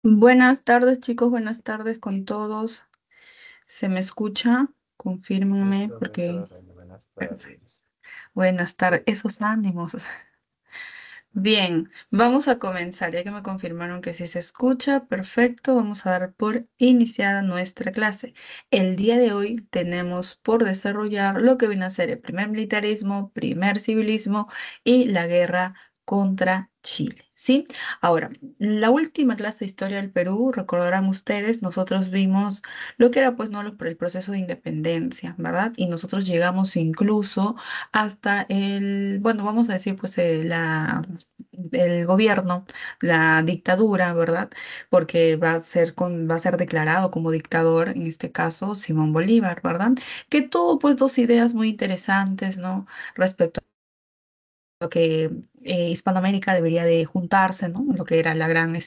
Buenas tardes, chicos, buenas tardes con todos. ¿Se me escucha? Sí, Confírmenme porque... profesora, buenas Perfecto. tardes. Buenas tardes, esos ánimos. Bien, vamos a comenzar, ya que me confirmaron que sí se escucha, perfecto, vamos a dar por iniciada nuestra clase. El día de hoy tenemos por desarrollar lo que viene a ser el primer militarismo, primer civilismo y la guerra contra Chile, ¿sí? Ahora, la última clase de historia del Perú, recordarán ustedes, nosotros vimos lo que era pues no el proceso de independencia, ¿verdad? Y nosotros llegamos incluso hasta bueno, vamos a decir pues el gobierno, la dictadura, ¿verdad? Porque va a ser declarado como dictador, en este caso, Simón Bolívar, ¿verdad? Que tuvo pues dos ideas muy interesantes, ¿no? Respecto a que Hispanoamérica debería de juntarse, ¿no? Lo que era la gran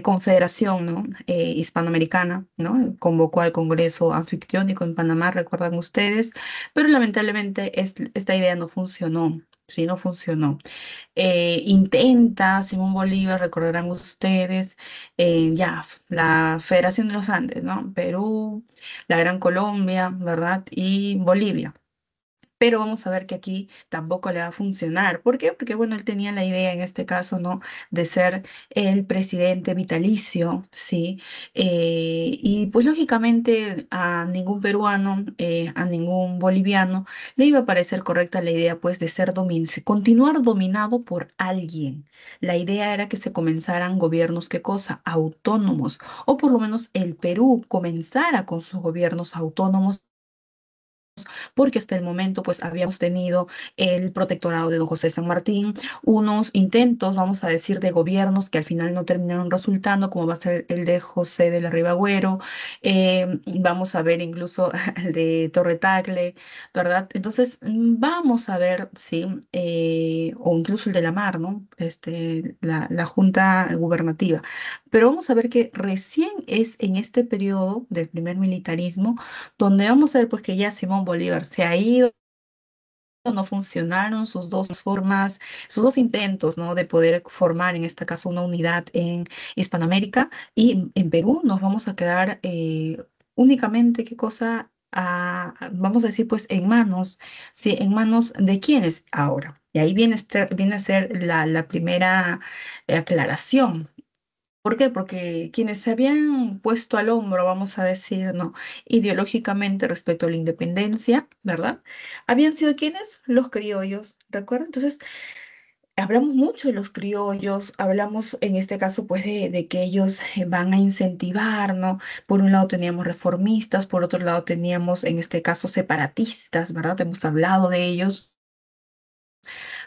confederación, ¿no? Hispanoamericana, ¿no? Convocó al Congreso anfictiónico en Panamá, recuerdan ustedes, pero lamentablemente esta idea no funcionó. Sí, no funcionó. Intenta Simón Bolívar, recordarán ustedes, la Federación de los Andes, ¿no? Perú, la Gran Colombia, ¿verdad? Y Bolivia. Pero vamos a ver que aquí tampoco le va a funcionar. ¿Por qué? Porque, bueno, él tenía la idea en este caso, ¿no? De ser el presidente vitalicio, ¿sí? Y pues lógicamente a ningún peruano, a ningún boliviano, le iba a parecer correcta la idea, pues, de continuar dominado por alguien. La idea era que se comenzaran gobiernos, ¿qué cosa? Autónomos, o por lo menos el Perú comenzara con sus gobiernos autónomos porque hasta el momento pues habíamos tenido el protectorado de don José San Martín, unos intentos, vamos a decir, de gobiernos que al final no terminaron resultando, como va a ser el de José de la Ribagüero, vamos a ver incluso el de Torre Tagle, ¿verdad? Entonces, vamos a ver, sí, o incluso el de la Mar, ¿no? La Junta Gubernativa. Pero vamos a ver que recién es en este periodo del primer militarismo donde vamos a ver pues que ya Simón Bolívar se ha ido, no funcionaron sus dos formas, sus dos intentos, ¿no? De poder formar en este caso una unidad en Hispanoamérica y en Perú nos vamos a quedar únicamente, ¿qué cosa? Vamos a decir pues en manos, ¿sí? En manos de quiénes ahora. Y ahí viene a ser la primera aclaración. ¿Por qué? Porque quienes se habían puesto al hombro, vamos a decir, no, ideológicamente respecto a la independencia, ¿verdad? Habían sido quienes, los criollos, ¿recuerdan? Entonces, hablamos mucho de los criollos, hablamos en este caso, pues, de que ellos van a incentivar, ¿no? Por un lado teníamos reformistas, por otro lado teníamos, en este caso, separatistas, ¿verdad? Hemos hablado de ellos.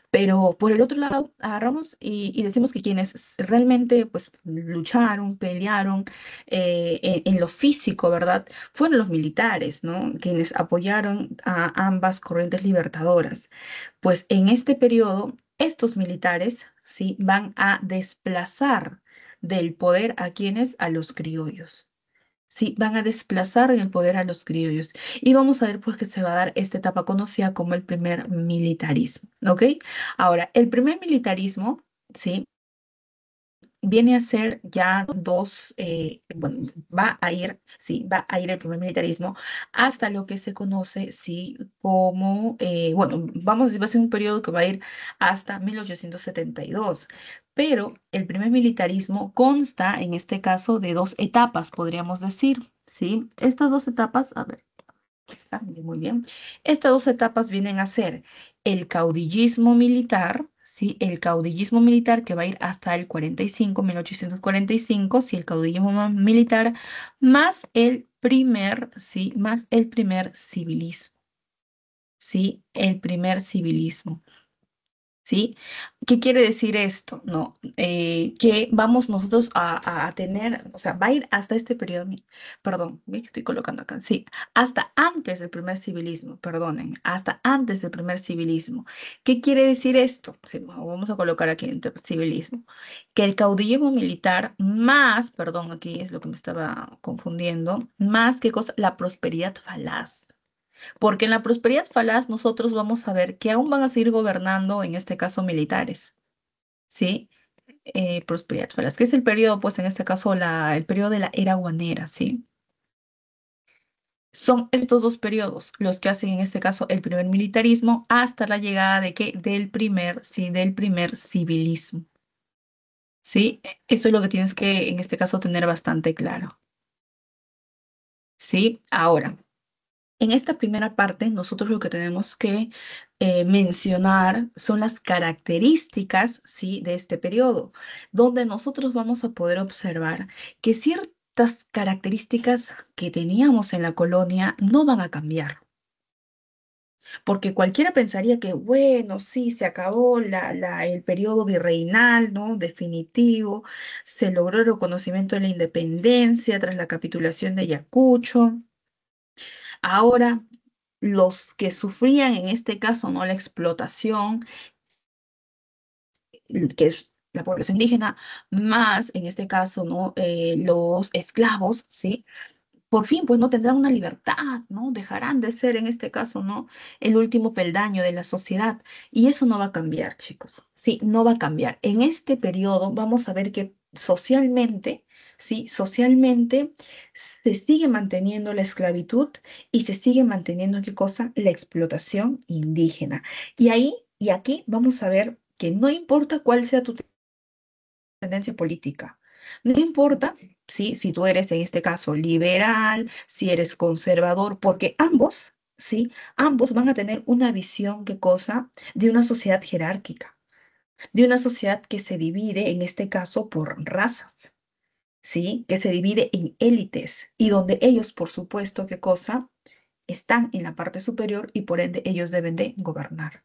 Pero por el otro lado, agarramos y decimos que quienes realmente pues, lucharon, pelearon en lo físico, ¿verdad? Fueron los militares, ¿no? Quienes apoyaron a ambas corrientes libertadoras. Pues en este periodo, estos militares, ¿sí? Van a desplazar del poder a quienes, a los criollos. Sí, van a desplazar en el poder a los criollos. Y vamos a ver pues que se va a dar esta etapa conocida como el primer militarismo, ¿ok? Ahora, el primer militarismo, ¿sí? Viene a ser ya bueno, va a ir, sí, va a ir el primer militarismo hasta lo que se conoce, sí, como, bueno, vamos a decir, va a ser un periodo que va a ir hasta 1872, pero el primer militarismo consta, en este caso, de dos etapas, podríamos decir, sí. Estas dos etapas, a ver, aquí está, muy bien. Estas dos etapas vienen a ser el caudillismo militar, ¿sí? El caudillismo militar que va a ir hasta el 45, 1845, ¿sí? El caudillismo militar, más el primer, ¿sí? Más el primer civilismo, ¿sí? El primer civilismo. ¿Sí? ¿Qué quiere decir esto? No, que vamos nosotros a tener, o sea, va a ir hasta este periodo, perdón, ve que estoy colocando acá, sí, hasta antes del primer civilismo, perdonen, hasta antes del primer civilismo. ¿Qué quiere decir esto? Sí, vamos a colocar aquí el civilismo, que el caudillismo militar más, perdón, aquí es lo que me estaba confundiendo, más que cosa, la prosperidad falaz. Porque en la prosperidad falaz nosotros vamos a ver que aún van a seguir gobernando, en este caso militares, ¿sí? prosperidad. ¿Qué es el periodo? Pues en este caso el periodo de la era guanera, ¿sí? Son estos dos periodos los que hacen en este caso el primer militarismo hasta la llegada de qué? Del primer, sí, del primer civilismo, ¿sí? Eso es lo que tienes que en este caso tener bastante claro, ¿sí? Ahora, en esta primera parte nosotros lo que tenemos que mencionar son las características, ¿sí? De este periodo, donde nosotros vamos a poder observar que ciertas características que teníamos en la colonia no van a cambiar. Porque cualquiera pensaría que, bueno, sí, se acabó el periodo virreinal, ¿no? Definitivo, se logró el reconocimiento de la independencia tras la capitulación de Ayacucho. Ahora, los que sufrían en este caso, ¿no? La explotación, que es la población indígena, más en este caso, ¿no? Los esclavos, ¿sí? Por fin, pues no tendrán una libertad, ¿no? Dejarán de ser, en este caso, ¿no? El último peldaño de la sociedad. Y eso no va a cambiar, chicos. Sí, no va a cambiar. En este periodo vamos a ver que socialmente, sí, socialmente se sigue manteniendo la esclavitud y se sigue manteniendo, ¿qué cosa? La explotación indígena. Y ahí y aquí vamos a ver que no importa cuál sea tu tendencia política. No importa, ¿sí? Si tú eres en este caso liberal, si eres conservador, porque ambos, ¿sí? Ambos van a tener una visión, ¿qué cosa? De una sociedad jerárquica, de una sociedad que se divide, en este caso, por razas, ¿sí? Que se divide en élites y donde ellos, por supuesto, ¿qué cosa? Están en la parte superior y por ende ellos deben de gobernar.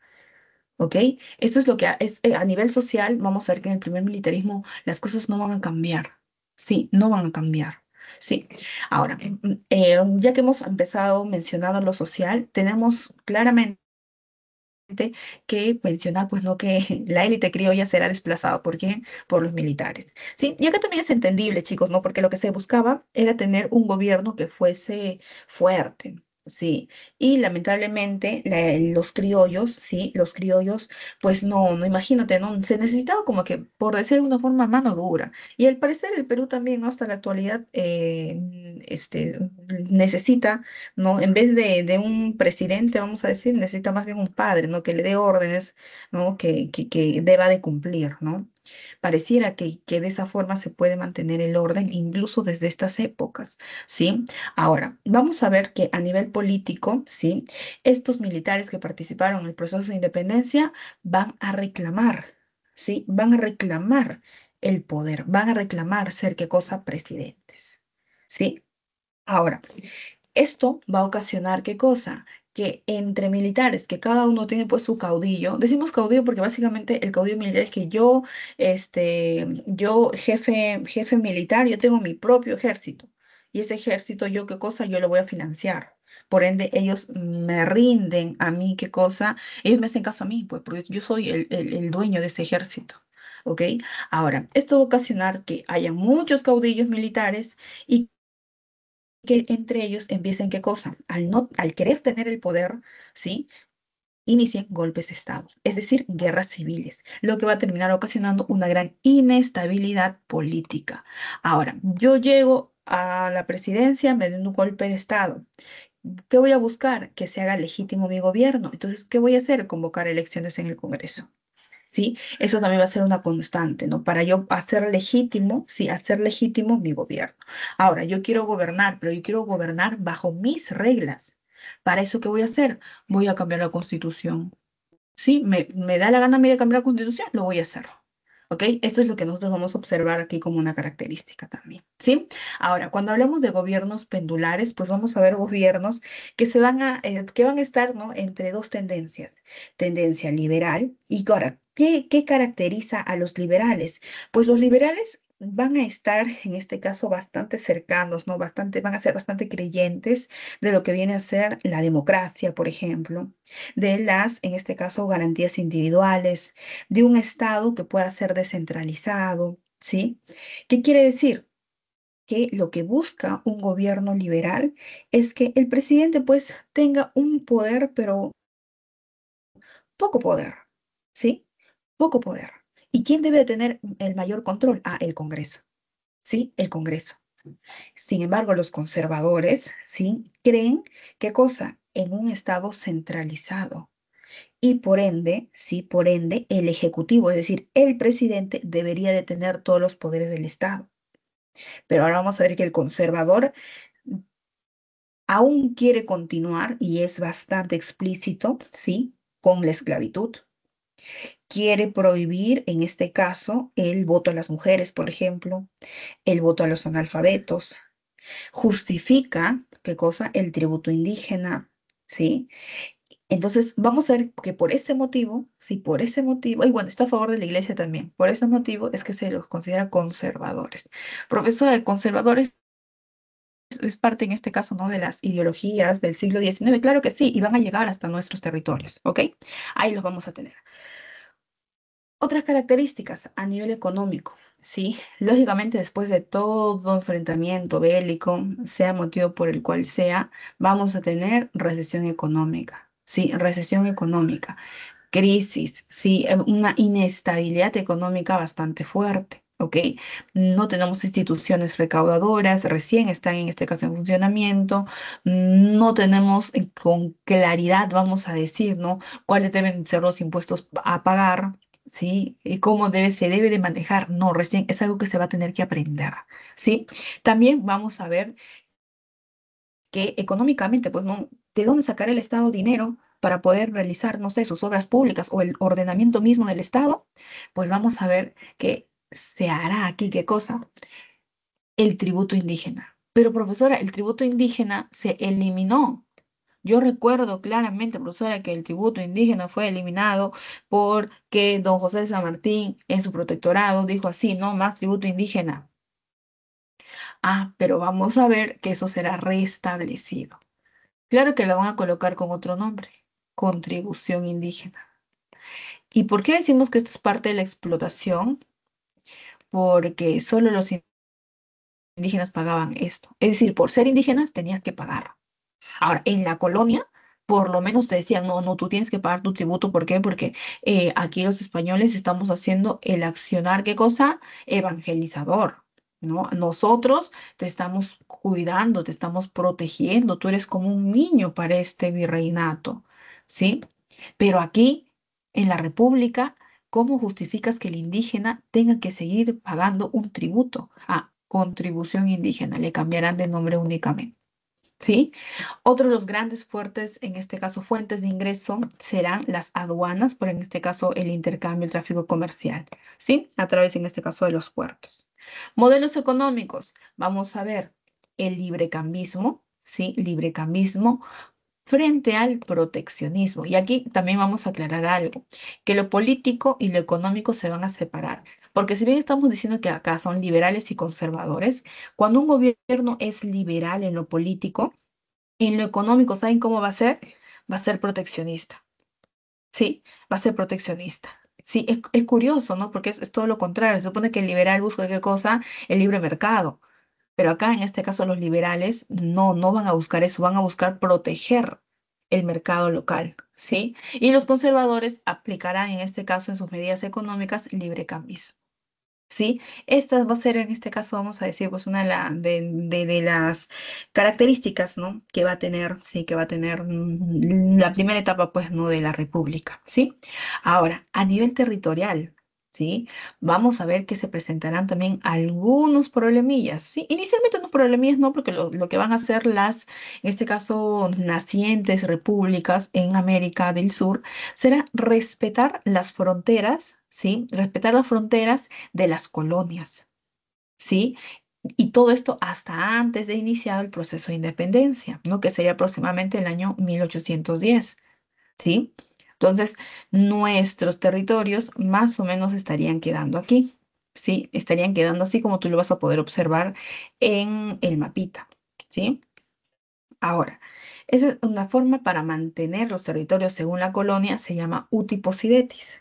¿Ok? Esto es lo que es a nivel social, vamos a ver que en el primer militarismo las cosas no van a cambiar. Sí, no van a cambiar. Sí. Ahora, ya que hemos empezado mencionando lo social, tenemos claramente que mencionar, pues no, que la élite criolla será desplazada. ¿Por qué? Por los militares. Sí, y acá también es entendible, chicos, ¿no? Porque lo que se buscaba era tener un gobierno que fuese fuerte. Sí, y lamentablemente los criollos, sí, los criollos, pues no, imagínate, ¿no? Se necesitaba como que, por decir de una forma, mano dura. Y al parecer el Perú también, ¿no? Hasta la actualidad, necesita, ¿no? En vez de un presidente, vamos a decir, necesita más bien un padre, ¿no? Que le dé órdenes, ¿no? Que deba de cumplir, ¿no? Pareciera que de esa forma se puede mantener el orden incluso desde estas épocas, ¿sí? Ahora, vamos a ver que a nivel político, ¿sí? Estos militares que participaron en el proceso de independencia van a reclamar, ¿sí? Van a reclamar el poder, van a reclamar ser, ¿qué cosa? Presidentes, ¿sí? Ahora, esto va a ocasionar qué cosa, que entre militares, que cada uno tiene pues su caudillo, decimos caudillo porque básicamente el caudillo militar es que yo jefe militar, yo tengo mi propio ejército y ese ejército yo qué cosa, yo lo voy a financiar. Por ende, ellos me rinden a mí qué cosa, ellos me hacen caso a mí, pues porque yo soy el dueño de ese ejército. ¿Ok? Ahora, esto va a ocasionar que haya muchos caudillos militares y que entre ellos empiecen qué cosa, al querer tener el poder, ¿sí? Inicien golpes de Estado, es decir, guerras civiles, lo que va a terminar ocasionando una gran inestabilidad política. Ahora, yo llego a la presidencia mediante un golpe de Estado. ¿Qué voy a buscar? Que se haga legítimo mi gobierno. Entonces, ¿qué voy a hacer? Convocar elecciones en el Congreso. ¿Sí? Eso también va a ser una constante, ¿no? Para yo hacer legítimo, sí, hacer legítimo mi gobierno. Ahora, yo quiero gobernar, pero yo quiero gobernar bajo mis reglas. ¿Para eso qué voy a hacer? Voy a cambiar la constitución. ¿Sí? Me da la gana a mí de cambiar la constitución, lo voy a hacer. ¿Ok? Esto es lo que nosotros vamos a observar aquí como una característica también. ¿Sí? Ahora, cuando hablamos de gobiernos pendulares, pues vamos a ver gobiernos que van a estar, ¿no? Entre dos tendencias. Tendencia liberal y ahora, ¿qué caracteriza a los liberales? Pues los liberales van a estar, en este caso, bastante cercanos, ¿no? Van a ser bastante creyentes de lo que viene a ser la democracia, por ejemplo, de en este caso, garantías individuales, de un Estado que pueda ser descentralizado, ¿sí? ¿Qué quiere decir? Que lo que busca un gobierno liberal es que el presidente pues tenga un poder, pero poco poder, ¿sí? Poco poder. ¿Y quién debe de tener el mayor control? Ah, el Congreso, ¿sí? El Congreso. Sin embargo, los conservadores, ¿sí? Creen, ¿qué cosa? En un Estado centralizado. Y por ende, sí, por ende, el Ejecutivo, es decir, el presidente, debería de tener todos los poderes del Estado. Pero ahora vamos a ver que el conservador aún quiere continuar, y es bastante explícito, ¿sí? Con la esclavitud. Quiere prohibir, en este caso, el voto a las mujeres, por ejemplo, el voto a los analfabetos. Justifica, ¿qué cosa? El tributo indígena, ¿sí? Entonces, vamos a ver que por ese motivo, sí, por ese motivo, y bueno, está a favor de la iglesia también, por ese motivo es que se los considera conservadores. Profesora, de conservadores es parte en este caso, ¿no? De las ideologías del siglo XIX, claro que sí, y van a llegar hasta nuestros territorios, ¿ok? Ahí los vamos a tener. Otras características a nivel económico, ¿sí? Lógicamente, después de todo enfrentamiento bélico, sea motivo por el cual sea, vamos a tener recesión económica, ¿sí? Recesión económica, crisis, ¿sí? Una inestabilidad económica bastante fuerte. ¿Ok? No tenemos instituciones recaudadoras, recién están en este caso en funcionamiento, no tenemos con claridad, vamos a decir, ¿no? Cuáles deben ser los impuestos a pagar, ¿sí? Y cómo se debe de manejar. No, recién es algo que se va a tener que aprender, ¿sí? También vamos a ver que económicamente, pues, ¿no? ¿De dónde sacar el Estado dinero para poder realizar, no sé, sus obras públicas o el ordenamiento mismo del Estado? Pues vamos a ver que se hará aquí, ¿qué cosa? El tributo indígena. Pero, profesora, el tributo indígena se eliminó. Yo recuerdo claramente, profesora, que el tributo indígena fue eliminado porque don José de San Martín, en su protectorado, dijo así, no más tributo indígena. Ah, pero vamos a ver que eso será restablecido. Claro que lo van a colocar con otro nombre, contribución indígena. ¿Y por qué decimos que esto es parte de la explotación? Porque solo los indígenas pagaban esto. Es decir, por ser indígenas tenías que pagar. Ahora, en la colonia, por lo menos te decían, no, no, tú tienes que pagar tu tributo. ¿Por qué? Porque aquí los españoles estamos haciendo el accionar, ¿qué cosa? Evangelizador, ¿no? Nosotros te estamos cuidando, te estamos protegiendo, tú eres como un niño para este virreinato, ¿sí? Pero aquí, en la República, ¿cómo justificas que el indígena tenga que seguir pagando un tributo? Ah, contribución indígena, le cambiarán de nombre únicamente. ¿Sí? Otro de los grandes fuertes, en este caso fuentes de ingreso, serán las aduanas, por en este caso el intercambio, el tráfico comercial, ¿sí? A través, en este caso, de los puertos. Modelos económicos, vamos a ver el librecambismo, ¿sí? Librecambismo frente al proteccionismo. Y aquí también vamos a aclarar algo, que lo político y lo económico se van a separar. Porque si bien estamos diciendo que acá son liberales y conservadores, cuando un gobierno es liberal en lo político, en lo económico, ¿saben cómo va a ser? Va a ser proteccionista. Sí, va a ser proteccionista. Sí, es curioso, ¿no? Porque es todo lo contrario. Se supone que el liberal busca qué cosa? El libre mercado. Pero acá, en este caso, los liberales no van a buscar eso, van a buscar proteger el mercado local, ¿sí? Y los conservadores aplicarán, en este caso, en sus medidas económicas, libre cambismo. ¿Sí? Esta va a ser, en este caso, vamos a decir, pues una de las características, ¿no? Que va a tener, sí, que va a tener la primera etapa, pues, ¿no? De la República, ¿sí? Ahora, a nivel territorial, ¿sí? Vamos a ver que se presentarán también algunos problemillas, ¿sí? Inicialmente unos problemillas no, porque lo que van a hacer en este caso, nacientes repúblicas en América del Sur, será respetar las fronteras, ¿sí? Respetar las fronteras de las colonias, ¿sí? Y todo esto hasta antes de iniciar el proceso de independencia, ¿no? Que sería aproximadamente el año 1810, ¿sí? Entonces, nuestros territorios más o menos estarían quedando aquí, ¿sí? Estarían quedando así como tú lo vas a poder observar en el mapita, ¿sí? Ahora, esa es una forma para mantener los territorios según la colonia, se llama uti possidetis.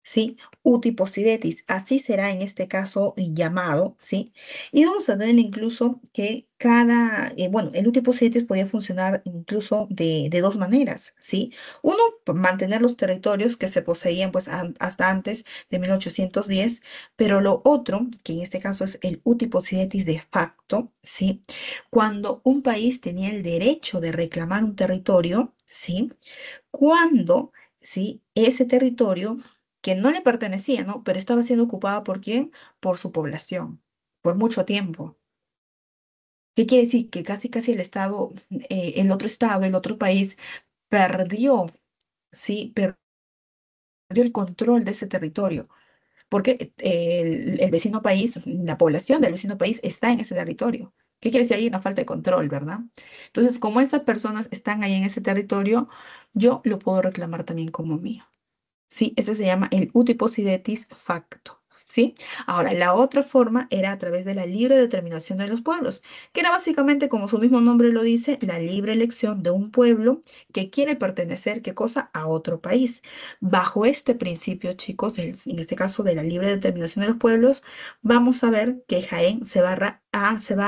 ¿sí? Uti possidetis, así será en este caso llamado, ¿sí? Y vamos a ver incluso que bueno, el uti possidetis podía funcionar incluso de dos maneras, ¿sí? Uno, mantener los territorios que se poseían pues hasta antes de 1810, pero lo otro, que en este caso es el uti possidetis de facto, ¿sí? Cuando un país tenía el derecho de reclamar un territorio, ¿sí? Cuando, ¿sí? Ese territorio que no le pertenecía, ¿no? Pero estaba siendo ocupada ¿por quién? Por su población, por mucho tiempo. ¿Qué quiere decir? Que casi casi el Estado, el otro país perdió, ¿sí? Perdió el control de ese territorio, porque el vecino país, la población del vecino país está en ese territorio. ¿Qué quiere decir? Hay una falta de control, ¿verdad? Entonces, como esas personas están ahí en ese territorio, yo lo puedo reclamar también como mío. ¿Sí? Ese se llama el utiposidetis facto, ¿sí? Ahora, la otra forma era a través de la libre determinación de los pueblos, que era básicamente, como su mismo nombre lo dice, la libre elección de un pueblo que quiere pertenecer, ¿qué cosa? A otro país. Bajo este principio, chicos, en este caso de la libre determinación de los pueblos, vamos a ver que Jaén se va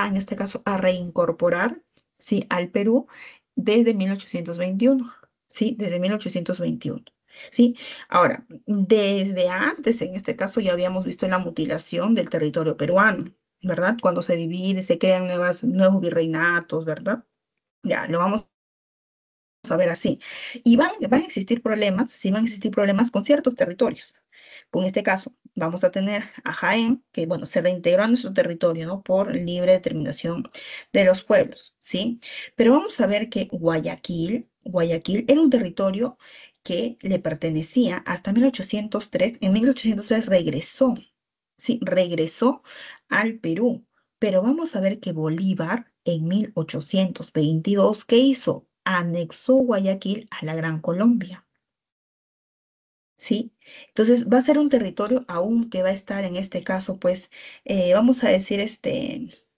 en este caso, a reincorporar, ¿sí? Al Perú desde 1821, ¿sí? Desde 1821. ¿Sí? Ahora, desde antes, en este caso, ya habíamos visto la mutilación del territorio peruano, ¿verdad? Cuando se divide, se crean nuevos virreinatos, ¿verdad? Ya, lo vamos a ver así. Y van a existir problemas, sí van a existir problemas con ciertos territorios. Con este caso, vamos a tener a Jaén, que, bueno, se reintegró a nuestro territorio, ¿no? Por libre determinación de los pueblos, ¿sí? Pero vamos a ver que Guayaquil era un territorio que le pertenecía hasta 1803. En 1803 regresó, ¿sí? Regresó al Perú. Pero vamos a ver que Bolívar en 1822, ¿qué hizo? Anexó Guayaquil a la Gran Colombia. ¿Sí? Entonces va a ser un territorio aún que va a estar en este caso, pues, vamos a decir,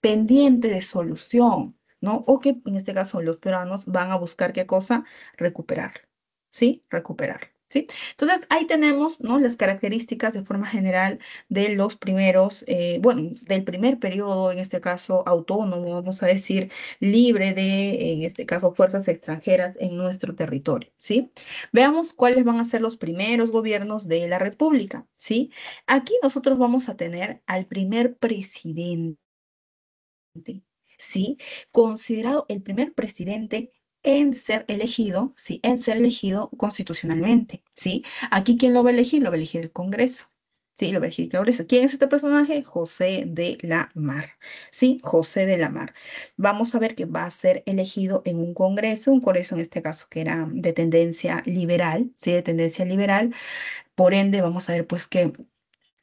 pendiente de solución, ¿no? O que en este caso los peruanos van a buscar qué cosa, recuperar, ¿sí? Recuperar, ¿sí? Entonces ahí tenemos, ¿no? Las características de forma general de los primeros, bueno, del primer periodo, en este caso autónomo, vamos a decir, libre de, en este caso, fuerzas extranjeras en nuestro territorio, ¿sí? Veamos cuáles van a ser los primeros gobiernos de la República, ¿sí? Aquí nosotros vamos a tener al primer presidente, ¿sí? Considerado el primer presidente en ser elegido, ¿sí? En ser elegido constitucionalmente, ¿sí? Aquí, ¿quién lo va a elegir? Lo va a elegir el Congreso. Sí, lo va a elegir el Congreso. ¿Quién es este personaje? José de la Mar. Sí, José de la Mar. Vamos a ver que va a ser elegido en un Congreso en este caso que era de tendencia liberal, ¿sí? De tendencia liberal. Por ende, vamos a ver pues que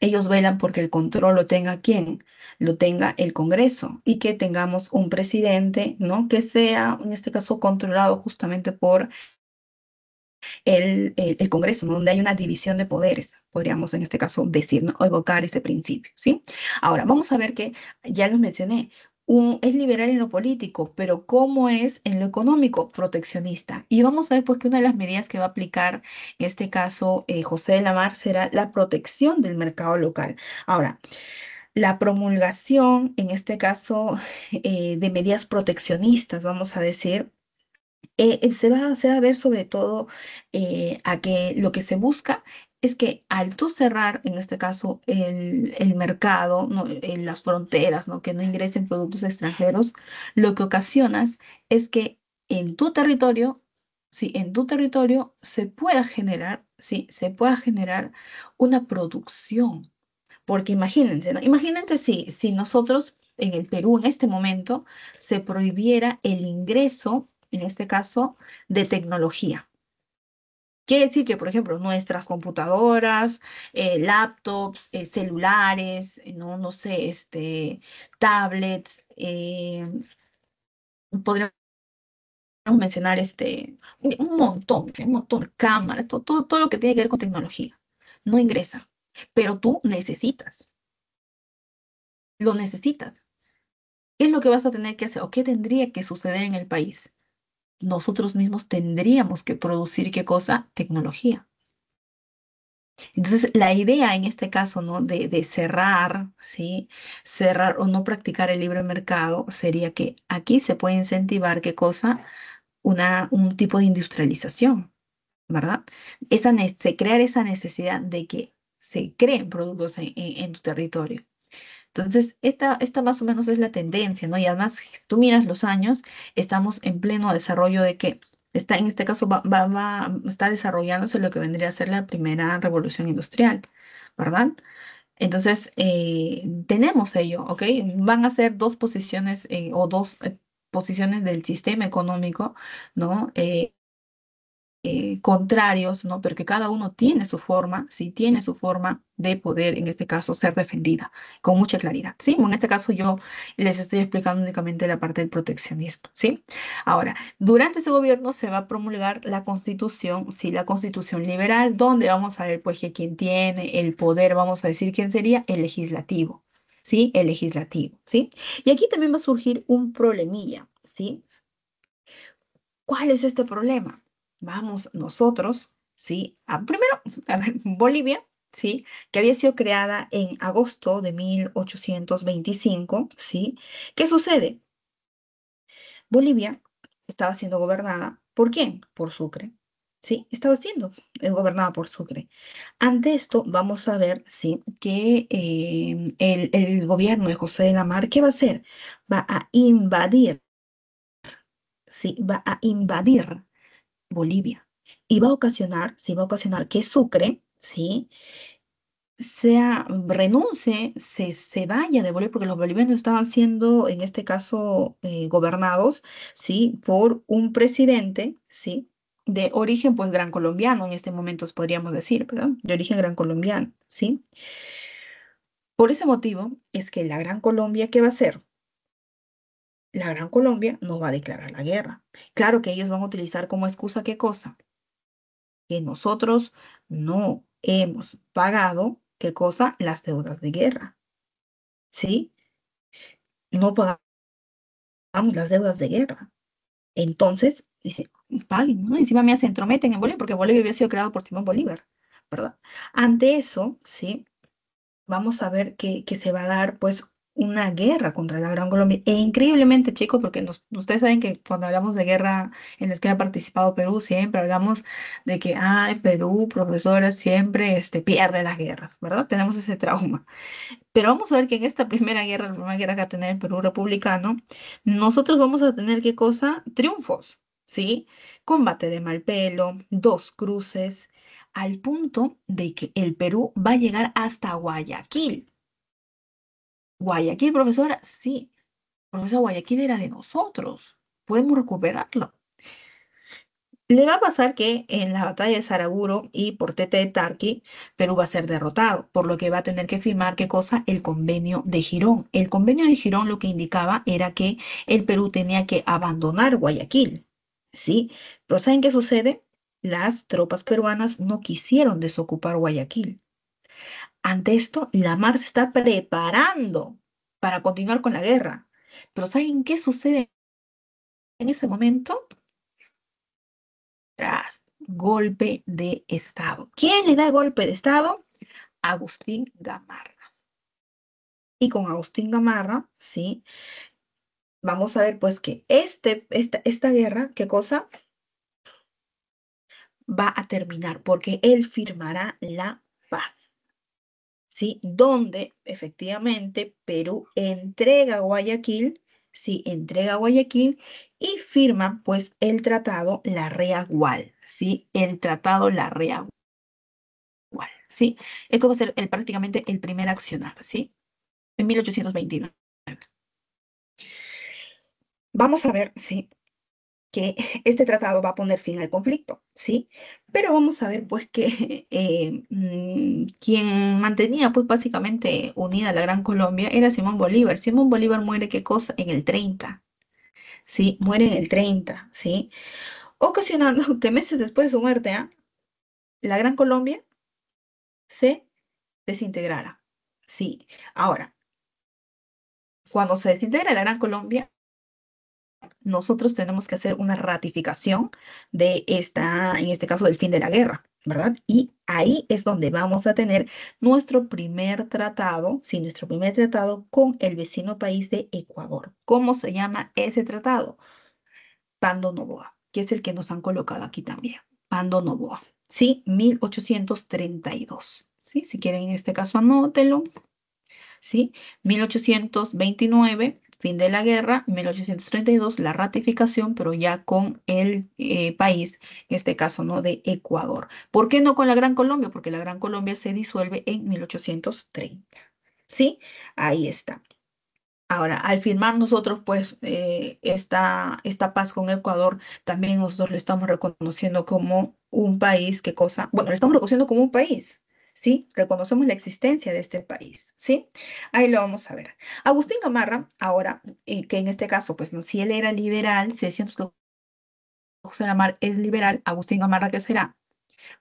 ellos velan porque el control lo tenga quién, lo tenga el Congreso y que tengamos un presidente, ¿no? Que sea, en este caso, controlado justamente por el Congreso, ¿no? Donde hay una división de poderes, podríamos en este caso decir, ¿no? O evocar este principio, ¿sí? Ahora, vamos a ver que, ya los mencioné, es liberal en lo político, pero ¿cómo es en lo económico? Proteccionista. Y vamos a ver pues que una de las medidas que va a aplicar en este caso José de la Mar será la protección del mercado local. Ahora, la promulgación, en este caso, de medidas proteccionistas, vamos a decir, se va a ver sobre todo a que lo que se busca es que al tú cerrar, en este caso, el mercado, ¿no? En las fronteras, ¿no? Que no ingresen productos extranjeros, lo que ocasionas es que en tu territorio, sí, en tu territorio se pueda generar, sí, se pueda generar una producción. Porque imagínense, ¿no? Imagínate si nosotros en el Perú en este momento se prohibiera el ingreso, en este caso, de tecnología. Quiere decir que, por ejemplo, nuestras computadoras, laptops, celulares, no, no sé, tablets, podríamos mencionar un montón de cámaras, todo lo que tiene que ver con tecnología. No ingresa, pero tú necesitas, lo necesitas. ¿Qué es lo que vas a tener que hacer o qué tendría que suceder en el país? Nosotros mismos tendríamos que producir, ¿qué cosa? Tecnología. Entonces, la idea en este caso, ¿no? De cerrar, ¿sí? Cerrar o no practicar el libre mercado sería que aquí se puede incentivar, ¿qué cosa? Un tipo de industrialización, ¿verdad? Crear esa necesidad de que se creen productos en tu territorio. Entonces, esta más o menos es la tendencia, ¿no? Y además, si tú miras los años, estamos en pleno desarrollo de que está, en este caso, está desarrollándose lo que vendría a ser la primera revolución industrial, ¿verdad? Entonces, tenemos ello, ¿ok? Van a ser dos posiciones o dos posiciones del sistema económico, ¿no? Contrarios, ¿no? Pero que cada uno tiene su forma, sí, tiene su forma de poder, en este caso, ser defendida con mucha claridad, ¿sí? En este caso yo les estoy explicando únicamente la parte del proteccionismo, ¿sí? Ahora, durante ese gobierno se va a promulgar la Constitución, sí, la Constitución liberal, donde vamos a ver, pues, que quien tiene el poder, vamos a decir, quién sería el legislativo, ¿sí? El legislativo, ¿sí? Y aquí también va a surgir un problemilla, ¿sí? ¿Cuál es este problema? Vamos nosotros, ¿sí? Primero, a ver, Bolivia, ¿sí? Que había sido creada en agosto de 1825, ¿sí? ¿Qué sucede? Bolivia estaba siendo gobernada, ¿por quién? Por Sucre, ¿sí? Estaba siendo gobernada por Sucre. Ante esto, vamos a ver, ¿sí? Que el gobierno de José de la Mar, ¿qué va a hacer? Va a invadir, ¿sí? Va a invadir Bolivia. Y va a ocasionar, sí, va a ocasionar que Sucre, sí, renuncie, se vaya de Bolivia, porque los bolivianos estaban siendo, en este caso, gobernados, sí, por un presidente, sí, de origen, pues, gran colombiano, en este momento podríamos decir, ¿verdad? De origen gran colombiano, sí. Por ese motivo es que la Gran Colombia, ¿qué va a hacer? La Gran Colombia no va a declarar la guerra. Claro que ellos van a utilizar como excusa, ¿qué cosa? Que nosotros no hemos pagado, ¿qué cosa? Las deudas de guerra, ¿sí? No pagamos las deudas de guerra. Entonces, dice, paguen, ¿no? Encima me se entrometen en Bolivia, porque Bolivia había sido creado por Simón Bolívar, ¿verdad? Ante eso, ¿sí? Vamos a ver que se va a dar pues una guerra contra la Gran Colombia. E increíblemente, chicos, porque ustedes saben que cuando hablamos de guerra en las que ha participado Perú, siempre hablamos de que, ay, Perú, profesora, siempre pierde las guerras, ¿verdad? Tenemos ese trauma. Pero vamos a ver que en esta primera guerra, la primera guerra que va a tener el Perú republicano, nosotros vamos a tener, ¿qué cosa? Triunfos, ¿sí? Combate de Malpelo, dos cruces, al punto de que el Perú va a llegar hasta Guayaquil. Guayaquil, profesora, sí, profesora, Guayaquil era de nosotros. Podemos recuperarlo. Le va a pasar que en la batalla de Saraguro y por Tete de Tarqui, Perú va a ser derrotado, por lo que va a tener que firmar, ¿qué cosa? El convenio de Girón. El convenio de Girón lo que indicaba era que el Perú tenía que abandonar Guayaquil, ¿sí? Pero ¿saben qué sucede? Las tropas peruanas no quisieron desocupar Guayaquil. Ante esto, la mar se está preparando para continuar con la guerra. Pero ¿saben qué sucede en ese momento? Tras golpe de Estado. ¿Quién le da golpe de Estado? Agustín Gamarra. Y con Agustín Gamarra, ¿sí? Vamos a ver pues que esta guerra, ¿qué cosa? Va a terminar porque él firmará la paz, ¿sí? Donde efectivamente Perú entrega Guayaquil, ¿sí? Entrega Guayaquil y firma pues el tratado La Gual, ¿sí? El tratado La Gual, ¿sí? Esto va a ser prácticamente el primer accionar, ¿sí? En 1829. Vamos a ver, ¿sí? Que este tratado va a poner fin al conflicto, ¿sí? Pero vamos a ver, pues, que quien mantenía, pues, básicamente unida la Gran Colombia era Simón Bolívar. Simón Bolívar muere, ¿qué cosa? En el 30, ¿sí? Muere en el 30, ¿sí? Ocasionando que meses después de su muerte, la Gran Colombia se desintegrara, ¿sí? Ahora, cuando se desintegra la Gran Colombia, nosotros tenemos que hacer una ratificación de esta, en este caso, del fin de la guerra, ¿verdad? Y ahí es donde vamos a tener nuestro primer tratado, sí, nuestro primer tratado con el vecino país de Ecuador. ¿Cómo se llama ese tratado? Pando Noboa, que es el que nos han colocado aquí también. Pando Noboa, ¿sí? 1832, ¿sí? Si quieren, en este caso, anótelo. ¿Sí? 1829, fin de la guerra, 1832, la ratificación, pero ya con el país, en este caso, ¿no? De Ecuador. ¿Por qué no con la Gran Colombia? Porque la Gran Colombia se disuelve en 1830. ¿Sí? Ahí está. Ahora, al firmar nosotros, pues, esta paz con Ecuador, también nosotros le estamos reconociendo como un país, ¿qué cosa? Bueno, le estamos reconociendo como un país, ¿sí? Reconocemos la existencia de este país, ¿sí? Ahí lo vamos a ver. Agustín Gamarra, ahora, que en este caso, pues, no, si él era liberal, si decíamos que José Lamar es liberal, Agustín Gamarra, ¿qué será?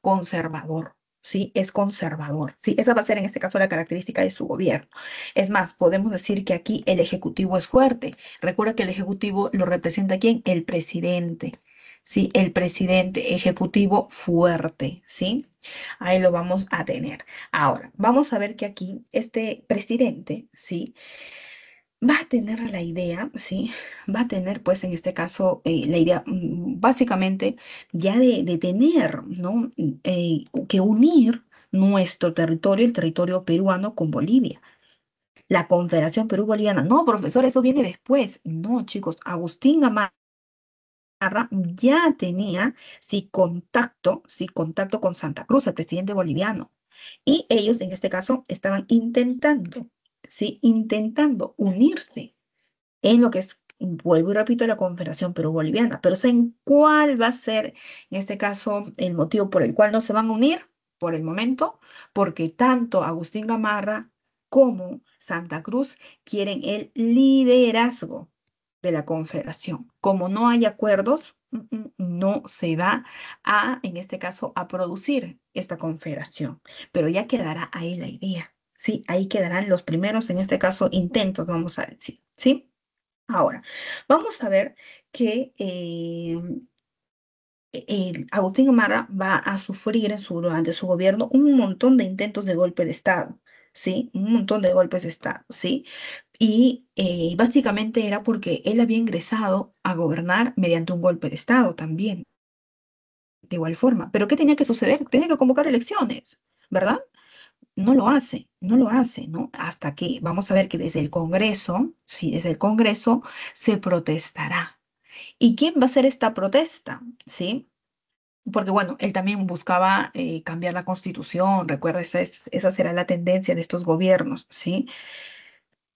Conservador, ¿sí? Es conservador, ¿sí? Esa va a ser en este caso la característica de su gobierno. Es más, podemos decir que aquí el Ejecutivo es fuerte. Recuerda que el Ejecutivo lo representa ¿quién? El presidente, ¿sí? El presidente ejecutivo fuerte, ¿sí? Ahí lo vamos a tener. Ahora, vamos a ver que aquí este presidente, ¿sí? Va a tener la idea, ¿sí? Va a tener, pues, en este caso, la idea, básicamente, ya de tener, ¿no? Que unir nuestro territorio, el territorio peruano, con Bolivia. La Confederación Perú-Boliviana. No, profesor, eso viene después. No, chicos, Agustín Gamarra ya tenía, sí, contacto con Santa Cruz, el presidente boliviano. Y ellos, en este caso, estaban intentando, ¿sí? Intentando unirse en lo que es, vuelvo y repito, la Confederación Perú-Boliviana. Pero ¿saben cuál va a ser, en este caso, el motivo por el cual no se van a unir por el momento? Porque tanto Agustín Gamarra como Santa Cruz quieren el liderazgo de la Confederación. Como no hay acuerdos, no se va a, en este caso, a producir esta Confederación. Pero ya quedará ahí la idea. Sí, ahí quedarán los primeros, en este caso, intentos, vamos a decir, ¿sí? Ahora, vamos a ver que Agustín Gamarra va a sufrir durante su gobierno un montón de intentos de golpe de Estado, ¿sí? Un montón de golpes de Estado, ¿sí? Y básicamente era porque él había ingresado a gobernar mediante un golpe de Estado también, de igual forma. Pero ¿qué tenía que suceder? Tenía que convocar elecciones, ¿verdad? No lo hace, no lo hace, ¿no? Hasta que vamos a ver que desde el Congreso, sí, desde el Congreso se protestará. ¿Y quién va a hacer esta protesta? ¿Sí? Porque bueno, él también buscaba cambiar la constitución, recuerda, esa será la tendencia de estos gobiernos, ¿sí?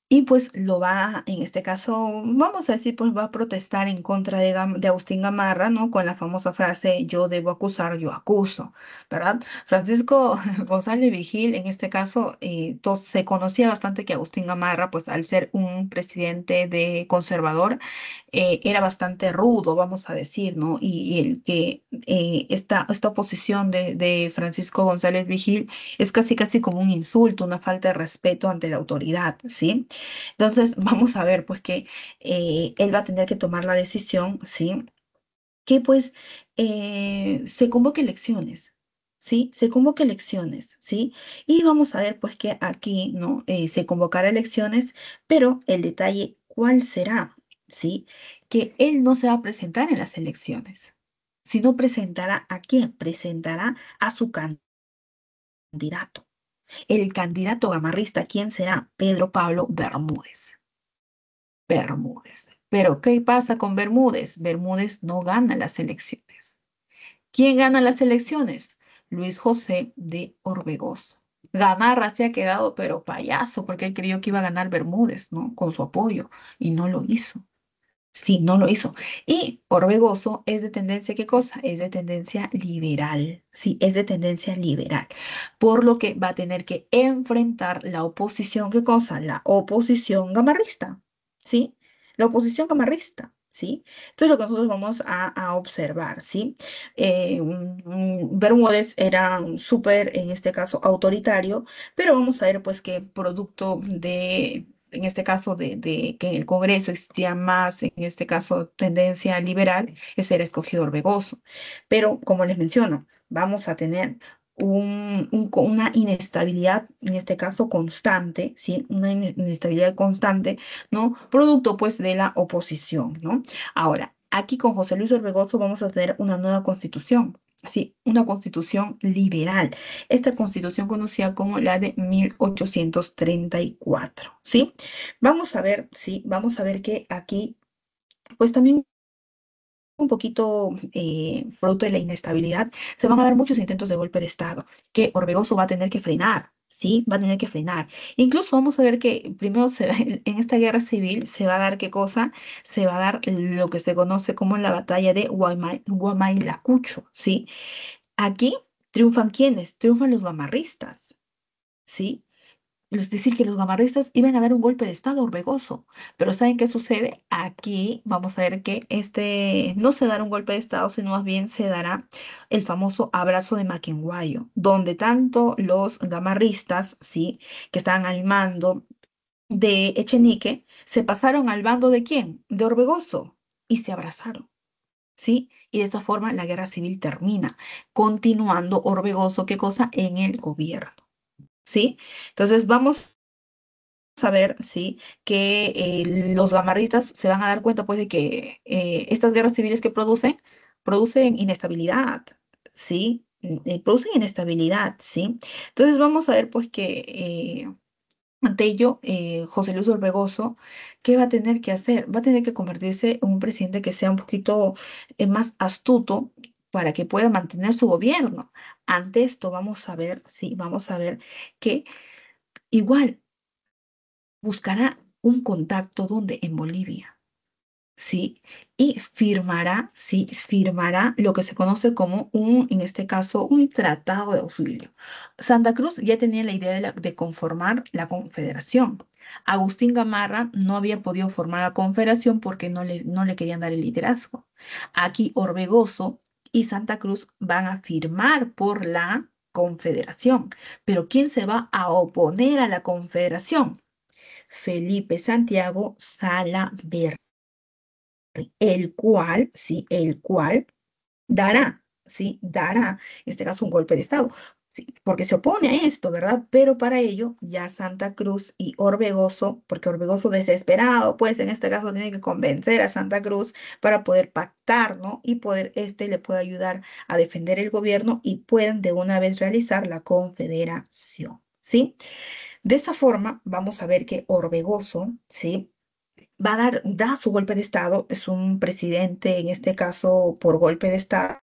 Y pues lo va, en este caso, vamos a decir, pues va a protestar en contra de Agustín Gamarra, ¿no? Con la famosa frase, yo debo acusar, yo acuso, ¿verdad? Francisco González Vigil, en este caso, se conocía bastante que Agustín Gamarra, pues al ser un presidente de conservador, era bastante rudo, vamos a decir, ¿no? Y el que esta oposición de Francisco González Vigil es casi casi como un insulto, una falta de respeto ante la autoridad, ¿sí? Entonces, vamos a ver, pues que él va a tener que tomar la decisión, ¿sí? Que pues se convoque elecciones, ¿sí? Se convoque elecciones, ¿sí? Y vamos a ver, pues que aquí, ¿no? Se convocará elecciones, pero el detalle, ¿cuál será? ¿Sí? Que él no se va a presentar en las elecciones, sino presentará a quién? Presentará a su candidato. El candidato gamarrista, ¿quién será? Pedro Pablo Bermúdez. Bermúdez. Pero, ¿qué pasa con Bermúdez? Bermúdez no gana las elecciones. ¿Quién gana las elecciones? Luis José de Orbegoso. Gamarra se ha quedado, pero payaso, porque él creyó que iba a ganar Bermúdez, ¿no? Con su apoyo, y no lo hizo. Sí, no lo hizo. Y Orbegoso es de tendencia, ¿qué cosa? Es de tendencia liberal. Sí, es de tendencia liberal. Por lo que va a tener que enfrentar la oposición, ¿qué cosa? La oposición gamarrista. ¿Sí? La oposición gamarrista. ¿Sí? Esto es lo que nosotros vamos a observar, ¿sí? Bermúdez era un súper, en este caso, autoritario, pero vamos a ver, pues, que producto de en este caso de que en el Congreso existía más, en este caso, tendencia liberal, ese era escogido Orbegoso. Pero, como les menciono, vamos a tener una inestabilidad, en este caso constante, ¿sí? Una inestabilidad constante, ¿no? Producto, pues, de la oposición, ¿no? Ahora, aquí con José Luis Orbegoso vamos a tener una nueva constitución. Sí, una constitución liberal. Esta constitución conocida como la de 1834, ¿sí? Vamos a ver, sí, vamos a ver que aquí, pues también un poquito producto de la inestabilidad, se van a dar muchos intentos de golpe de Estado, que Orbegoso va a tener que frenar, ¿sí? Va a tener que frenar. Incluso vamos a ver que primero en esta guerra civil se va a dar qué cosa, se va a dar lo que se conoce como la batalla de Huaymayilacucho, ¿sí? Aquí triunfan ¿quiénes? Triunfan los gamarristas, ¿sí? Es decir, que los gamarristas iban a dar un golpe de estado a Orbegoso. Pero ¿saben qué sucede? Aquí vamos a ver que no se dará un golpe de estado, sino más bien se dará el famoso abrazo de Maquinguayo, donde tanto los gamarristas, ¿sí? Que estaban al mando de Echenique, se pasaron al bando ¿de quién? De Orbegoso y se abrazaron. ¿Sí? Y de esta forma la guerra civil termina, continuando Orbegoso, ¿qué cosa? En el gobierno, ¿sí? Entonces vamos saber, ¿sí? Que los gamarristas se van a dar cuenta, pues, de que estas guerras civiles que producen inestabilidad, ¿sí? Producen inestabilidad, ¿sí? Entonces vamos a ver, pues, que ante ello, José Luis Orbegoso, ¿qué va a tener que hacer? Va a tener que convertirse en un presidente que sea un poquito más astuto para que pueda mantener su gobierno. Ante esto, vamos a ver, sí, vamos a ver que igual buscará un contacto donde en Bolivia, ¿sí? Y firmará, ¿sí? Firmará lo que se conoce como en este caso, un tratado de auxilio. Santa Cruz ya tenía la idea de conformar la confederación. Agustín Gamarra no había podido formar la confederación porque no le querían dar el liderazgo. Aquí Orbegoso y Santa Cruz van a firmar por la confederación. Pero ¿quién se va a oponer a la confederación? Felipe Santiago Salaverry, el cual, sí, el cual dará, sí, dará, en este caso, un golpe de Estado, sí, porque se opone a esto, ¿verdad? Pero para ello, ya Santa Cruz y Orbegoso, porque Orbegoso desesperado, pues en este caso tiene que convencer a Santa Cruz para poder pactar, ¿no? Y le puede ayudar a defender el gobierno y puedan de una vez realizar la confederación, ¿sí? De esa forma, vamos a ver que Orbegoso, ¿sí? Da su golpe de Estado, es un presidente, en este caso, por golpe de Estado,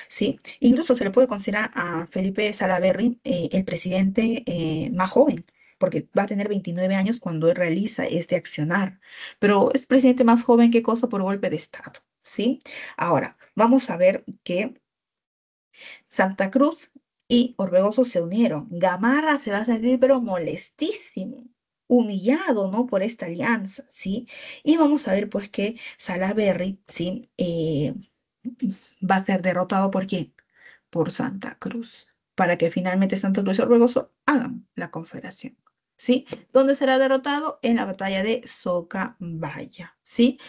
¿sí? Incluso se le puede considerar a Felipe Salaverry el presidente más joven, porque va a tener 29 años cuando él realiza este accionar, pero es presidente más joven que cosa por golpe de Estado, ¿sí? Ahora, vamos a ver que Santa Cruz y Orbegoso se unieron. Gamarra se va a sentir pero molestísimo, humillado, ¿no? Por esta alianza, ¿sí? Y vamos a ver pues que Salaverry, ¿sí? Va a ser derrotado ¿por quién? Por Santa Cruz, para que finalmente Santa Cruz y Orbegoso hagan la confederación, ¿sí? ¿Dónde será derrotado? En la batalla de Socabaya, ¿sí?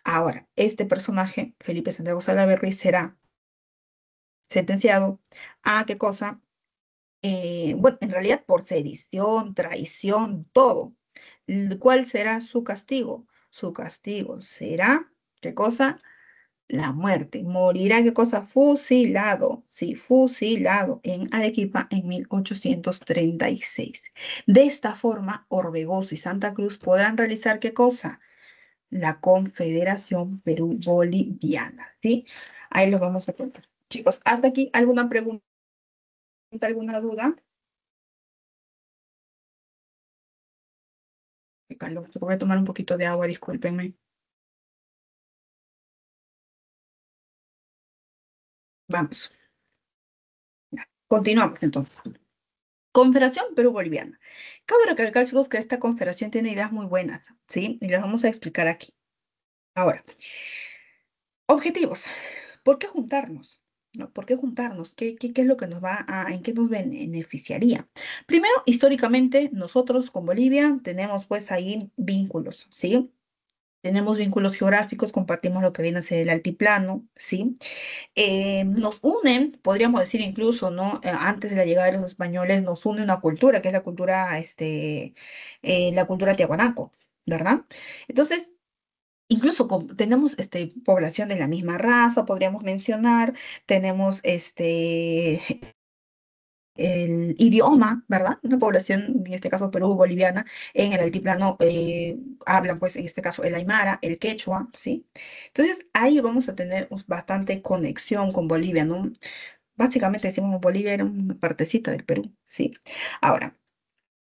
Ahora, este personaje, Felipe Santiago Salaverry, será sentenciado a ¿qué cosa? Bueno, en realidad por sedición, traición, todo. ¿Cuál será su castigo? Su castigo será, ¿qué cosa? La muerte. Morirá, ¿qué cosa? Fusilado, sí, fusilado en Arequipa en 1836. De esta forma, Orbegoso y Santa Cruz podrán realizar, ¿qué cosa? La Confederación Perú-Boliviana, ¿sí? Ahí lo vamos a contar. Chicos, hasta aquí, ¿alguna pregunta, alguna duda? Carlos, voy a tomar un poquito de agua, discúlpenme. Vamos, ya. Continuamos entonces. Confederación Perú-Boliviana. Cabe recalcar, chicos, que esta confederación tiene ideas muy buenas, ¿sí? Y las vamos a explicar aquí. Ahora, objetivos. ¿Por qué juntarnos? ¿no? ¿Por qué juntarnos? ¿Qué es lo que nos va en qué nos beneficiaría? Primero, históricamente, nosotros con Bolivia tenemos pues ahí vínculos, ¿sí? Tenemos vínculos geográficos, compartimos lo que viene a ser el altiplano, ¿sí? Nos unen, podríamos decir incluso, ¿no? Antes de la llegada de los españoles, nos une una cultura, que es la cultura tiahuanaco, ¿verdad? Entonces, incluso tenemos población de la misma raza, podríamos mencionar, tenemos el idioma, ¿verdad? Una población, en este caso Perú, boliviana, en el altiplano hablan, pues, en este caso, el aymara, el quechua, ¿sí? Entonces, ahí vamos a tener bastante conexión con Bolivia, ¿no? Básicamente decimos que Bolivia era una partecita del Perú, ¿sí? Ahora,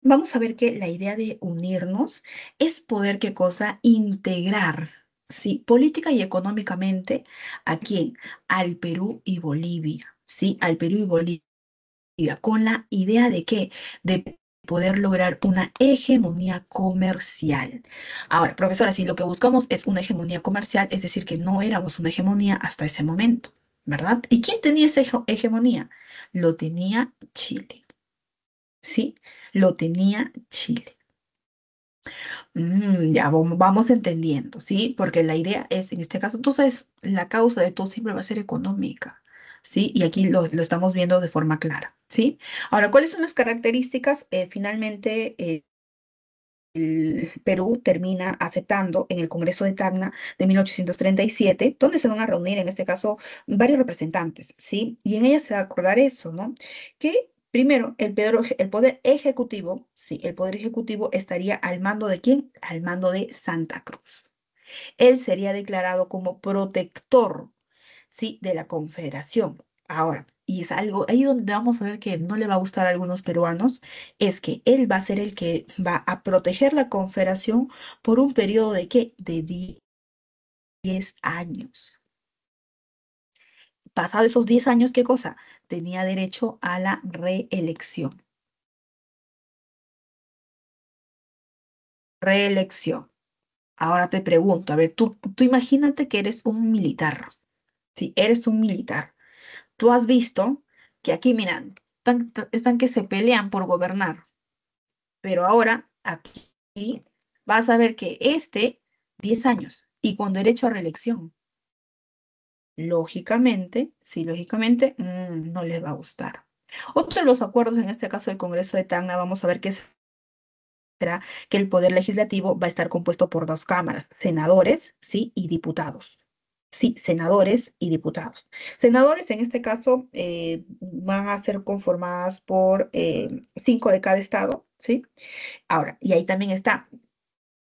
vamos a ver que la idea de unirnos es poder, ¿qué cosa? Integrar, ¿sí? Política y económicamente, ¿a quién? Al Perú y Bolivia, ¿sí? Al Perú y Bolivia con la idea de qué? De poder lograr una hegemonía comercial. Ahora, profesora, si lo que buscamos es una hegemonía comercial, es decir, que no éramos una hegemonía hasta ese momento, ¿verdad? ¿Y quién tenía esa hegemonía? Lo tenía Chile, ¿sí? Lo tenía Chile. Ya vamos entendiendo, ¿sí? Porque la idea es, en este caso, tú sabes, la causa de todo siempre va a ser económica, ¿sí? Y aquí lo estamos viendo de forma clara, ¿sí? Ahora, ¿cuáles son las características? Finalmente, el Perú termina aceptando en el Congreso de Tacna de 1837, donde se van a reunir, en este caso, varios representantes, ¿sí? Y en ella se va a acordar eso, ¿no? Que primero, el poder ejecutivo, sí, el poder ejecutivo estaría al mando de ¿quién? Al mando de Santa Cruz. Él sería declarado como protector, ¿sí? De la Confederación. Ahora, y es algo ahí donde vamos a ver que no le va a gustar a algunos peruanos, es que él va a ser el que va a proteger la Confederación por un periodo de ¿qué? De 10 años. Pasado esos 10 años, ¿qué cosa? Tenía derecho a la reelección. Reelección. Ahora te pregunto, a ver, tú imagínate que eres un militar. Si eres un militar, tú has visto que aquí, miran, están que se pelean por gobernar. Pero ahora aquí vas a ver que 10 años y con derecho a reelección. Lógicamente, sí, lógicamente, no les va a gustar. Otro de los acuerdos, en este caso del Congreso de Tacna, vamos a ver que será que el Poder Legislativo va a estar compuesto por dos cámaras, senadores, sí, y diputados. Sí, senadores y diputados. Senadores, en este caso, van a ser conformadas por 5 de cada estado, ¿sí? Ahora, y ahí también está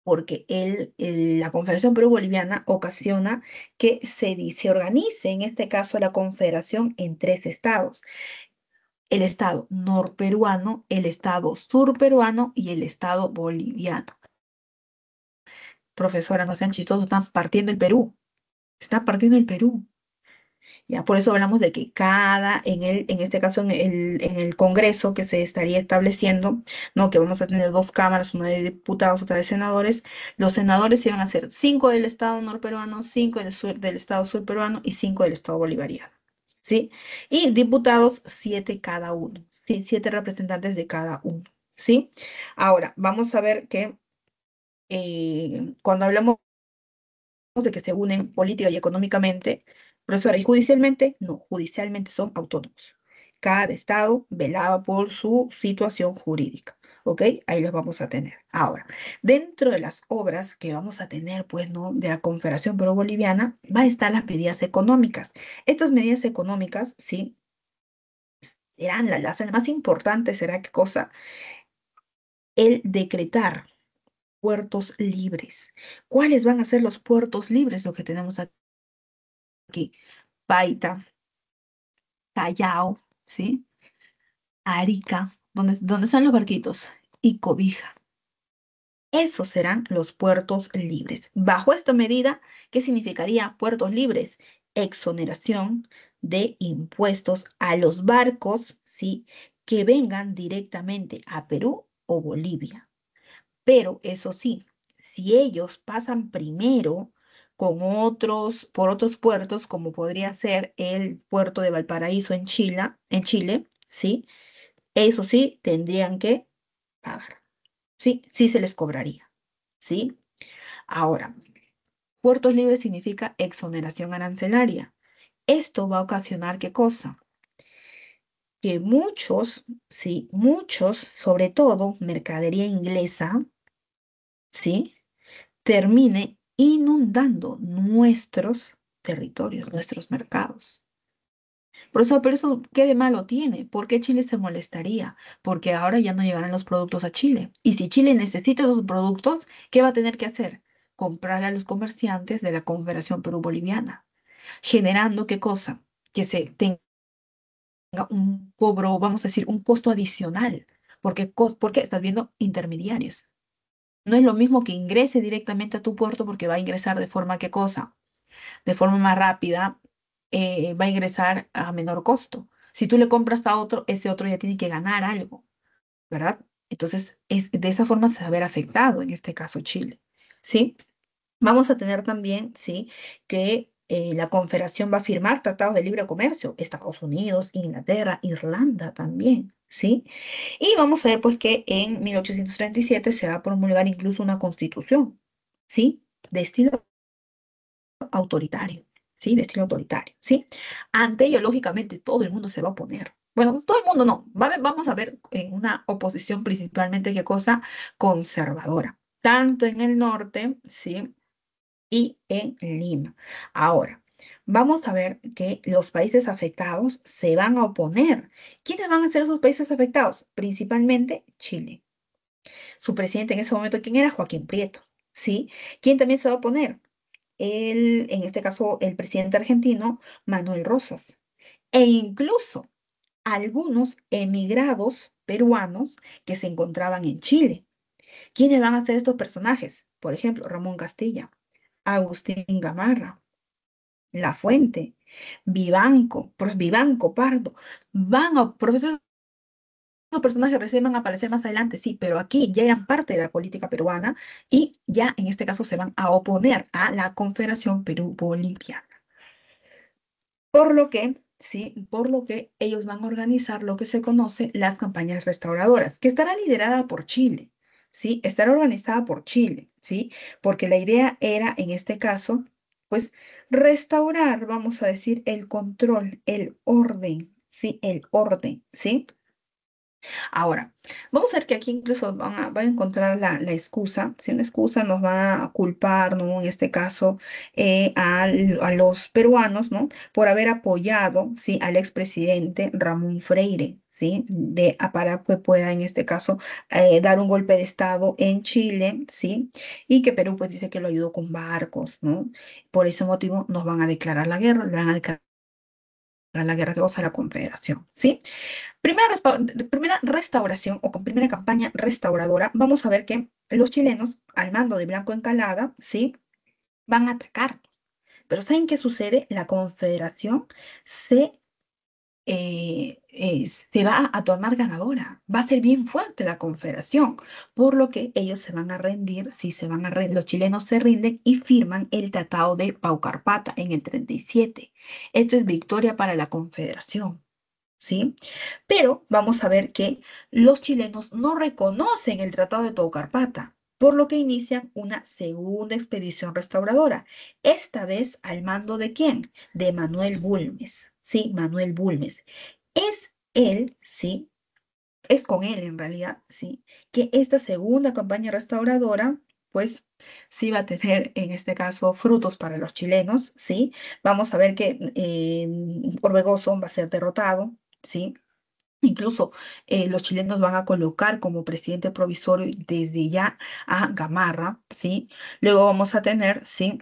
porque la Confederación Perú-Boliviana ocasiona que se organice, en este caso, la Confederación en 3 estados: el estado norperuano, el estado surperuano y el estado boliviano. Profesora, no sean chistosos, están partiendo el Perú, están partiendo el Perú. Ya, por eso hablamos de que en este caso, en el Congreso que se estaría estableciendo, ¿no? Que vamos a tener dos cámaras, una de diputados, otra de senadores. Los senadores iban a ser 5 del Estado norperuano, 5 del Estado surperuano y 5 del Estado bolivariano, ¿sí? Y diputados, 7 cada uno, ¿sí? 7 representantes de cada uno, ¿sí? Ahora, vamos a ver que cuando hablamos de que se unen política y económicamente, profesora, y judicialmente, no, judicialmente son autónomos. Cada estado velaba por su situación jurídica. ¿Ok? Ahí los vamos a tener. Ahora, dentro de las obras que vamos a tener, pues, ¿no? De la Confederación Peruano-Boliviana, va a estar las medidas económicas. Estas medidas económicas, sí, serán las más importantes, ¿será qué cosa? El decretar puertos libres. ¿Cuáles van a ser los puertos libres? Lo que tenemos aquí: Paita, Callao, ¿sí? Arica, donde están los barquitos, y Cobija. Esos serán los puertos libres. Bajo esta medida, ¿qué significaría puertos libres? Exoneración de impuestos a los barcos, ¿sí? Que vengan directamente a Perú o Bolivia. Pero eso sí, si ellos pasan primero por otros puertos, como podría ser el puerto de Valparaíso en Chile, ¿sí? Eso sí, tendrían que pagar, ¿sí? Sí se les cobraría, ¿sí? Ahora, puertos libres significa exoneración arancelaria. Esto va a ocasionar ¿qué cosa? Que muchos, sí, muchos, sobre todo mercadería inglesa, ¿sí? Termine inundando nuestros territorios, nuestros mercados. Pero eso, ¿qué de malo tiene? ¿Por qué Chile se molestaría? Porque ahora ya no llegarán los productos a Chile. Y si Chile necesita esos productos, ¿qué va a tener que hacer? Comprarle a los comerciantes de la Confederación Perú-Boliviana, generando ¿qué cosa? Que se tenga un cobro, vamos a decir, un costo adicional. Porque estás viendo intermediarios. No es lo mismo que ingrese directamente a tu puerto porque va a ingresar de forma, ¿qué cosa? De forma más rápida, va a ingresar a menor costo. Si tú le compras a otro, ese otro ya tiene que ganar algo, ¿verdad? Entonces, de esa forma se va a ver afectado, en este caso Chile, ¿sí? Vamos a tener también, ¿sí? Que la Confederación va a firmar tratados de libre comercio, Estados Unidos, Inglaterra, Irlanda también, ¿sí? Y vamos a ver, pues, que en 1837 se va a promulgar incluso una constitución, ¿sí? De estilo autoritario, ¿sí? De estilo autoritario, ¿sí? Ante ello, lógicamente, todo el mundo se va a oponer. Bueno, todo el mundo no. Vamos a ver en una oposición principalmente, ¿qué cosa? Conservadora. Tanto en el norte, ¿sí? Y en Lima. Ahora, vamos a ver que los países afectados se van a oponer. ¿Quiénes van a ser esos países afectados? Principalmente Chile. Su presidente en ese momento, ¿quién era? Joaquín Prieto, ¿sí? ¿Quién también se va a oponer? En este caso, el presidente argentino, Manuel Rosas. E incluso algunos emigrados peruanos que se encontraban en Chile. ¿Quiénes van a ser estos personajes? Por ejemplo, Ramón Castilla, Agustín Gamarra, La Fuente, Vivanco Pardo. Profesores, los personajes recién van a aparecer más adelante, sí, pero aquí ya eran parte de la política peruana y ya en este caso se van a oponer a la Confederación Perú-Boliviana. Por lo que, sí, por lo que ellos van a organizar lo que se conoce las campañas restauradoras, que estará liderada por Chile, ¿sí? Estará organizada por Chile, ¿sí? Porque la idea era, en este caso, pues, restaurar, vamos a decir, el control, el orden, ¿sí? El orden, ¿sí? Ahora, vamos a ver que aquí incluso van a encontrar la excusa, si una excusa nos va a culpar, ¿no? En este caso, a los peruanos, ¿no? Por haber apoyado, ¿sí? Al expresidente Ramón Freire, ¿sí? Para que pueda, en este caso, dar un golpe de Estado en Chile, ¿sí? Y que Perú, pues, dice que lo ayudó con barcos, ¿no? Por ese motivo nos van a declarar la guerra, le van a declarar la guerra que a la Confederación, ¿sí? Primera restauración o con primera campaña restauradora, vamos a ver que los chilenos, al mando de Blanco Encalada, ¿sí? Van a atacar. Pero ¿saben qué sucede? La Confederación se, se va a tornar ganadora. Va a ser bien fuerte la Confederación, por lo que ellos se van a rendir, sí, los chilenos se rinden y firman el Tratado de Paucarpata en el 37. Esto es victoria para la Confederación. ¿Sí? Pero vamos a ver que los chilenos no reconocen el Tratado de Paucarpata, por lo que inician una segunda expedición restauradora, esta vez al mando ¿de quién? De Manuel Bulnes, ¿sí? Manuel Bulnes. Es él, ¿sí? Es con él en realidad, ¿sí? Que esta segunda campaña restauradora, pues sí va a tener en este caso frutos para los chilenos, ¿sí? Vamos a ver que Orbegoso va a ser derrotado, ¿sí? Incluso los chilenos van a colocar como presidente provisorio desde ya a Gamarra, ¿sí? Luego vamos a tener, ¿sí?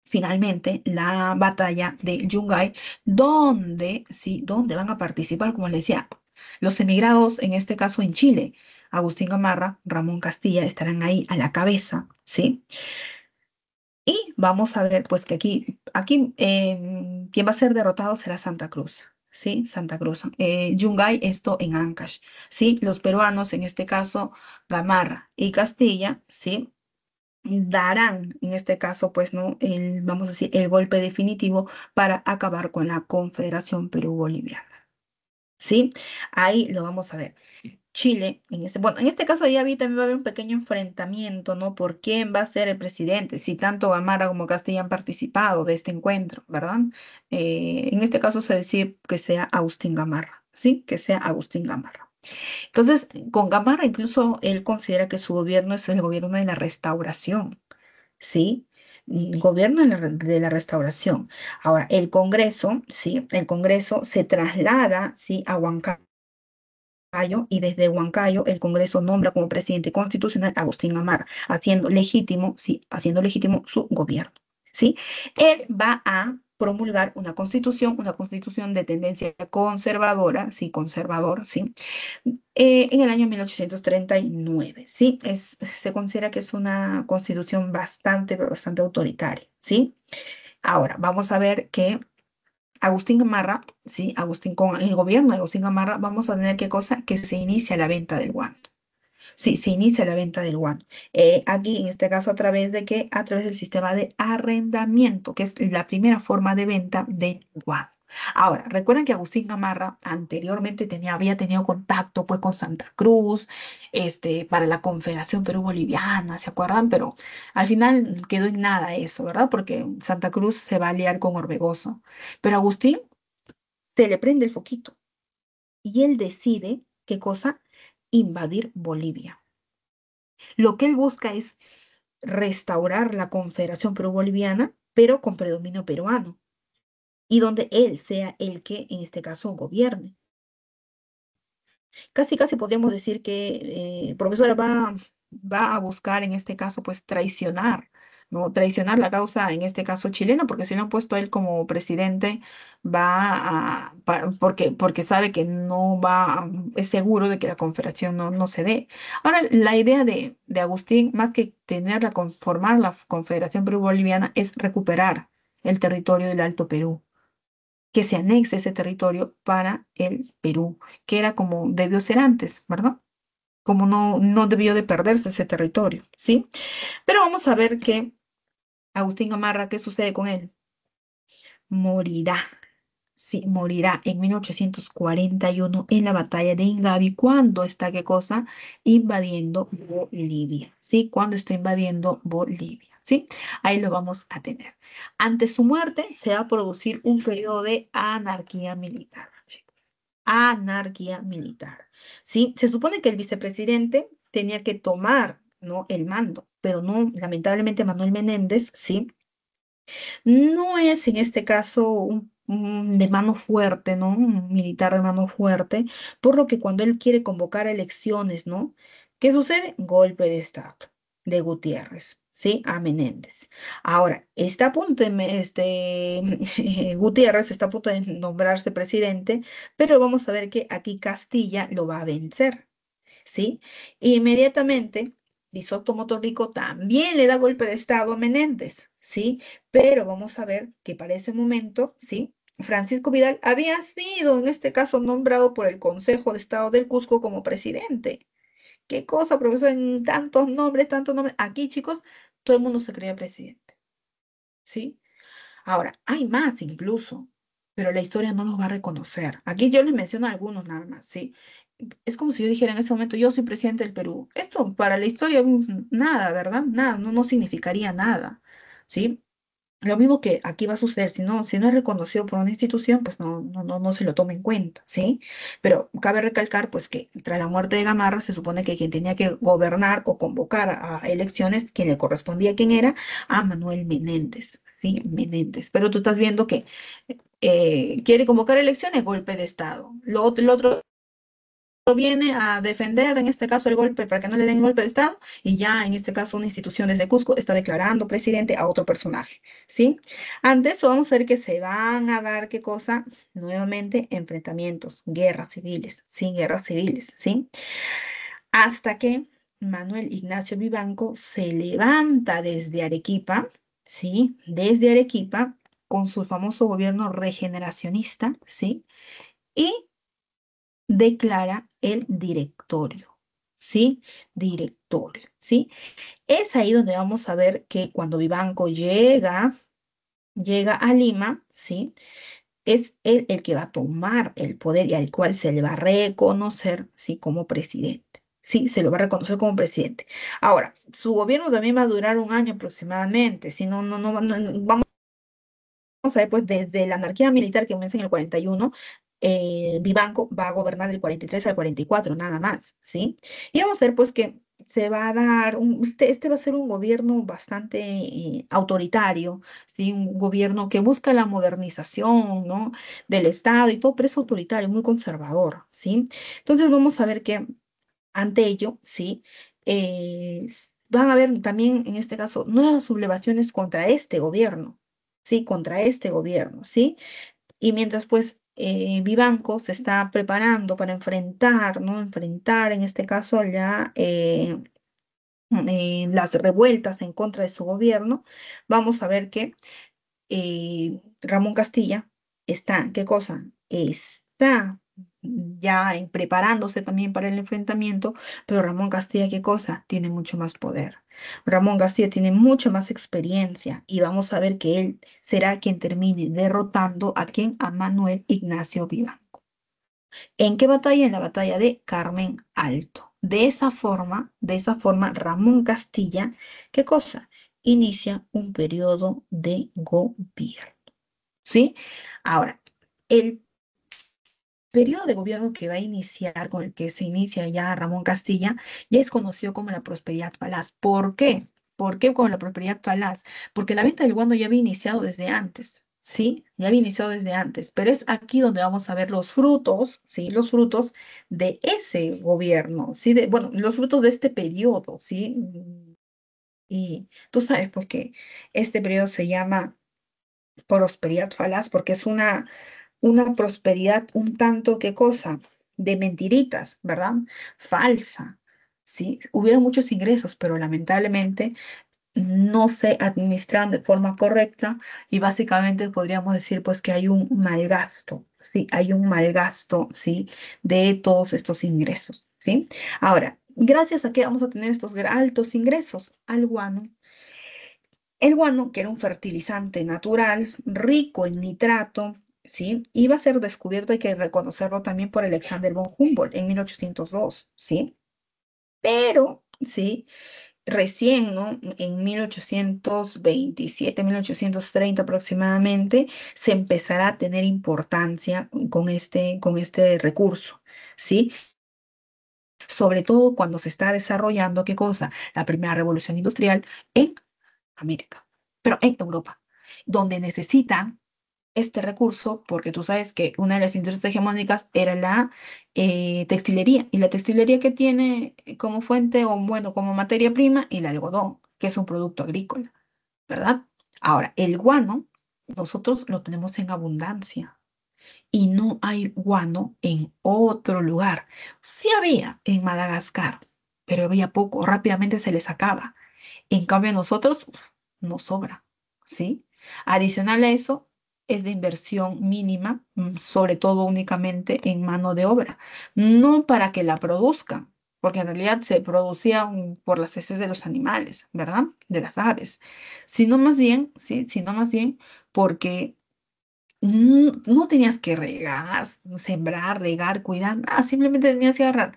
Finalmente la batalla de Yungay, donde, ¿sí? Donde van a participar, como les decía, los emigrados, en este caso en Chile, Agustín Gamarra, Ramón Castilla, estarán ahí a la cabeza, ¿sí? Y vamos a ver, pues que aquí quien va a ser derrotado será Santa Cruz, ¿sí? Santa Cruz. Yungay, esto en Ancash, ¿sí? Los peruanos, en este caso, Gamarra y Castilla, ¿sí? darán, en este caso, pues, ¿no? Vamos a decir, el golpe definitivo para acabar con la Confederación Perú-Boliviana. ¿Sí? Ahí lo vamos a ver. Chile, bueno, en este caso ya vi también va a haber un pequeño enfrentamiento, ¿no? ¿Por quién va a ser el presidente? Si tanto Gamarra como Castilla han participado de este encuentro, ¿verdad? En este caso se decide que sea Agustín Gamarra, ¿sí? Que sea Agustín Gamarra. Entonces, con Gamarra incluso él considera que su gobierno es el gobierno de la restauración, ¿sí? Gobierno de la restauración. Ahora, el Congreso, ¿sí? El Congreso se traslada, ¿sí? A Huancayo y desde Huancayo el Congreso nombra como presidente constitucional a Agustín Gamarra, haciendo legítimo, sí, haciendo legítimo su gobierno, ¿sí? Él va a promulgar una constitución de tendencia conservadora, sí, conservador, sí, en el año 1839, ¿sí? Se considera que es una constitución bastante, pero bastante autoritaria, ¿sí? Ahora, vamos a ver que Agustín Gamarra, sí, Agustín, con el gobierno de Agustín Gamarra, vamos a tener qué cosa, que se inicia la venta del guano. Sí, se inicia la venta del guano. Aquí, en este caso, ¿a través de qué? A través del sistema de arrendamiento, que es la primera forma de venta del guano. Ahora, recuerden que Agustín Gamarra anteriormente había tenido contacto pues con Santa Cruz, para la Confederación Perú-Boliviana, ¿se acuerdan? Pero al final quedó en nada eso, ¿verdad? Porque Santa Cruz se va a aliar con Orbegoso. Pero Agustín se le prende el foquito y él decide, ¿qué cosa? Invadir Bolivia. Lo que él busca es restaurar la Confederación Perú-Boliviana, pero con predominio peruano, y donde él sea el que, en este caso, gobierne. Casi, casi podríamos decir que profesora va a buscar, en este caso, pues traicionar, ¿no? Traicionar la causa, en este caso, chilena, porque si lo han puesto a él como presidente, porque sabe que no va, es seguro de que la confederación no se dé. Ahora, la idea de Agustín, más que formar la Confederación Perú-Boliviana, es recuperar el territorio del Alto Perú, que se anexe ese territorio para el Perú, que era como debió ser antes, ¿verdad? Como no debió de perderse ese territorio, ¿sí? Pero vamos a ver que Agustín Gamarra, ¿qué sucede con él? Morirá, sí, morirá en 1841 en la batalla de Ingavi, cuando está, ¿qué cosa? Invadiendo Bolivia, ¿sí? Cuando está invadiendo Bolivia, ¿sí? Ahí lo vamos a tener. Ante su muerte se va a producir un periodo de anarquía militar. Anarquía militar. ¿Sí? Se supone que el vicepresidente tenía que tomar, ¿no? El mando, pero no, lamentablemente Manuel Menéndez, ¿sí? No es en este caso un de mano fuerte, ¿no? Un militar de mano fuerte, por lo que cuando él quiere convocar a elecciones, ¿no? ¿Qué sucede? Golpe de Estado de Gutiérrez, ¿sí? A Menéndez. Ahora, está a punto Gutiérrez está a punto de nombrarse presidente, pero vamos a ver que aquí Castilla lo va a vencer, ¿sí? Inmediatamente, Di Soto Motorrico también le da golpe de Estado a Menéndez, ¿sí? Pero vamos a ver que para ese momento, ¿sí? Francisco Vidal había sido, en este caso, nombrado por el Consejo de Estado del Cusco como presidente. ¿Qué cosa, profesor? En tantos nombres, tantos nombres. Aquí, chicos, todo el mundo se creía presidente, ¿sí? Ahora, hay más incluso, pero la historia no los va a reconocer. Aquí yo les menciono algunos nada más, ¿sí? Es como si yo dijera en ese momento, yo soy presidente del Perú. Esto para la historia, nada, ¿verdad? Nada, no significaría nada, ¿sí? Lo mismo que aquí va a suceder, si no es reconocido por una institución, pues no se lo toma en cuenta, ¿sí? Pero cabe recalcar, pues, que tras la muerte de Gamarra, se supone que quien tenía que gobernar o convocar a elecciones, quien le correspondía, ¿quién era? A Manuel Menéndez, ¿sí? Menéndez. Pero tú estás viendo que quiere convocar elecciones, golpe de Estado. Lo otro viene a defender, en este caso, el golpe para que no le den golpe de Estado, y ya en este caso una institución desde Cusco está declarando presidente a otro personaje, ¿sí? Ante eso vamos a ver que se van a dar, ¿qué cosa? Nuevamente enfrentamientos, guerras civiles, sí, guerras civiles, ¿sí? Hasta que Manuel Ignacio Vivanco se levanta desde Arequipa, ¿sí? Desde Arequipa, con su famoso gobierno regeneracionista, ¿sí? Y declara el directorio. ¿sí? Directorio, ¿sí? Es ahí donde vamos a ver que cuando Vivanco llega a Lima, ¿sí? Es él el que va a tomar el poder y al cual se le va a reconocer, ¿sí? Como presidente. Sí, se lo va a reconocer como presidente. Ahora, su gobierno también va a durar un año aproximadamente. Si no, vamos a ver, pues desde la anarquía militar que comienza en el 41, Vivanco va a gobernar del 43 al 44 nada más, ¿sí? Y vamos a ver, pues, que se va a dar, este va a ser un gobierno bastante autoritario, ¿sí? Un gobierno que busca la modernización, ¿no? Del Estado y todo, pero es autoritario, muy conservador, ¿sí? Entonces vamos a ver que ante ello, ¿sí? Van a haber también, en este caso, nuevas sublevaciones contra este gobierno, ¿sí? Contra este gobierno, ¿sí? Y mientras, pues, Vivanco se está preparando para enfrentar, ¿no? Enfrentar, en este caso, las revueltas en contra de su gobierno, vamos a ver que Ramón Castilla está, ¿qué cosa? Está ya preparándose también para el enfrentamiento, pero Ramón Castilla, ¿qué cosa? Tiene mucho más poder. Ramón Castilla tiene mucha más experiencia y vamos a ver que él será quien termine derrotando a quien, a Manuel Ignacio Vivanco. ¿En qué batalla? En la batalla de Carmen Alto. De esa forma, Ramón Castilla, ¿qué cosa? Inicia un periodo de gobierno. ¿Sí? Ahora, el periodo de gobierno que va a iniciar, con el que se inicia ya Ramón Castilla, ya es conocido como la prosperidad falaz. ¿Por qué? ¿Por qué como la prosperidad falaz? Porque la venta del guano ya había iniciado desde antes, ¿sí? Ya había iniciado desde antes, pero es aquí donde vamos a ver los frutos, ¿sí? Los frutos de ese gobierno, ¿sí? Bueno, los frutos de este periodo, ¿sí? Y tú sabes, pues que este periodo se llama prosperidad falaz porque es una prosperidad un tanto, ¿qué cosa? De mentiritas, ¿verdad? Falsa, ¿sí? Hubieron muchos ingresos, pero lamentablemente no se administran de forma correcta y básicamente podríamos decir pues que hay un mal gasto, ¿sí? Hay un mal gasto, ¿sí? De todos estos ingresos, ¿sí? Ahora, gracias a qué vamos a tener estos altos ingresos al guano. El guano, que era un fertilizante natural rico en nitrato, ¿sí? Iba a ser descubierto, hay que reconocerlo también por Alexander von Humboldt en 1802, ¿sí? Pero, ¿sí? Recién, ¿no? En 1827, 1830 aproximadamente, se empezará a tener importancia con este recurso, ¿sí? Sobre todo cuando se está desarrollando, ¿qué cosa? La primera revolución industrial en América, pero en Europa, donde necesitan este recurso, porque tú sabes que una de las industrias hegemónicas era la textilería, y la textilería que tiene como fuente, o bueno, como materia prima, el algodón, que es un producto agrícola, ¿verdad? Ahora, el guano, nosotros lo tenemos en abundancia. Y no hay guano en otro lugar. Sí había en Madagascar, pero había poco, rápidamente se les acaba. En cambio, a nosotros nos sobra, ¿sí? Adicional a eso, es de inversión mínima, sobre todo únicamente en mano de obra, no para que la produzcan, porque en realidad se producía por las heces de los animales, ¿verdad? De las aves, sino más bien, ¿sí? Sino más bien porque no tenías que regar, sembrar, regar, cuidar, nada, simplemente tenías que agarrar,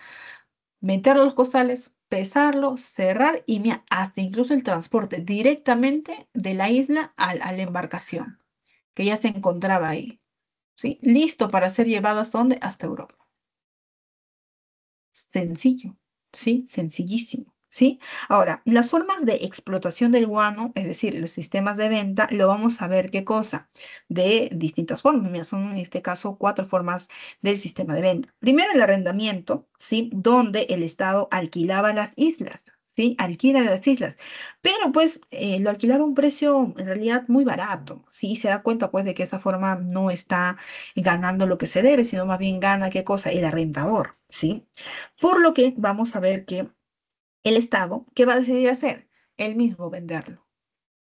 meter los costales, pesarlo, cerrar y mira, hasta incluso el transporte directamente de la isla a la embarcación, que ya se encontraba ahí, ¿sí? Listo para ser llevado hasta dónde, hasta Europa. Sencillo, ¿sí? Sencillísimo, ¿sí? Ahora, las formas de explotación del guano, es decir, los sistemas de venta, lo vamos a ver qué cosa, de distintas formas. Mira, son en este caso cuatro formas del sistema de venta. Primero, el arrendamiento, ¿sí? Donde el Estado alquilaba las islas. ¿Sí? Alquila las islas, pero pues lo alquilaba a un precio en realidad muy barato, ¿sí? Se da cuenta pues de que esa forma no está ganando lo que se debe, sino más bien gana qué cosa, el arrendador, ¿sí? Por lo que vamos a ver que el Estado, ¿qué va a decidir hacer? Él mismo venderlo,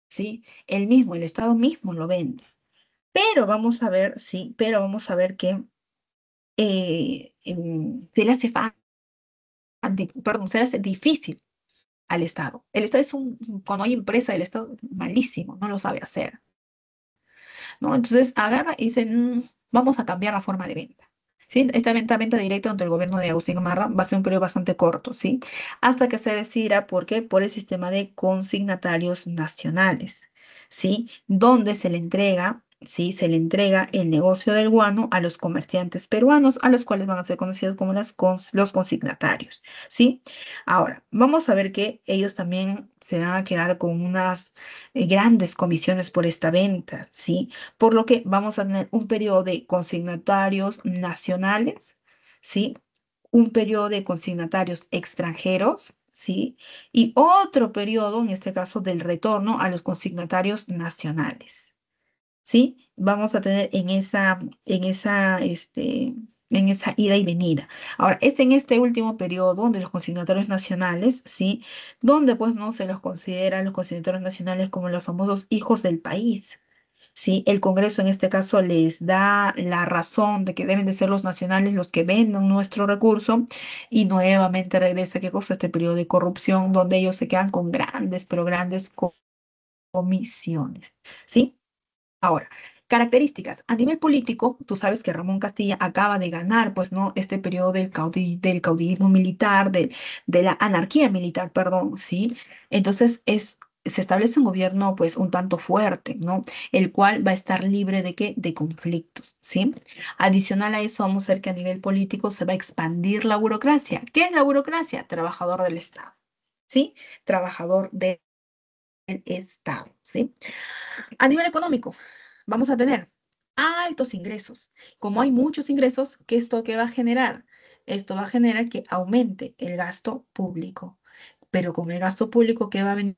¿sí? Él mismo, el Estado mismo lo vende. Pero vamos a ver, sí, pero vamos a ver que se le hace fácil, perdón, se hace difícil al Estado. El Estado cuando hay empresa, el Estado es malísimo, no lo sabe hacer, ¿no? Entonces agarra y dice, vamos a cambiar la forma de venta. ¿Sí? Esta venta directa entre el gobierno de Agustín Marra va a ser un periodo bastante corto, ¿sí? Hasta que se decida, ¿por qué? Por el sistema de consignatarios nacionales, ¿sí? Donde se le entrega, ¿sí? Se le entrega el negocio del guano a los comerciantes peruanos, a los cuales van a ser conocidos como los consignatarios, ¿sí? Ahora, vamos a ver que ellos también se van a quedar con unas grandes comisiones por esta venta, ¿sí? Por lo que vamos a tener un periodo de consignatarios nacionales, ¿sí? Un periodo de consignatarios extranjeros, ¿sí? Y otro periodo, en este caso, del retorno a los consignatarios nacionales, ¿sí? Vamos a tener en esa ida y venida. Ahora, es en este último periodo de los consignatarios nacionales, ¿sí? Donde pues no se los considera los consignatarios nacionales como los famosos hijos del país. ¿Sí? El Congreso en este caso les da la razón de que deben de ser los nacionales los que vendan nuestro recurso y nuevamente regresa, ¿qué cosa? Este periodo de corrupción donde ellos se quedan con grandes, pero grandes comisiones, ¿sí? Ahora, características. A nivel político, tú sabes que Ramón Castilla acaba de ganar, pues, ¿no? Este periodo del caudillismo militar, de la anarquía militar, perdón, ¿sí? Entonces, se establece un gobierno, pues, un tanto fuerte, ¿no? El cual va a estar libre de qué? De conflictos, ¿sí? Adicional a eso, vamos a ver que a nivel político se va a expandir la burocracia. ¿Qué es la burocracia? Trabajador del Estado, ¿sí? Trabajador del Estado, ¿sí? A nivel económico, vamos a tener altos ingresos. Como hay muchos ingresos, ¿qué va a generar? Esto va a generar que aumente el gasto público. Pero con el gasto público, ¿qué va a venir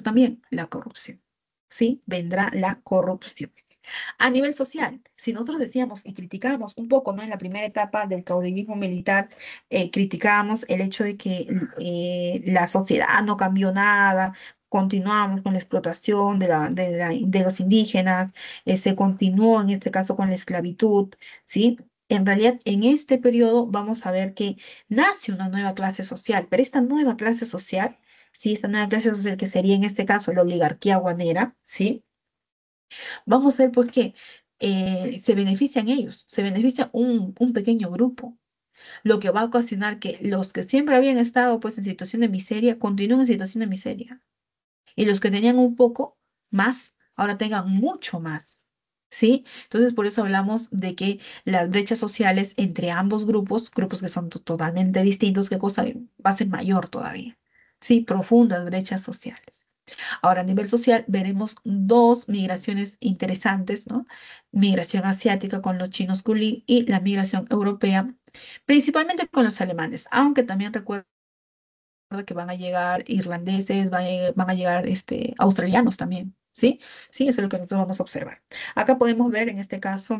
también? La corrupción. ¿Sí? Vendrá la corrupción. A nivel social, si nosotros decíamos y criticábamos un poco, ¿no? En la primera etapa del caudillismo militar, criticábamos el hecho de que la sociedad no cambió nada, continuamos con la explotación de los indígenas, se continuó en este caso con la esclavitud, ¿sí? En realidad, en este periodo vamos a ver que nace una nueva clase social, pero esta nueva clase social, ¿sí? Esta nueva clase social que sería en este caso la oligarquía guanera, ¿sí? Vamos a ver por qué. Se benefician ellos, se beneficia un pequeño grupo, lo que va a ocasionar que los que siempre habían estado pues en situación de miseria continúen en situación de miseria y los que tenían un poco más ahora tengan mucho más. ¿Sí? Entonces, por eso hablamos de que las brechas sociales entre ambos grupos, grupos que son totalmente distintos, ¿qué cosa? Va a ser mayor todavía. Sí, profundas brechas sociales. Ahora, a nivel social, veremos dos migraciones interesantes, ¿no? Migración asiática con los chinos Kulin y la migración europea, principalmente con los alemanes, aunque también recuerda que van a llegar irlandeses, van a llegar australianos también, ¿sí? Sí, eso es lo que nosotros vamos a observar. Acá podemos ver, en este caso,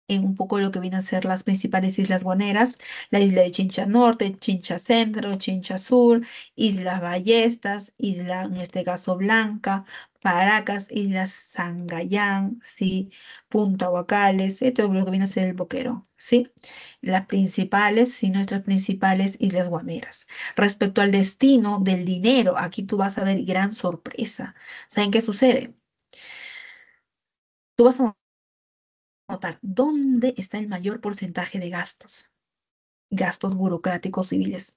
en un poco lo que vienen a ser las principales islas guaneras, la isla de Chincha Norte, Chincha Centro, Chincha Sur, Islas Ballestas, isla, en este caso Blanca, Paracas, Islas Sangayán, ¿sí? Punta Huacales, esto es lo que viene a ser el Boquero, ¿sí? Las principales, sí, nuestras principales islas guaneras. Respecto al destino del dinero, aquí tú vas a ver gran sorpresa. ¿Saben qué sucede? Tú vas a notar dónde está el mayor porcentaje de gastos. Gastos burocráticos civiles,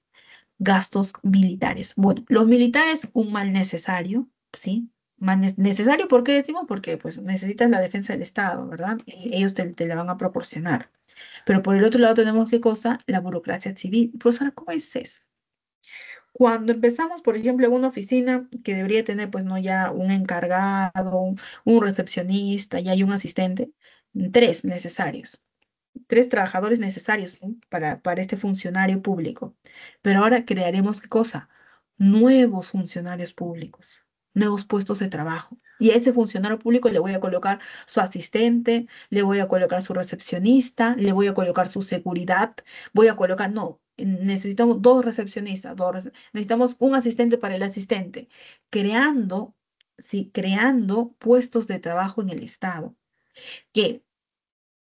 gastos militares. Bueno, los militares, un mal necesario, ¿sí? Mal necesario, ¿por qué decimos? Porque pues necesitas la defensa del Estado, ¿verdad? Y ellos te la van a proporcionar. Pero por el otro lado tenemos qué cosa, la burocracia civil. Profesora, ¿cómo es eso? Cuando empezamos, por ejemplo, en una oficina que debería tener, pues, no ya un encargado, un recepcionista, ya hay un asistente, tres necesarios. Tres trabajadores necesarios, ¿no? para este funcionario público. Pero ahora crearemos ¿qué cosa? Nuevos funcionarios públicos, nuevos puestos de trabajo. Y a ese funcionario público le voy a colocar su asistente, le voy a colocar su recepcionista, le voy a colocar su seguridad, voy a colocar, no, necesitamos dos recepcionistas, necesitamos un asistente para el asistente, creando, sí, creando puestos de trabajo en el Estado, que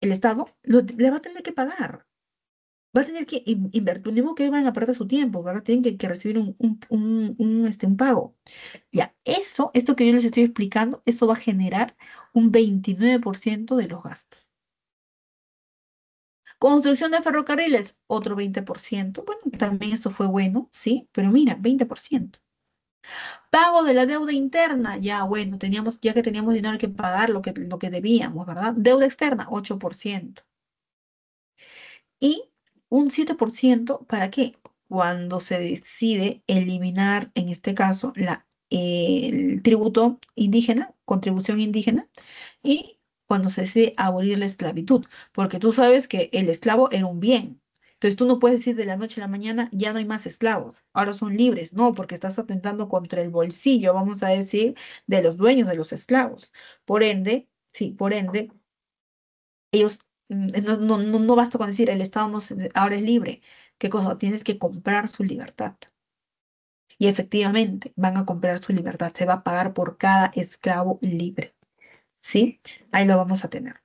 el Estado le va a tener que pagar. Va a tener que invertir, ni modo que van a perder su tiempo, ¿verdad? Tienen que recibir un pago. Ya, esto que yo les estoy explicando, eso va a generar un 29% de los gastos. Construcción de ferrocarriles, otro 20%. Bueno, también eso fue bueno, ¿sí? Pero mira, 20%. Pago de la deuda interna, ya bueno, ya que teníamos dinero que pagar lo que debíamos, ¿verdad? Deuda externa, 8%. Y un 7%, ¿para qué? Cuando se decide eliminar, en este caso, el tributo indígena, contribución indígena, y cuando se decide abolir la esclavitud, porque tú sabes que el esclavo era un bien. Entonces tú no puedes decir de la noche a la mañana, ya no hay más esclavos, ahora son libres. No, porque estás atentando contra el bolsillo, vamos a decir, de los dueños de los esclavos. Por ende, sí, por ende, ellos, no basta con decir el Estado ahora es libre. ¿Qué cosa? Tienes que comprar su libertad. Y efectivamente van a comprar su libertad. Se va a pagar por cada esclavo libre. ¿Sí? Ahí lo vamos a tener.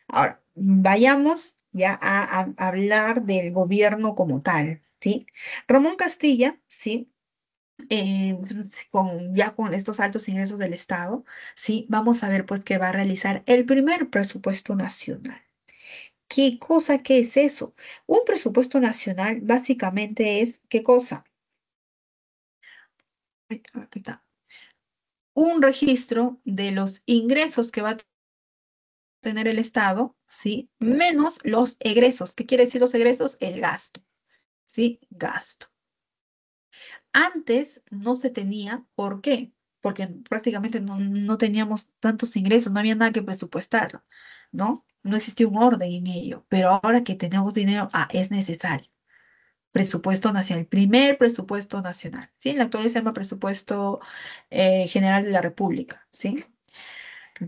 Ahora, vayamos ya a hablar del gobierno como tal. ¿Sí? Ramón Castilla, ¿sí? Ya con estos altos ingresos del Estado, ¿sí? Vamos a ver pues que va a realizar el primer presupuesto nacional. ¿Qué cosa, qué es eso? Un presupuesto nacional básicamente es, ¿qué cosa? Ay, aquí está. Un registro de los ingresos que va a tener el Estado, ¿sí? Menos los egresos. ¿Qué quiere decir los egresos? El gasto, ¿sí? Gasto. Antes no se tenía, ¿por qué? Porque prácticamente no teníamos tantos ingresos, no había nada que presupuestar, ¿no? No existía un orden en ello, pero ahora que tenemos dinero, es necesario. Presupuesto nacional, primer presupuesto nacional, ¿sí? En la actualidad se llama presupuesto general de la República, ¿sí?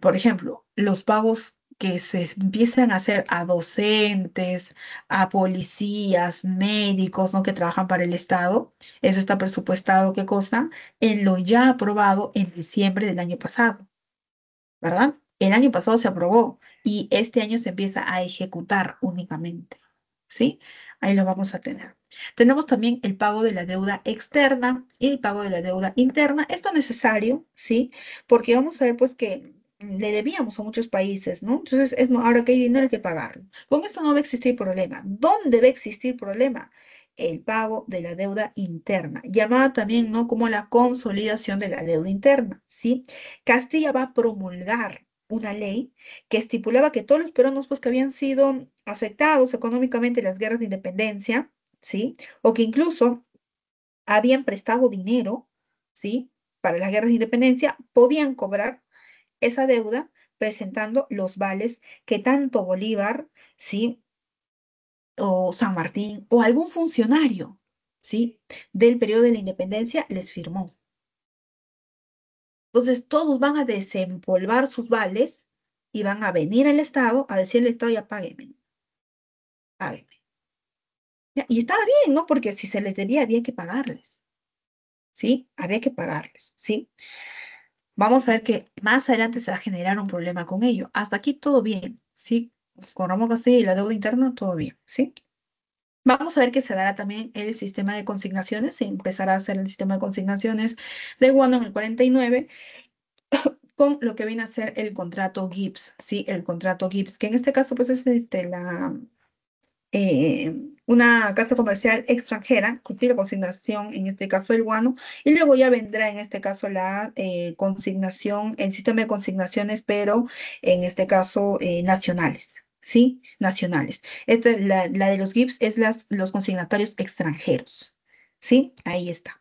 Por ejemplo, los pagos que se empiezan a hacer a docentes, a policías, médicos, ¿no? Que trabajan para el Estado, eso está presupuestado, ¿qué cosa? En lo ya aprobado en diciembre del año pasado. ¿Verdad? El año pasado se aprobó y este año se empieza a ejecutar únicamente. ¿Sí? Ahí lo vamos a tener. Tenemos también el pago de la deuda externa y el pago de la deuda interna. Esto es necesario, ¿sí? Porque vamos a ver pues que le debíamos a muchos países, ¿no? Entonces, ahora que hay dinero hay que pagarlo. Con esto no va a existir problema. ¿Dónde va a existir problema? El pago de la deuda interna, llamada también, ¿no? Como la consolidación de la deuda interna, ¿sí? Castilla va a promulgar una ley que estipulaba que todos los peruanos pues, que habían sido afectados económicamente en las guerras de independencia, ¿sí? O que incluso habían prestado dinero, ¿sí? Para las guerras de independencia, podían cobrar esa deuda presentando los vales que tanto Bolívar, ¿sí? O San Martín o algún funcionario, ¿sí? Del periodo de la independencia les firmó. Entonces todos van a desempolvar sus vales y van a venir al Estado a decirle al Estado, ya páguenme, páguenme. Ya, y estaba bien, ¿no? Porque si se les debía, había que pagarles, ¿sí? Había que pagarles, ¿sí? Vamos a ver que más adelante se va a generar un problema con ello. Hasta aquí todo bien, ¿sí? Con Ramón Castilla y la deuda interna, todo bien, ¿sí? Vamos a ver que se dará también el sistema de consignaciones, se empezará a hacer el sistema de consignaciones de Guano en el 49 con lo que viene a ser el contrato Gibbs, ¿sí? El contrato Gibbs, que en este caso pues es eh, una casa comercial extranjera, con consignación, en este caso el guano, y luego ya vendrá en este caso la consignación, el sistema de consignaciones, pero en este caso nacionales. ¿Sí? Nacionales. La de los Gibbs es los consignatarios extranjeros. ¿Sí? Ahí está.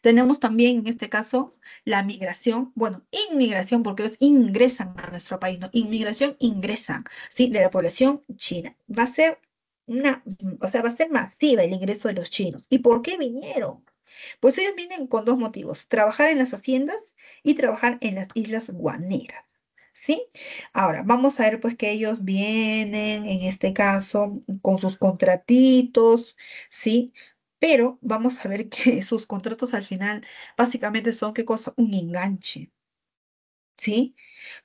Tenemos también en este caso la migración, bueno, inmigración, porque ellos ingresan a nuestro país, ¿no? Inmigración ingresan, ¿sí? De la población china. Va a ser o sea, va a ser masiva el ingreso de los chinos. ¿Y por qué vinieron? Pues ellos vienen con dos motivos, trabajar en las haciendas y trabajar en las islas guaneras. ¿Sí? Ahora, vamos a ver pues que ellos vienen en este caso con sus contratitos, ¿sí? Pero vamos a ver que sus contratos al final básicamente son, ¿qué cosa? Un enganche, ¿sí?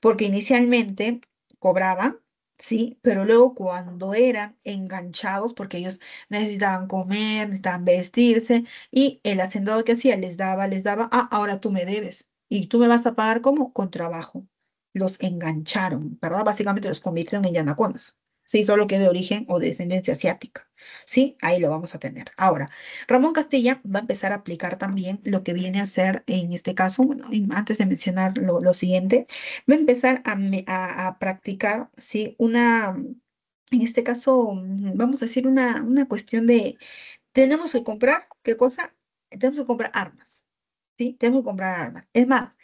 Porque inicialmente cobraban, ¿sí? Pero luego cuando eran enganchados, porque ellos necesitaban comer, necesitaban vestirse, y el hacendado que hacía les daba, ah, ahora tú me debes, y tú me vas a pagar como con trabajo. Los engancharon, ¿verdad? Básicamente los convirtieron en yanaconas. Sí, solo que de origen o descendencia asiática. Sí, ahí lo vamos a tener. Ahora, Ramón Castilla va a empezar a aplicar también lo que viene a ser, en este caso, bueno, y antes de mencionar lo siguiente, va a empezar a practicar, ¿sí? En este caso, vamos a decir una cuestión de, tenemos que comprar, ¿qué cosa? Tenemos que comprar armas, ¿sí? Tenemos que comprar armas. Es más,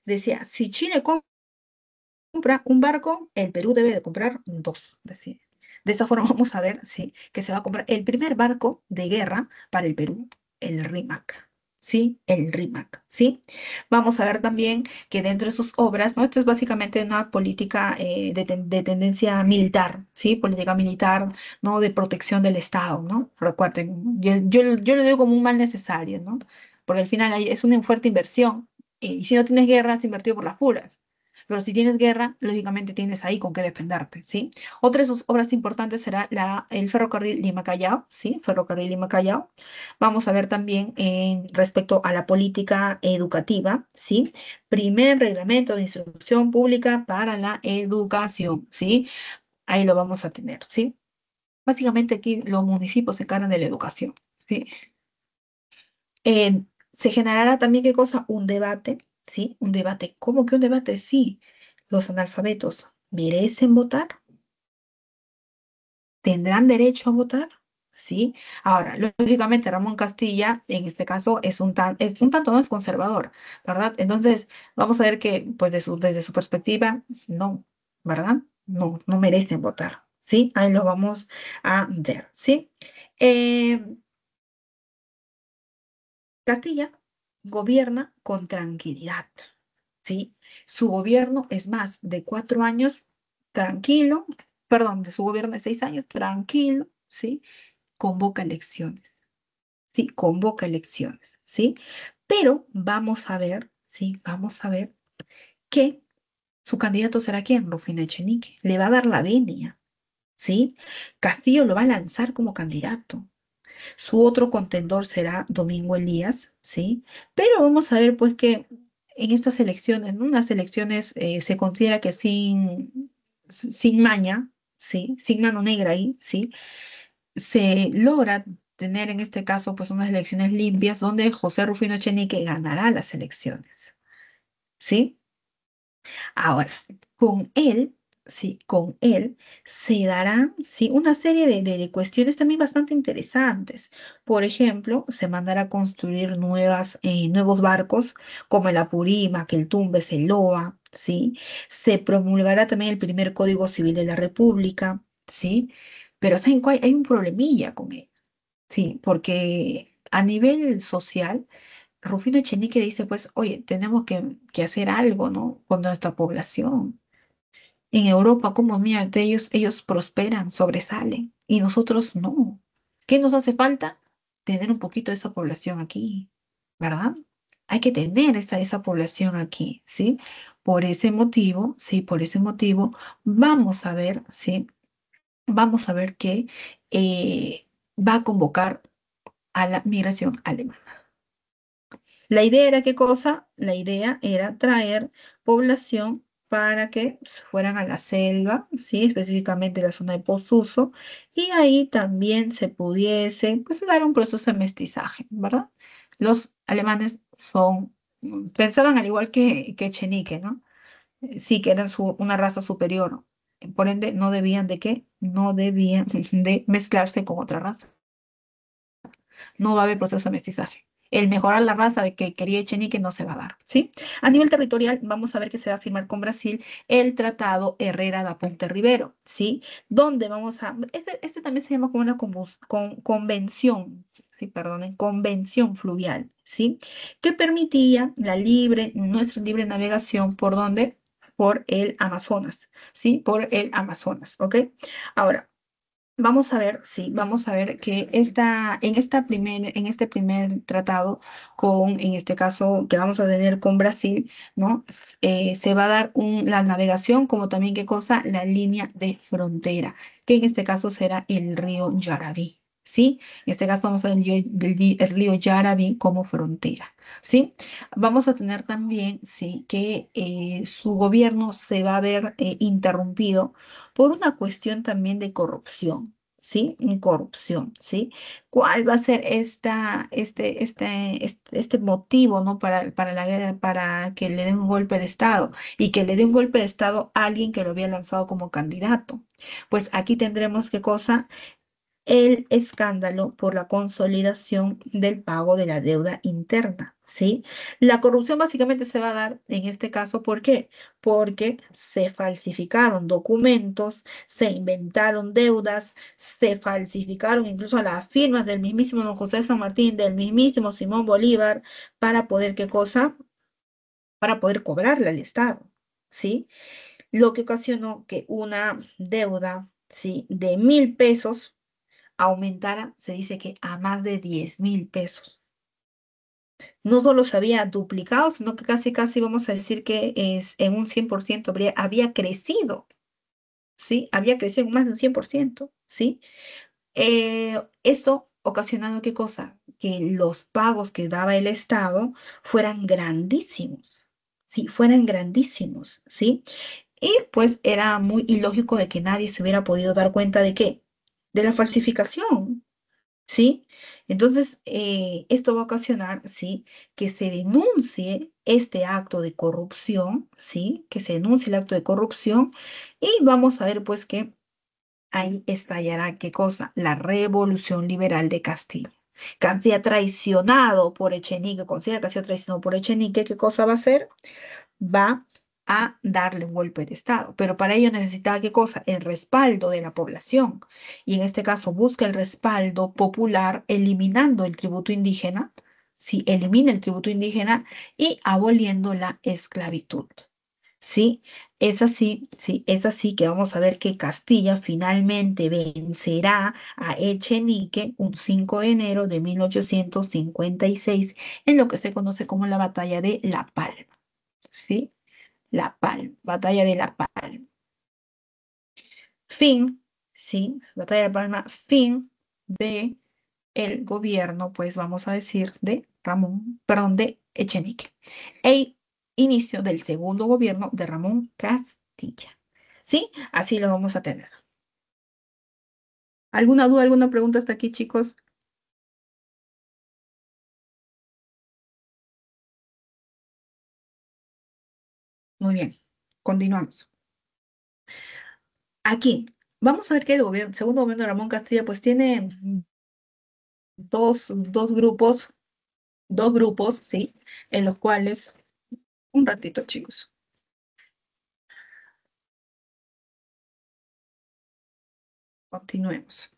decía, si Chile compra un barco, el Perú debe de comprar dos, decía. De esta forma vamos a ver, sí, que se va a comprar el primer barco de guerra para el Perú, el RIMAC. ¿Sí? El RIMAC, ¿sí? Vamos a ver también que dentro de sus obras, ¿no? Esto es básicamente una política de tendencia militar, ¿sí? Política militar, ¿no? De protección del Estado, ¿no? Recuerden, yo lo digo como un mal necesario, ¿no? Porque al final es una fuerte inversión. Y si no tienes guerra, has invertido por las puras. Pero si tienes guerra, lógicamente tienes ahí con qué defenderte, ¿sí? Otra de sus obras importantes será el ferrocarril Lima-Callao, ¿sí? Ferrocarril Lima-Callao. Vamos a ver también respecto a la política educativa, ¿sí? Primer reglamento de instrucción pública para la educación, ¿sí? Ahí lo vamos a tener, ¿sí? Básicamente aquí los municipios se encargan de la educación, ¿sí? Eh, Se generará también, ¿qué cosa? Un debate, ¿sí? Un debate. ¿Cómo que un debate? Sí. Los analfabetos merecen votar, tendrán derecho a votar, ¿sí? Ahora, lógicamente Ramón Castilla, en este caso, es un tanto más conservador, ¿verdad? Entonces, vamos a ver que, pues, desde su perspectiva, no, ¿verdad? No, no merecen votar, ¿sí? Ahí lo vamos a ver, ¿sí? Eh, Castilla gobierna con tranquilidad, ¿sí? Su gobierno es más de 4 años tranquilo, perdón, de su gobierno de 6 años tranquilo, ¿sí? Convoca elecciones, ¿sí? Convoca elecciones, ¿sí? Pero vamos a ver, ¿sí? Vamos a ver que su candidato será quién, Rufina Echenique, le va a dar la venia, ¿sí? Castillo lo va a lanzar como candidato. Su otro contendor será Domingo Elías, ¿sí? Pero vamos a ver, pues, que en estas elecciones, ¿no? Unas elecciones se considera que sin maña, ¿sí? Sin mano negra ahí, ¿sí? Se logra tener en este caso, pues, unas elecciones limpias donde José Rufino Echenique ganará las elecciones, ¿sí? Ahora, con él, sí, con él se darán, sí, una serie de cuestiones también bastante interesantes. Por ejemplo, se mandará a construir nuevos barcos como el Apurímac, el Tumbes, el Loa, ¿sí? Se promulgará también el primer Código Civil de la República, ¿sí? Pero ¿saben cuál? Hay un problemilla con él, ¿sí? Porque a nivel social, Rufino Echenique dice, pues, oye, tenemos que hacer algo, ¿no? Con nuestra población. En Europa, como mira, ellos prosperan, sobresalen, y nosotros no. ¿Qué nos hace falta? Tener un poquito de esa población aquí, ¿verdad? Hay que tener esa población aquí, ¿sí? Por ese motivo, sí, por ese motivo, vamos a ver, ¿sí? Vamos a ver que va a convocar a la migración alemana. La idea era qué cosa? La idea era traer población para que se fueran a la selva, ¿sí? Específicamente la zona de Posuso, y ahí también se pudiese, pues, dar un proceso de mestizaje, ¿verdad? Los alemanes pensaban al igual que Echenique, ¿no? Sí, que eran una raza superior. Por ende, no debían de qué, no debían de mezclarse con otra raza. No va a haber proceso de mestizaje. El mejorar la raza de que quería Echenique no se va a dar, ¿sí? A nivel territorial, vamos a ver que se va a firmar con Brasil el Tratado Herrera da Ponte Rivero, ¿sí? Donde este también se llama como una convención, sí, perdonen, convención fluvial, ¿sí? Que permitía nuestra libre navegación ¿por dónde? Por el Amazonas, ¿sí? Por el Amazonas, ¿ok? Ahora, Vamos a ver, sí, vamos a ver que en este primer tratado en este caso que vamos a tener con Brasil, ¿no? Se va a dar la navegación como también, ¿qué cosa? La línea de frontera, que en este caso será el río Yarabí, ¿sí? En este caso vamos a tener el río Yarabí como frontera, ¿sí? Vamos a tener también, sí, que su gobierno se va a ver interrumpido por una cuestión también de corrupción. ¿Sí? Corrupción, ¿sí? ¿Cuál va a ser este motivo, ¿no? Para la guerra, para que le den un golpe de Estado y que le dé un golpe de Estado a alguien que lo había lanzado como candidato? Pues aquí tendremos qué cosa, el escándalo por la consolidación del pago de la deuda interna, ¿sí? La corrupción básicamente se va a dar en este caso, ¿por qué? Porque se falsificaron documentos, se inventaron deudas, se falsificaron incluso las firmas del mismísimo don José de San Martín, del mismísimo Simón Bolívar, para poder, ¿qué cosa? Para poder cobrarle al Estado, ¿sí? Lo que ocasionó que una deuda, ¿sí? De 1.000 pesos aumentara, se dice que a más de 10.000 pesos. No solo se había duplicado, sino que casi, casi vamos a decir que es en un 100% había crecido, ¿sí? Había crecido en más de un 100%, ¿sí? Esto ocasionando qué cosa? Que los pagos que daba el Estado fueran grandísimos, ¿sí? Fueran grandísimos, ¿sí? Y pues era muy ilógico de que nadie se hubiera podido dar cuenta de qué, de la falsificación, ¿sí? Entonces, esto va a ocasionar, ¿sí? Que se denuncie este acto de corrupción, ¿sí? Que se denuncie el acto de corrupción y vamos a ver, pues, que ahí estallará, ¿qué cosa? La revolución liberal de Castilla. Castilla traicionado por Echenique, considera que ha sido traicionado por Echenique, ¿qué cosa va a hacer? Va a darle un golpe de Estado. Pero para ello necesitaba qué cosa? El respaldo de la población. Y en este caso busca el respaldo popular eliminando el tributo indígena, sí, elimina el tributo indígena y aboliendo la esclavitud. Sí, sí, es así que vamos a ver que Castilla finalmente vencerá a Echenique un 5 de enero de 1856 en lo que se conoce como la Batalla de La Palma. ¿Sí? La Palma, Batalla de La Palma. Fin, sí, Batalla de La Palma, fin de el gobierno, pues vamos a decir, de Ramón, perdón, de Echenique. E inicio del segundo gobierno de Ramón Castilla. ¿Sí? Así lo vamos a tener. ¿Alguna duda, alguna pregunta hasta aquí, chicos? Muy bien, continuamos. Aquí, vamos a ver que el segundo gobierno de Ramón Castilla, pues tiene dos grupos, ¿sí? En los cuales, un ratito, chicos, continuemos.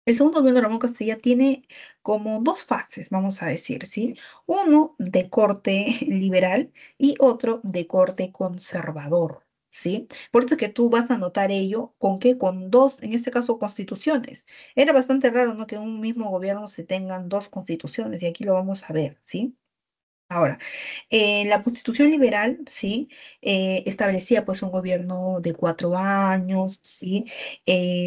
El segundo gobierno de Ramón Castilla tiene como dos fases, vamos a decir, ¿sí? Uno de corte liberal y otro de corte conservador, ¿sí? Por eso es que tú vas a notar ello con que con dos, en este caso, constituciones. Era bastante raro, ¿no? Que en un mismo gobierno se tengan dos constituciones y aquí lo vamos a ver, ¿sí? Ahora, la Constitución liberal, sí, establecía pues un gobierno de 4 años, sí,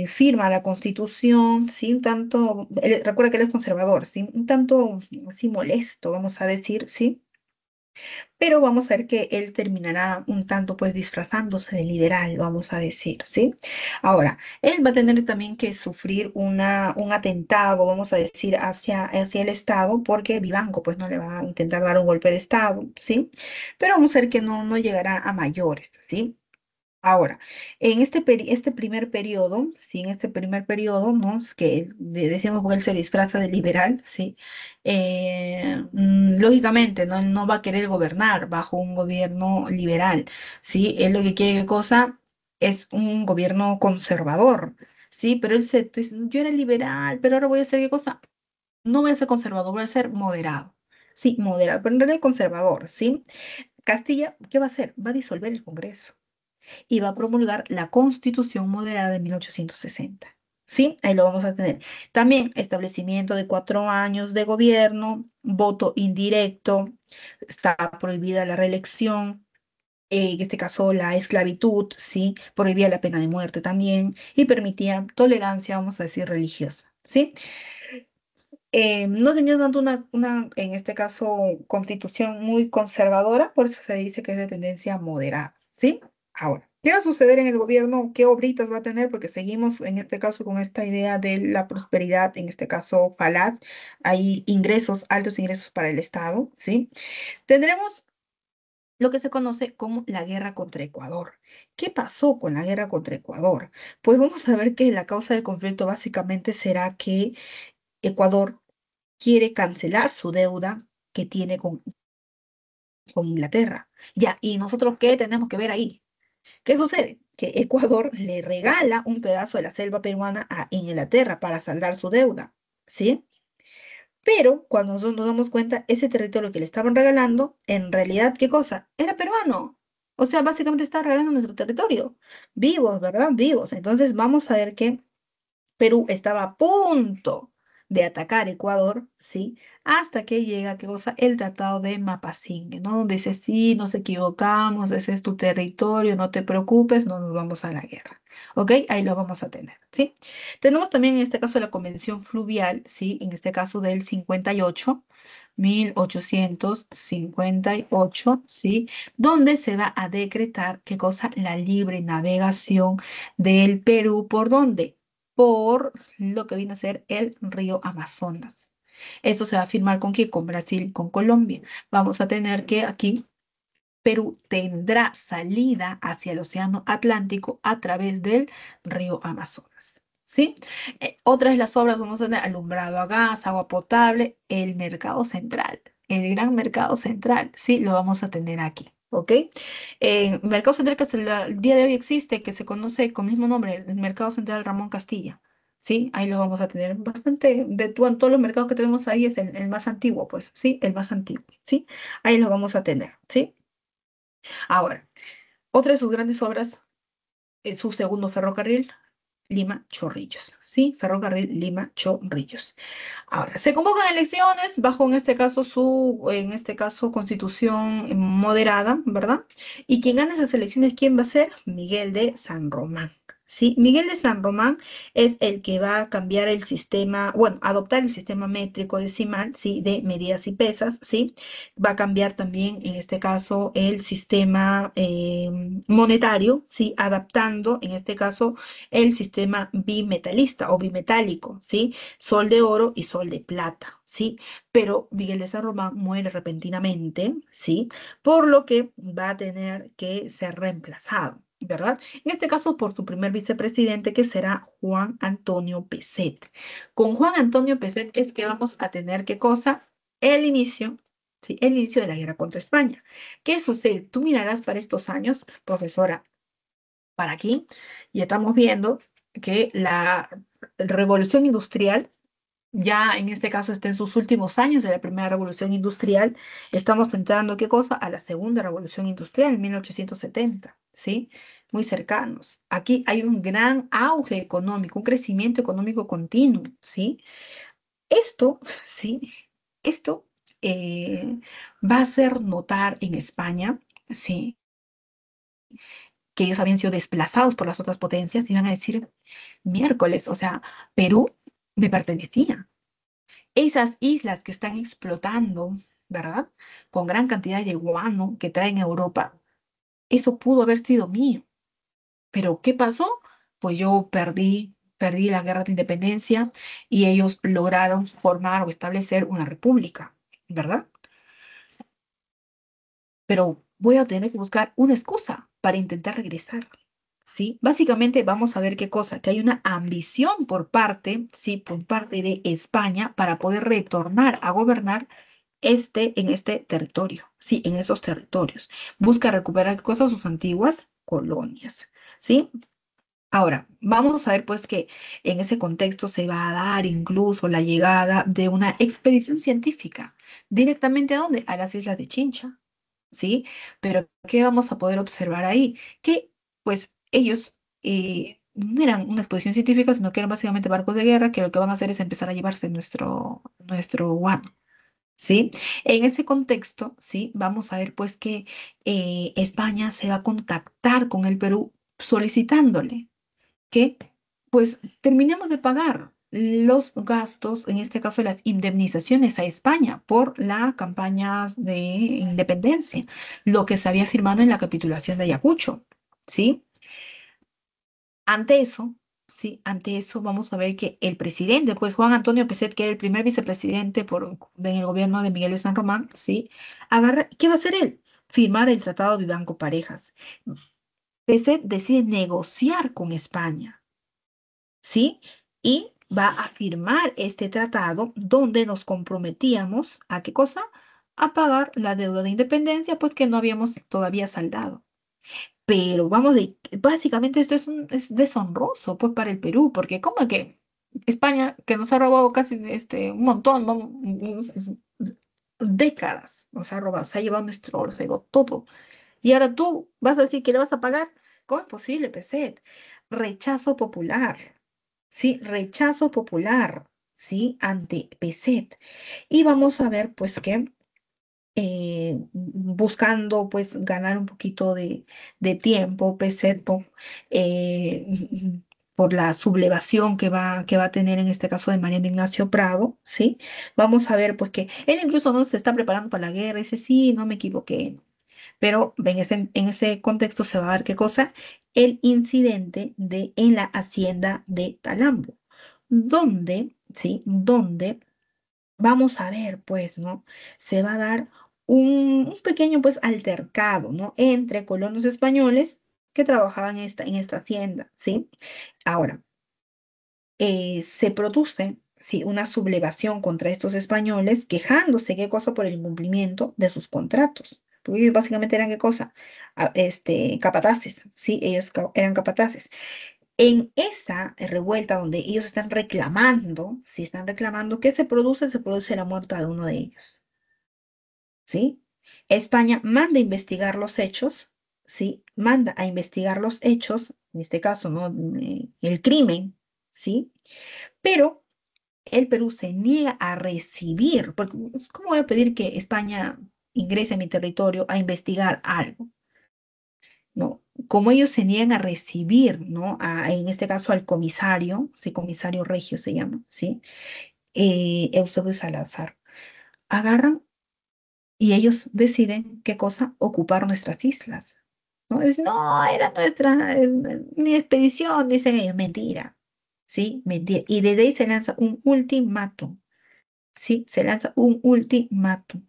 firma la Constitución, sí, un tanto, recuerda que él es conservador, sí, un tanto así molesto, vamos a decir, sí, pero vamos a ver que él terminará un tanto pues disfrazándose de liberal, vamos a decir, ¿sí? Ahora, él va a tener también que sufrir un atentado, vamos a decir, hacia el Estado, porque Vivanco pues no le va a intentar dar un golpe de Estado, ¿sí? Pero vamos a ver que no llegará a mayores, ¿sí? Ahora, en este primer periodo, sí, en este primer periodo, ¿no? Es que decimos que él se disfraza de liberal, ¿sí? Lógicamente, ¿no? Él no va a querer gobernar bajo un gobierno liberal, ¿sí? Él lo que quiere, ¿qué cosa? Es un gobierno conservador, ¿sí? Pero él dice, yo era liberal, pero ahora voy a hacer, ¿qué cosa? No voy a ser conservador, voy a ser moderado. Sí, moderado, pero en realidad conservador, ¿sí? Castilla, ¿qué va a hacer? Va a disolver el Congreso y va a promulgar la Constitución Moderada de 1860. ¿sí? Ahí lo vamos a tener. También establecimiento de 4 años de gobierno, voto indirecto, está prohibida la reelección. En este caso, la esclavitud, ¿sí? Prohibía la pena de muerte también y permitía tolerancia, vamos a decir, religiosa, ¿sí? No tenía tanto en este caso, constitución muy conservadora, por eso se dice que es de tendencia moderada, ¿sí? Ahora, ¿qué va a suceder en el gobierno? ¿Qué obritas va a tener? Porque seguimos en este caso con esta idea de la prosperidad, en este caso falaz, hay ingresos, altos ingresos para el Estado, ¿sí? Tendremos lo que se conoce como la guerra contra Ecuador. ¿Qué pasó con la guerra contra Ecuador? Pues vamos a ver que la causa del conflicto básicamente será que Ecuador quiere cancelar su deuda que tiene con Inglaterra. Ya, ¿y nosotros qué tenemos que ver ahí? ¿Qué sucede? Que Ecuador le regala un pedazo de la selva peruana a Inglaterra para saldar su deuda, ¿sí? Pero cuando nosotros nos damos cuenta, ese territorio que le estaban regalando, en realidad, ¿qué cosa? Era peruano. O sea, básicamente está regalando nuestro territorio. Vivos, ¿verdad? Vivos. Entonces vamos a ver que Perú estaba a punto de atacar Ecuador, ¿sí? Hasta que llega, ¿qué cosa? El Tratado de Mapasingue, ¿no? Donde dice, sí, nos equivocamos, ese es tu territorio, no te preocupes, no nos vamos a la guerra, ¿ok? Ahí lo vamos a tener, ¿sí? Tenemos también en este caso la Convención Fluvial, ¿sí? En este caso del 58. 1858, ¿sí? Donde se va a decretar, ¿qué cosa? La libre navegación del Perú, ¿por dónde? Por lo que viene a ser el río Amazonas. Eso se va a firmar con quién, con Brasil, con Colombia. Vamos a tener que aquí Perú tendrá salida hacia el Océano Atlántico a través del río Amazonas. ¿Sí? Otras de las obras vamos a tener alumbrado a gas, agua potable, el mercado central, el gran mercado central, ¿sí? Lo vamos a tener aquí. ¿Ok? Mercado Central que hasta el día de hoy existe, que se conoce con el mismo nombre, el Mercado Central Ramón Castilla. ¿Sí? Ahí lo vamos a tener bastante, bueno, todos los mercados que tenemos ahí es el más antiguo, pues, ¿sí? El más antiguo, ¿sí? Ahí lo vamos a tener, ¿sí? Ahora, otra de sus grandes obras es su segundo ferrocarril, Lima Chorrillos, ¿sí? Ferrocarril Lima Chorrillos. Ahora, se convocan elecciones bajo, en este caso, constitución moderada, ¿verdad? Y quien gana esas elecciones, ¿quién va a ser? Miguel de San Román. Sí, Miguel de San Román es el que va a cambiar el sistema, bueno, adoptar el sistema métrico decimal, ¿sí? De medidas y pesas, ¿sí? Va a cambiar también, en este caso, el sistema monetario, ¿sí? Adaptando, en este caso, el sistema bimetalista o bimetálico, ¿sí? Sol de oro y sol de plata, ¿sí? Pero Miguel de San Román muere repentinamente, ¿sí? Por lo que va a tener que ser reemplazado, ¿verdad? En este caso por su primer vicepresidente, que será Juan Antonio Peset. Con Juan Antonio Peset es que vamos a tener, ¿qué cosa? El inicio. Sí, el inicio de la guerra contra España. ¿Qué sucede? Tú mirarás para estos años, profesora, para aquí, y estamos viendo que la revolución industrial ya en este caso está en sus últimos años de la primera revolución industrial. Estamos entrando, ¿qué cosa? A la segunda revolución industrial en 1870, ¿sí? Muy cercanos. Aquí hay un gran auge económico, un crecimiento económico continuo, ¿sí? Esto, ¿sí? Esto va a hacer notar en España, ¿sí? Que ellos habían sido desplazados por las otras potencias y van a decir, miércoles, o sea, Perú me pertenecía. Esas islas que están explotando, ¿verdad? Con gran cantidad de guano que traen a Europa, eso pudo haber sido mío. Pero ¿qué pasó? Pues yo perdí la guerra de independencia y ellos lograron formar o establecer una república, ¿verdad? Pero voy a tener que buscar una excusa para intentar regresar. ¿Sí? Básicamente vamos a ver qué cosa, que hay una ambición por parte, sí, por parte de España para poder retornar a gobernar en este territorio, sí, en esos territorios. Busca recuperar cosas, sus antiguas colonias, ¿sí? Ahora, vamos a ver pues que en ese contexto se va a dar incluso la llegada de una expedición científica. ¿Directamente a dónde? A las islas de Chincha, ¿sí? Pero ¿qué vamos a poder observar ahí? Que pues ellos no eran una exposición científica, sino que eran básicamente barcos de guerra que lo que van a hacer es empezar a llevarse nuestro guano. ¿Sí? En ese contexto, sí, vamos a ver pues que España se va a contactar con el Perú solicitándole que pues terminemos de pagar los gastos, en este caso las indemnizaciones a España por las campañas de independencia, lo que se había firmado en la capitulación de Ayacucho, ¿sí? Ante eso, sí, ante eso vamos a ver que el presidente, pues Juan Antonio Pezet, que era el primer vicepresidente en el gobierno de Miguel de San Román, sí, agarra, ¿qué va a hacer él? Firmar el Tratado de Banco Parejas. Pezet decide negociar con España, ¿sí? Y va a firmar este tratado donde nos comprometíamos a qué cosa? A pagar la deuda de independencia, pues que no habíamos todavía saldado. Pero básicamente esto es deshonroso pues para el Perú, porque como que España, que nos ha robado casi un montón, décadas, nos ha robado, se ha llevado nuestro oro, se ha llevado todo. Y ahora tú vas a decir que le vas a pagar. ¿Cómo es posible, Peset? Rechazo popular, sí, rechazo popular, sí, ante Peset. Y vamos a ver pues que buscando pues ganar un poquito de tiempo, Peset, eh, por la sublevación que va a tener en este caso de Mariano Ignacio Prado, ¿sí? Vamos a ver pues que él incluso no se está preparando para la guerra, dice, sí, no me equivoqué, pero en ese contexto se va a dar qué cosa, el incidente en la hacienda de Talambo, donde, ¿sí? Donde vamos a ver, pues, ¿no? Se va a dar un pequeño, pues, altercado, ¿no? Entre colonos españoles que trabajaban en esta hacienda, ¿sí? Ahora, se produce, sí, una sublevación contra estos españoles, quejándose, ¿qué cosa? Por el incumplimiento de sus contratos. Porque ellos básicamente eran, ¿qué cosa? Capataces, ¿sí? Ellos eran capataces. En esa revuelta donde ellos están reclamando, si están reclamando, ¿qué se produce? Se produce la muerte de uno de ellos, ¿sí? España manda a investigar los hechos, ¿sí? Manda a investigar los hechos, en este caso, ¿no? El crimen, ¿sí? Pero el Perú se niega a recibir, porque ¿cómo voy a pedir que España ingrese a mi territorio a investigar algo? ¿No? Como ellos se niegan a recibir, ¿no? En este caso al comisario, sí, comisario regio se llama, ¿sí? Eusebio Salazar. Agarran y ellos deciden qué cosa, ocupar nuestras islas. ¿No? No, era nuestra, ni expedición, dicen ellos, mentira, ¿sí? Mentira. Y desde ahí se lanza un ultimátum, ¿sí? Se lanza un ultimátum.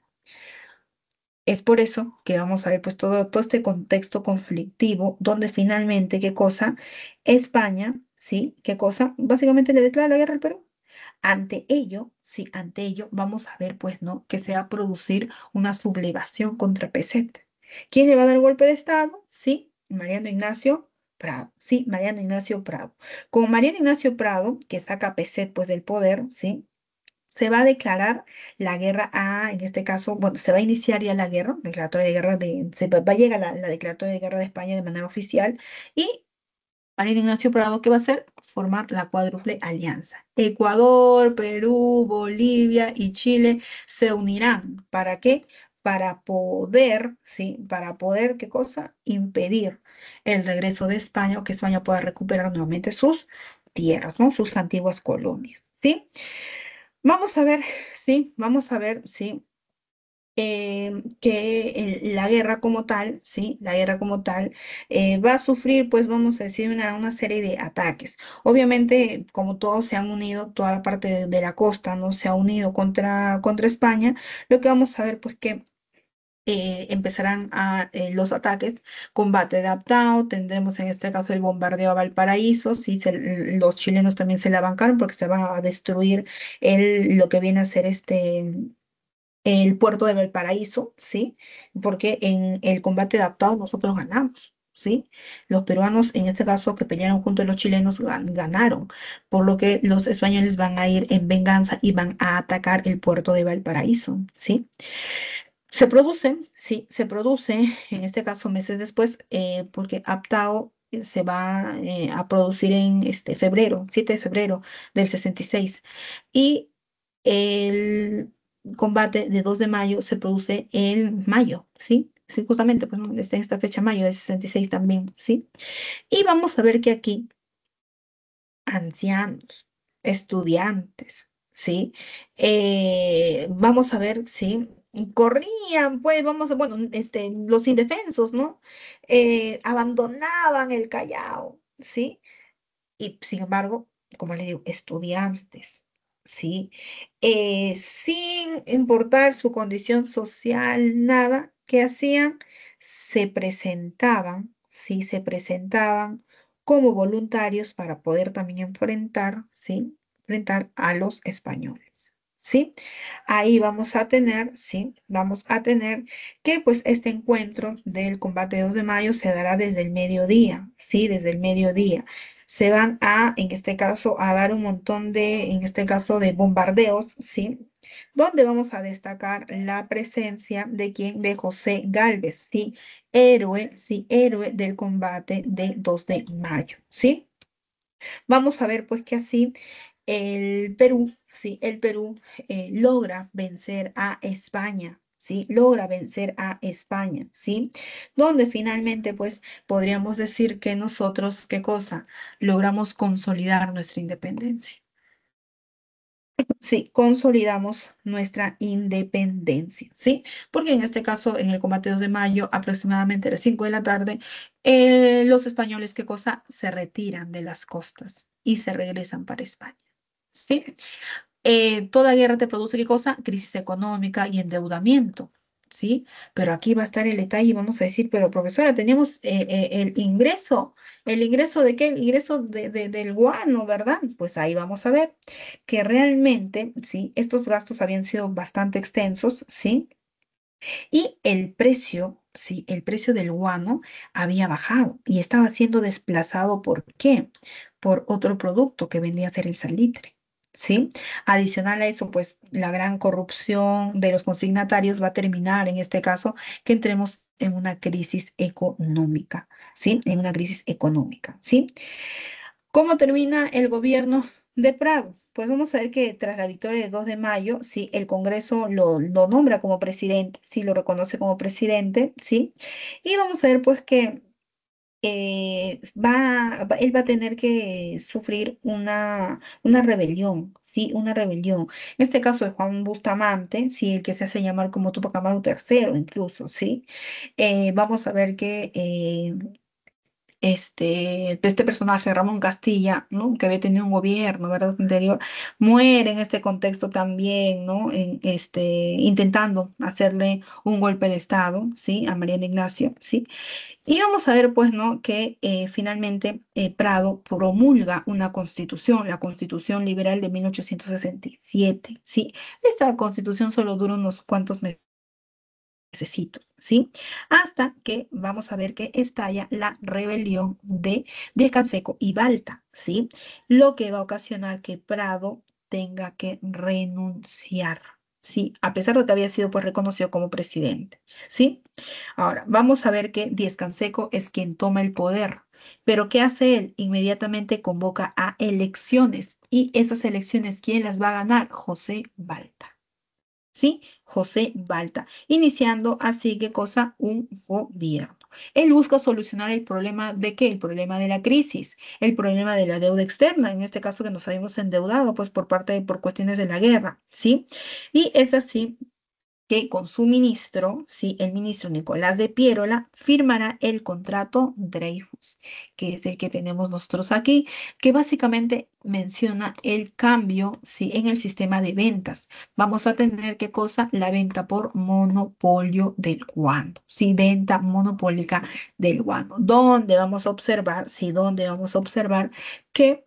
Es por eso que vamos a ver pues todo este contexto conflictivo donde finalmente, ¿qué cosa? España, ¿sí? ¿Qué cosa? Básicamente le declara la guerra al Perú. Ante ello, sí, ante ello vamos a ver pues, ¿no? Que se va a producir una sublevación contra Peset. ¿Quién le va a dar el golpe de Estado? Sí, Mariano Ignacio Prado, sí, Mariano Ignacio Prado. Con Mariano Ignacio Prado, que saca a Peset pues del poder, ¿sí? Se va a declarar la guerra en este caso, bueno, se va a iniciar ya la guerra, declaratoria de guerra va a llegar la declaratoria de guerra de España de manera oficial y Mariano Ignacio Prado, ¿qué va a hacer? Formar la cuádruple alianza. Ecuador, Perú, Bolivia y Chile se unirán. ¿Para qué? Para poder, ¿sí? Para poder, ¿qué cosa? Impedir el regreso de España o que España pueda recuperar nuevamente sus tierras, ¿no? Sus antiguas colonias, ¿sí? Vamos a ver, sí, vamos a ver, sí, que la guerra como tal, sí, la guerra como tal, va a sufrir, pues vamos a decir, una serie de ataques. Obviamente, como todos se han unido, toda la parte de la costa, ¿no? Se ha unido contra España, lo que vamos a ver, pues que empezarán los ataques, combate adaptado, tendremos en este caso el bombardeo a Valparaíso, sí, los chilenos también se la bancaron porque se va a destruir lo que viene a ser el puerto de Valparaíso, ¿sí? Porque en el combate adaptado nosotros ganamos, ¿sí? Los peruanos, en este caso, que pelearon junto a los chilenos, ganaron, por lo que los españoles van a ir en venganza y van a atacar el puerto de Valparaíso, ¿sí? Se produce, sí, se produce, en este caso meses después, porque Aptao se va a producir en este febrero, 7 de febrero del 66. Y el combate de 2 de mayo se produce en mayo, ¿sí? Sí, justamente, pues, ¿no? Está en esta fecha, mayo del 66 también, ¿sí? Y vamos a ver que aquí ancianos, estudiantes, ¿sí? Vamos a ver, ¿sí? Corrían, pues, vamos a, bueno, los indefensos, ¿no? Abandonaban el Callao, ¿sí? Y sin embargo, como le digo, estudiantes, ¿sí? Sin importar su condición social, nada, ¿qué hacían? Se presentaban, ¿sí? Se presentaban como voluntarios para poder también enfrentar, ¿sí? Enfrentar a los españoles, ¿sí? Ahí vamos a tener, ¿sí? Vamos a tener que pues este encuentro del combate de 2 de mayo se dará desde el mediodía, ¿sí? Desde el mediodía se van a, en este caso, a dar un montón de, en este caso, de bombardeos, ¿sí? Donde vamos a destacar la presencia de quién, de José Gálvez, sí, héroe del combate de 2 de mayo, ¿sí? Vamos a ver pues que así el Perú, sí, el Perú logra vencer a España, sí, logra vencer a España, sí, donde finalmente pues podríamos decir que nosotros, ¿qué cosa? Logramos consolidar nuestra independencia. Sí, consolidamos nuestra independencia, ¿sí? Porque en este caso, en el combate 2 de mayo, aproximadamente a las 5 de la tarde, los españoles, ¿qué cosa? Se retiran de las costas y se regresan para España, ¿sí? Toda guerra te produce ¿qué cosa? Crisis económica y endeudamiento, ¿sí? Pero aquí va a estar el detalle y vamos a decir, pero profesora, tenemos ¿el ingreso de qué? El ingreso del guano, ¿verdad? Pues ahí vamos a ver que realmente, ¿sí? Estos gastos habían sido bastante extensos, ¿sí? Y el precio, sí, el precio del guano había bajado y estaba siendo desplazado, ¿por qué? Por otro producto que vendía a ser el salitre, ¿sí? Adicional a eso, pues la gran corrupción de los consignatarios va a terminar, en este caso, que entremos en una crisis económica, ¿sí? En una crisis económica, ¿sí? ¿Cómo termina el gobierno de Prado? Pues vamos a ver que tras la victoria del 2 de mayo, sí, el Congreso lo nombra como presidente, sí, lo reconoce como presidente, sí, y vamos a ver pues que él va a tener que sufrir una rebelión, sí, una rebelión. En este caso de Juan Bustamante, sí, el que se hace llamar como Tupac Amaru III, incluso, sí. Vamos a ver que este personaje, Ramón Castilla, ¿no? Que había tenido un gobierno, ¿verdad? Anterior, muere en este contexto también, ¿no? Intentando hacerle un golpe de Estado, ¿sí? A Mariano Ignacio, ¿sí? Y vamos a ver, pues, ¿no? Que finalmente Prado promulga una constitución, la Constitución Liberal de 1867, ¿sí? Esta constitución solo dura unos cuantos meses necesito, ¿sí? Hasta que vamos a ver que estalla la rebelión de Canseco y Balta, ¿sí? Lo que va a ocasionar que Prado tenga que renunciar, ¿sí? A pesar de que había sido pues reconocido como presidente, ¿sí? Ahora, vamos a ver que Díez Canseco es quien toma el poder, pero ¿qué hace él? Inmediatamente convoca a elecciones y esas elecciones, ¿quién las va a ganar? José Balta. ¿Sí? José Balta, iniciando así, ¿qué cosa? Un gobierno. Él busca solucionar el problema de qué? El problema de la crisis, el problema de la deuda externa, en este caso que nos habíamos endeudado, pues por cuestiones de la guerra, ¿sí? Y es así que con su ministro, sí, el ministro Nicolás de Piérola, firmará el contrato Dreyfus, que es el que tenemos nosotros aquí, que básicamente menciona el cambio, sí, en el sistema de ventas. Vamos a tener, ¿qué cosa? La venta por monopolio del guano, sí, venta monopólica del guano, donde vamos a observar, sí, donde vamos a observar que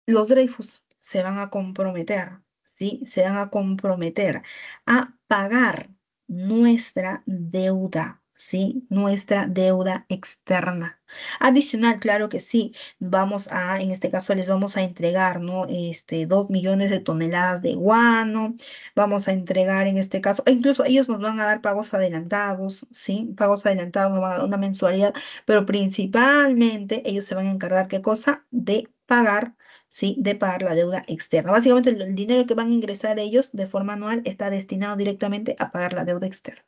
los Dreyfus se van a comprometer, ¿sí? Se van a comprometer a pagar nuestra deuda, ¿sí? Nuestra deuda externa. Adicional, claro que sí, vamos a, en este caso les vamos a entregar, ¿no? 2 millones de toneladas de guano, vamos a entregar en este caso, e incluso ellos nos van a dar pagos adelantados, ¿sí? Pagos adelantados, nos van a dar una mensualidad, pero principalmente ellos se van a encargar, ¿qué cosa? De pagar. ¿Sí? De pagar la deuda externa. Básicamente el dinero que van a ingresar ellos de forma anual está destinado directamente a pagar la deuda externa.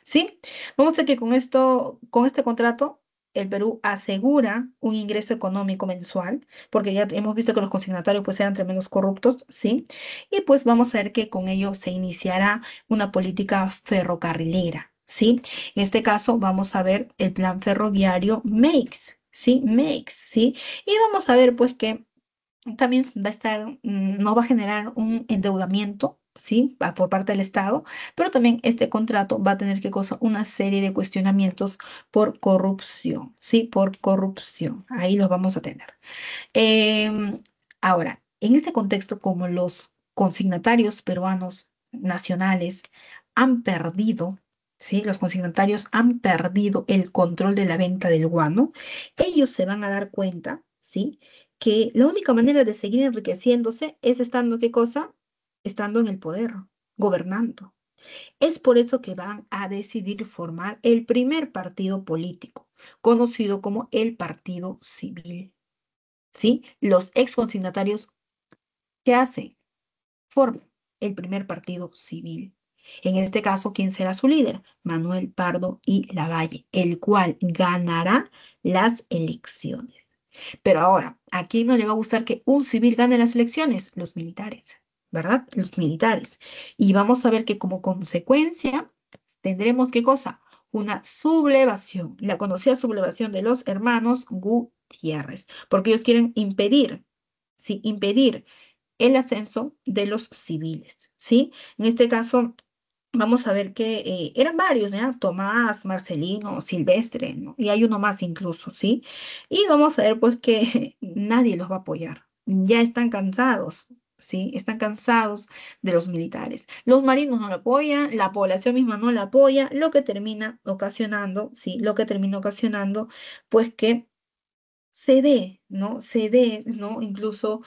¿Sí? Vamos a ver que con esto, con este contrato, el Perú asegura un ingreso económico mensual, porque ya hemos visto que los consignatarios pues eran tremendos corruptos, ¿sí? Y pues vamos a ver que con ello se iniciará una política ferrocarrilera, ¿sí? En este caso vamos a ver el plan ferroviario MAKES, ¿sí? MAKES, ¿sí? Y vamos a ver pues que también va a estar, no va a generar un endeudamiento, ¿sí? Por parte del Estado, pero también este contrato va a tener que cosa una serie de cuestionamientos por corrupción, ¿sí? Por corrupción. Ahí los vamos a tener. Em, Ahora, en este contexto, como los consignatarios peruanos nacionales han perdido, ¿sí? Los consignatarios han perdido el control de la venta del guano, ellos se van a dar cuenta, ¿sí? Que la única manera de seguir enriqueciéndose es estando, ¿qué cosa? Estando en el poder, gobernando. Es por eso que van a decidir formar el primer partido político, conocido como el Partido Civil. ¿Sí? Los ex consignatarios, ¿qué hacen? Forman el primer partido civil. En este caso, ¿quién será su líder? Manuel Pardo y Lavalle, el cual ganará las elecciones. Pero ahora, ¿a quién no le va a gustar que un civil gane las elecciones? Los militares, ¿verdad? Los militares. Y vamos a ver que como consecuencia tendremos, ¿qué cosa? Una sublevación, la conocida sublevación de los hermanos Gutiérrez, porque ellos quieren impedir, sí, impedir el ascenso de los civiles, ¿sí? En este caso, vamos a ver que eran varios, ¿ya? Tomás, Marcelino, Silvestre, ¿no? Y hay uno más incluso, ¿sí? Y vamos a ver pues que nadie los va a apoyar. Ya están cansados, ¿sí? Están cansados de los militares. Los marinos no lo apoyan, la población misma no la apoya, lo que termina ocasionando, ¿sí? Lo que termina ocasionando pues que se dé, ¿no? Se dé, ¿no? Incluso,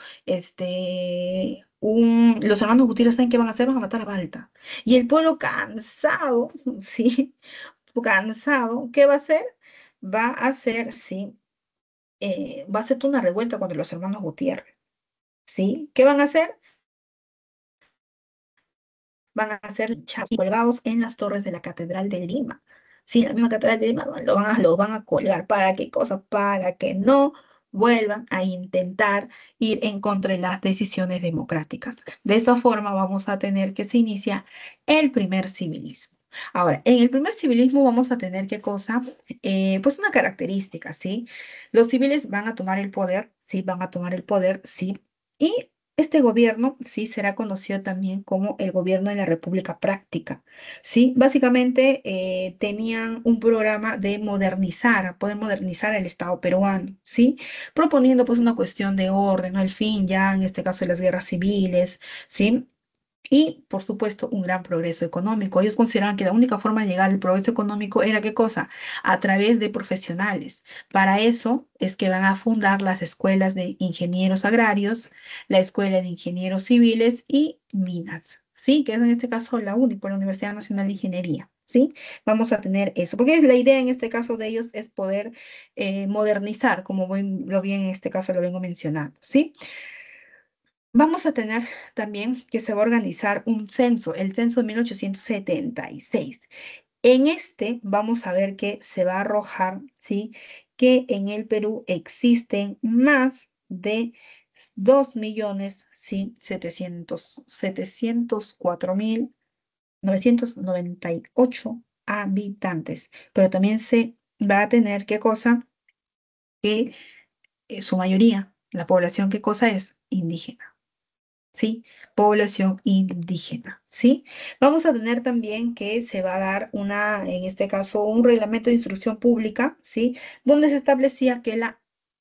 los hermanos Gutiérrez, ¿saben qué van a hacer? Van a matar a Balta. Y el pueblo cansado, ¿sí? Cansado, ¿qué va a hacer? Va a hacer, sí, va a hacer toda una revuelta contra los hermanos Gutiérrez, ¿sí? ¿Qué van a hacer? Van a ser colgados en las torres de la Catedral de Lima. Sí, la misma Catedral de Lima los van a colgar. ¿Para qué cosa? Para que no vuelvan a intentar ir en contra de las decisiones democráticas. De esa forma vamos a tener que se inicia el primer civilismo. Ahora, en el primer civilismo vamos a tener qué cosa, pues una característica, ¿sí? Los civiles van a tomar el poder, ¿sí? Van a tomar el poder, ¿sí? Y este gobierno sí será conocido también como el gobierno de la República Práctica. Sí, básicamente tenían un programa de modernizar, poder modernizar el Estado peruano, sí, proponiendo pues una cuestión de orden, ¿no? El fin ya en este caso de las guerras civiles, sí. Y, por supuesto, un gran progreso económico. Ellos consideraban que la única forma de llegar al progreso económico era ¿qué cosa? A través de profesionales. Para eso es que van a fundar las escuelas de ingenieros agrarios, la escuela de ingenieros civiles y minas. ¿Sí? Que es en este caso la UNIP, la Universidad Nacional de Ingeniería. ¿Sí? Vamos a tener eso, porque la idea en este caso de ellos es poder modernizar, como lo bien en este caso lo vengo mencionando, ¿sí? Vamos a tener también que se va a organizar un censo, el censo de 1876. En este vamos a ver que se va a arrojar, ¿sí? Que en el Perú existen más de 2 millones, ¿sí? 704.998 habitantes. Pero también se va a tener, ¿qué cosa? Que su mayoría, la población, ¿qué cosa es? Indígena. ¿Sí? Población indígena, ¿sí? Vamos a tener también que se va a dar en este caso, un reglamento de instrucción pública, ¿sí? Donde se establecía que la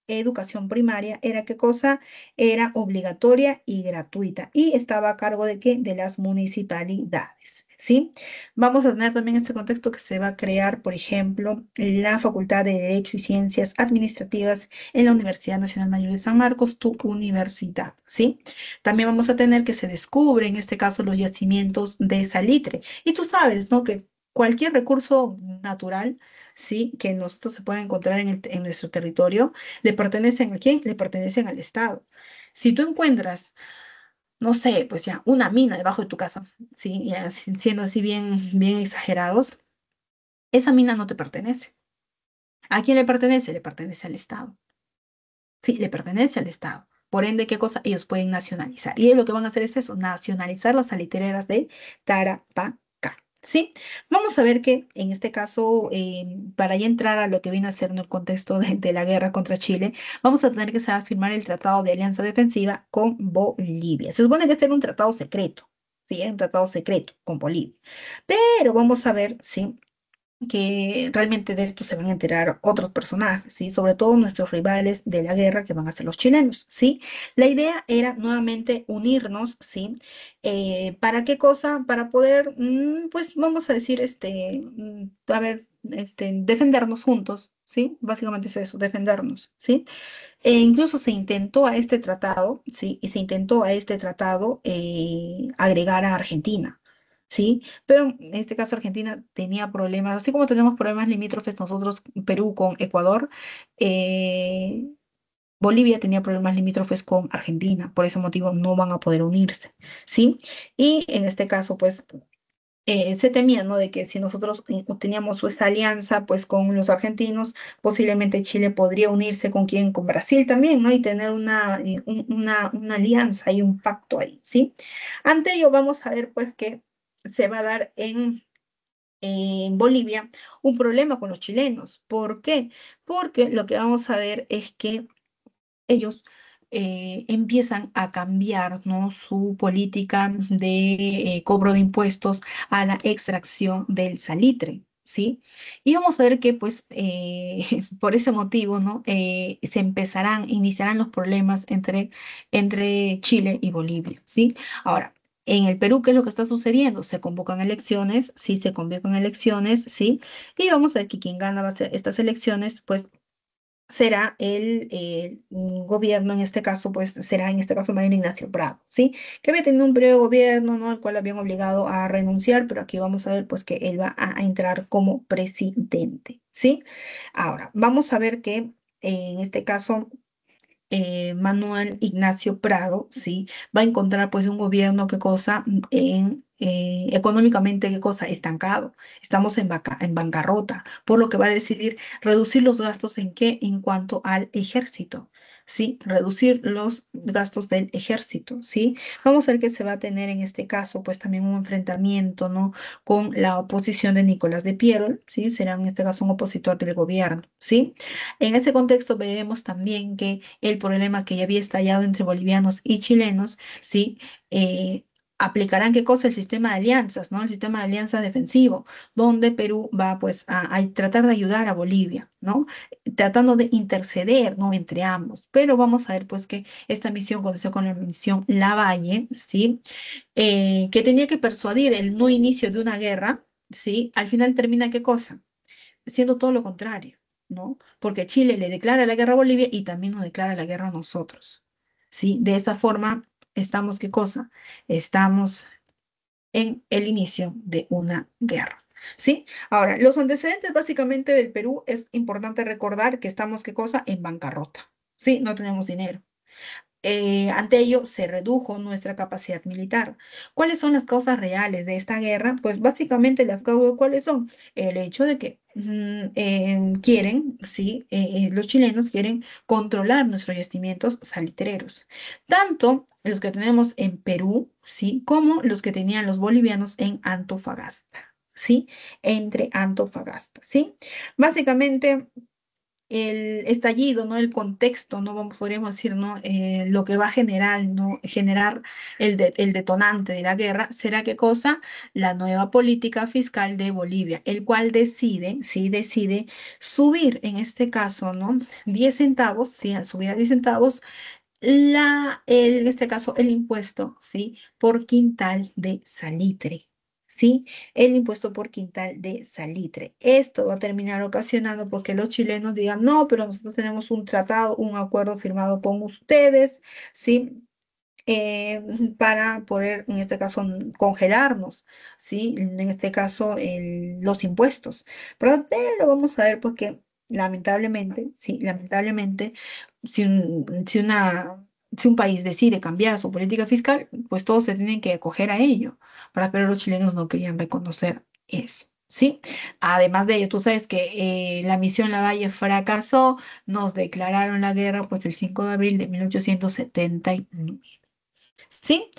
educación primaria era qué cosa, era obligatoria y gratuita y estaba a cargo de qué, de las municipalidades. ¿sí? Vamos a tener también este contexto que se va a crear, por ejemplo, la Facultad de Derecho y Ciencias Administrativas en la Universidad Nacional Mayor de San Marcos, tu universidad, ¿sí? También vamos a tener que se descubre, en este caso, los yacimientos de salitre. Y tú sabes, ¿no? Que cualquier recurso natural, ¿sí? Que nosotros se pueda encontrar en nuestro territorio, ¿le pertenecen a quién? Le pertenecen al Estado. Si tú encuentras, no sé, pues ya, una mina debajo de tu casa, ¿sí? Ya, siendo así bien exagerados, esa mina no te pertenece. ¿A quién le pertenece? Le pertenece al Estado. Sí, le pertenece al Estado. Por ende, ¿qué cosa? Ellos pueden nacionalizar. Y ellos lo que van a hacer es eso, nacionalizar las salitreras de Tarapacá. ¿Sí? Vamos a ver que en este caso, para ya entrar a lo que viene a ser en el contexto de la guerra contra Chile, vamos a tener que se va a firmar el Tratado de Alianza Defensiva con Bolivia. Se supone que este era un tratado secreto, ¿sí? Era un tratado secreto con Bolivia. Pero vamos a ver, ¿sí? Que realmente de esto se van a enterar otros personajes, ¿sí? Sobre todo nuestros rivales de la guerra, que van a ser los chilenos, ¿sí? La idea era nuevamente unirnos, ¿sí? ¿Para qué cosa? Para poder, pues vamos a decir, a ver, defendernos juntos, ¿sí? Básicamente es eso, defendernos, ¿sí? E incluso se intentó a este tratado, ¿sí? Y se intentó a este tratado agregar a Argentina, ¿sí? Pero en este caso Argentina tenía problemas, así como tenemos problemas limítrofes nosotros, Perú con Ecuador, eh, Bolivia tenía problemas limítrofes con Argentina, por ese motivo no van a poder unirse, ¿sí? Y en este caso, pues se temía, ¿no? De que si nosotros teníamos esa alianza, pues con los argentinos, posiblemente Chile podría unirse con quién, con Brasil también, ¿no? Y tener una alianza y un pacto ahí, ¿sí? Ante ello, vamos a ver, pues, que se va a dar en Bolivia un problema con los chilenos. ¿Por qué? Porque lo que vamos a ver es que ellos empiezan a cambiar, ¿no? Su política de cobro de impuestos a la extracción del salitre. ¿Sí? Y vamos a ver que, pues, por ese motivo, ¿no? Iniciarán los problemas entre Chile y Bolivia, ¿sí? Ahora, en el Perú, ¿qué es lo que está sucediendo? Se convocan elecciones, sí, se convocan elecciones, ¿sí? Y vamos a ver que quien gana va a ser estas elecciones, pues será el gobierno, en este caso, pues será en este caso Mariano Ignacio Prado, ¿sí? Que había tenido un periodo de gobierno, ¿no? El cual habían obligado a renunciar, pero aquí vamos a ver, pues, que él va a entrar como presidente, ¿sí? Ahora, vamos a ver que en este caso Manuel Ignacio Prado, ¿sí? Va a encontrar pues un gobierno, ¿qué cosa? Económicamente, ¿qué cosa? Estancado. Estamos en bancarrota, por lo que va a decidir reducir los gastos en qué? En cuanto al ejército. ¿Sí? Reducir los gastos del ejército, ¿sí? Vamos a ver que se va a tener en este caso, pues también un enfrentamiento, ¿no? Con la oposición de Nicolás de Piero, ¿sí? Será en este caso un opositor del gobierno, ¿sí? En ese contexto veremos también que el problema que ya había estallado entre bolivianos y chilenos, ¿sí? Eh, aplicarán qué cosa el sistema de alianzas, ¿no? El sistema de alianza defensivo, donde Perú va pues a tratar de ayudar a Bolivia, ¿no? Tratando de interceder, ¿no? Entre ambos. Pero vamos a ver pues que esta misión comenzó con la misión Lavalle, ¿sí? Que tenía que persuadir el no inicio de una guerra, ¿sí? Al final termina qué cosa? Siendo todo lo contrario, ¿no? Porque Chile le declara la guerra a Bolivia y también nos declara la guerra a nosotros, ¿sí? De esa forma, estamos, ¿qué cosa? Estamos en el inicio de una guerra, ¿sí? Ahora, los antecedentes básicamente del Perú es importante recordar que estamos, ¿qué cosa? En bancarrota, ¿sí? No tenemos dinero. Ante ello, se redujo nuestra capacidad militar. ¿Cuáles son las causas reales de esta guerra? Pues básicamente las causas, ¿cuáles son? El hecho de que quieren, sí, los chilenos quieren controlar nuestros yacimientos salitreros, tanto los que tenemos en Perú, sí, como los que tenían los bolivianos en Antofagasta, sí, entre Antofagasta, sí. Básicamente el estallido, ¿no? El contexto, ¿no? Podríamos decir, ¿no? Lo que va a generar, ¿no? Generar el detonante de la guerra, ¿será qué cosa? La nueva política fiscal de Bolivia, el cual decide, sí, decide subir, en este caso, ¿no? 10 centavos, sí, al subir a 10 centavos, en este caso, el impuesto, ¿sí? Por quintal de salitre. ¿sí? El impuesto por quintal de salitre. Esto va a terminar ocasionando porque los chilenos digan, no, pero nosotros tenemos un tratado, un acuerdo firmado con ustedes, ¿sí? eh, para poder, en este caso, congelarnos, ¿sí? En este caso, los impuestos. Pero lo vamos a ver porque lamentablemente, sí, lamentablemente, si un, si una, si un país decide cambiar su política fiscal, pues todos se tienen que acoger a ello, pero los chilenos no querían reconocer eso. ¿Sí? Además de ello, tú sabes que la misión Lavalle fracasó, nos declararon la guerra pues el 5 de abril de 1879. ¿Sí?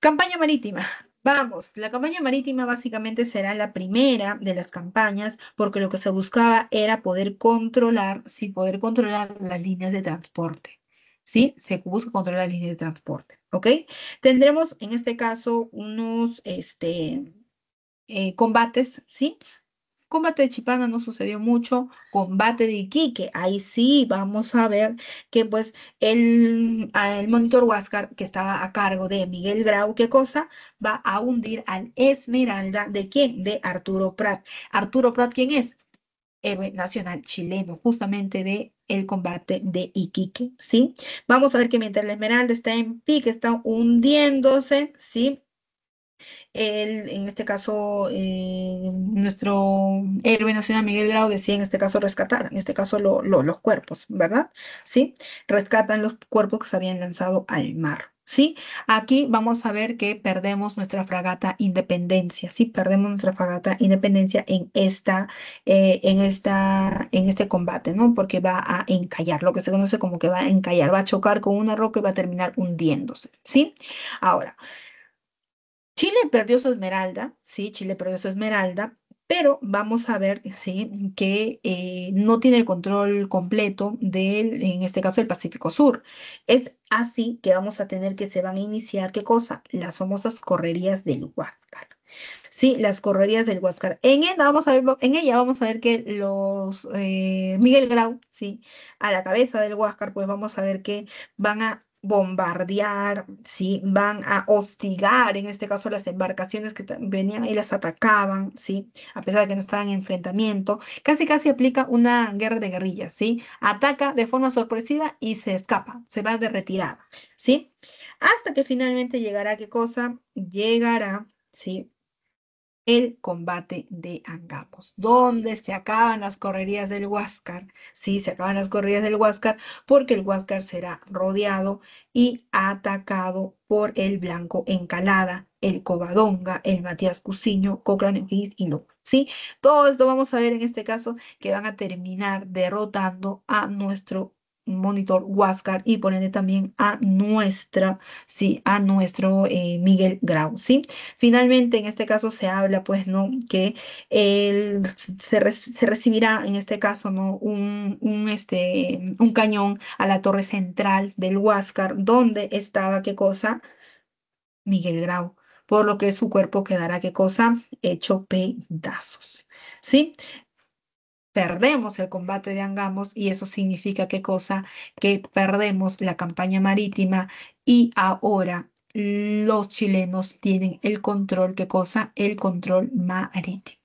Campaña marítima. Vamos, la campaña marítima básicamente será la primera de las campañas porque lo que se buscaba era poder controlar, sí, poder controlar las líneas de transporte. ¿Sí? Se busca controlar las líneas de transporte. ¿Ok? Tendremos en este caso unos combates, ¿sí? Combate de Chipana no sucedió mucho. Combate de Iquique, ahí sí vamos a ver que pues el monitor Huáscar, que estaba a cargo de Miguel Grau, ¿qué cosa? Va a hundir al Esmeralda. ¿De quién? De Arturo Prat. Arturo Prat, ¿quién es? Héroe nacional chileno, justamente de el combate de Iquique, ¿sí? Vamos a ver que mientras la Esmeralda está en pique, está hundiéndose, ¿sí? En este caso, nuestro héroe nacional Miguel Grau decía en este caso rescatar, en este caso los cuerpos, ¿verdad? ¿Sí? Rescatan los cuerpos que se habían lanzado al mar. ¿Sí? Aquí vamos a ver que perdemos nuestra fragata Independencia, ¿sí? Perdemos nuestra fragata Independencia en este combate, ¿no? Porque va a encallar, lo que se conoce como que va a encallar, va a chocar con una roca y va a terminar hundiéndose, ¿sí? Ahora, Chile perdió su esmeralda, sí, Chile perdió su esmeralda, pero vamos a ver, sí, que no tiene el control completo del, en este caso, el Pacífico Sur. Es así que vamos a tener que se van a iniciar, ¿qué cosa? Las famosas correrías del Huáscar. Sí, las correrías del Huáscar. En ella vamos a ver que los Miguel Grau, sí, a la cabeza del Huáscar, pues vamos a ver que van a bombardear, sí, van a hostigar, en este caso las embarcaciones que venían y las atacaban, sí, a pesar de que no estaban en enfrentamiento, casi casi aplica una guerra de guerrillas, sí, ataca de forma sorpresiva y se escapa, se va de retirada, sí, hasta que finalmente llegará, ¿qué cosa? Llegará, sí, el combate de Angamos, donde se acaban las correrías del Huáscar. Sí, se acaban las correrías del Huáscar porque el Huáscar será rodeado y atacado por el Blanco Encalada, el Covadonga, el Matías Cusiño, Cochrane O'Higgins y Lugo. Sí, todo esto vamos a ver en este caso que van a terminar derrotando a nuestro monitor Huáscar y por ende también a nuestra, sí, a nuestro Miguel Grau, ¿sí? Finalmente, en este caso se habla, pues, ¿no? Que se recibirá, en este caso, ¿no? Un cañón a la torre central del Huáscar, donde estaba, ¿qué cosa? Miguel Grau, por lo que su cuerpo quedará, ¿qué cosa? Hecho pedazos, ¿sí? Perdemos el combate de Angamos y eso significa qué cosa, que perdemos la campaña marítima y ahora los chilenos tienen el control, ¿qué cosa? El control marítimo.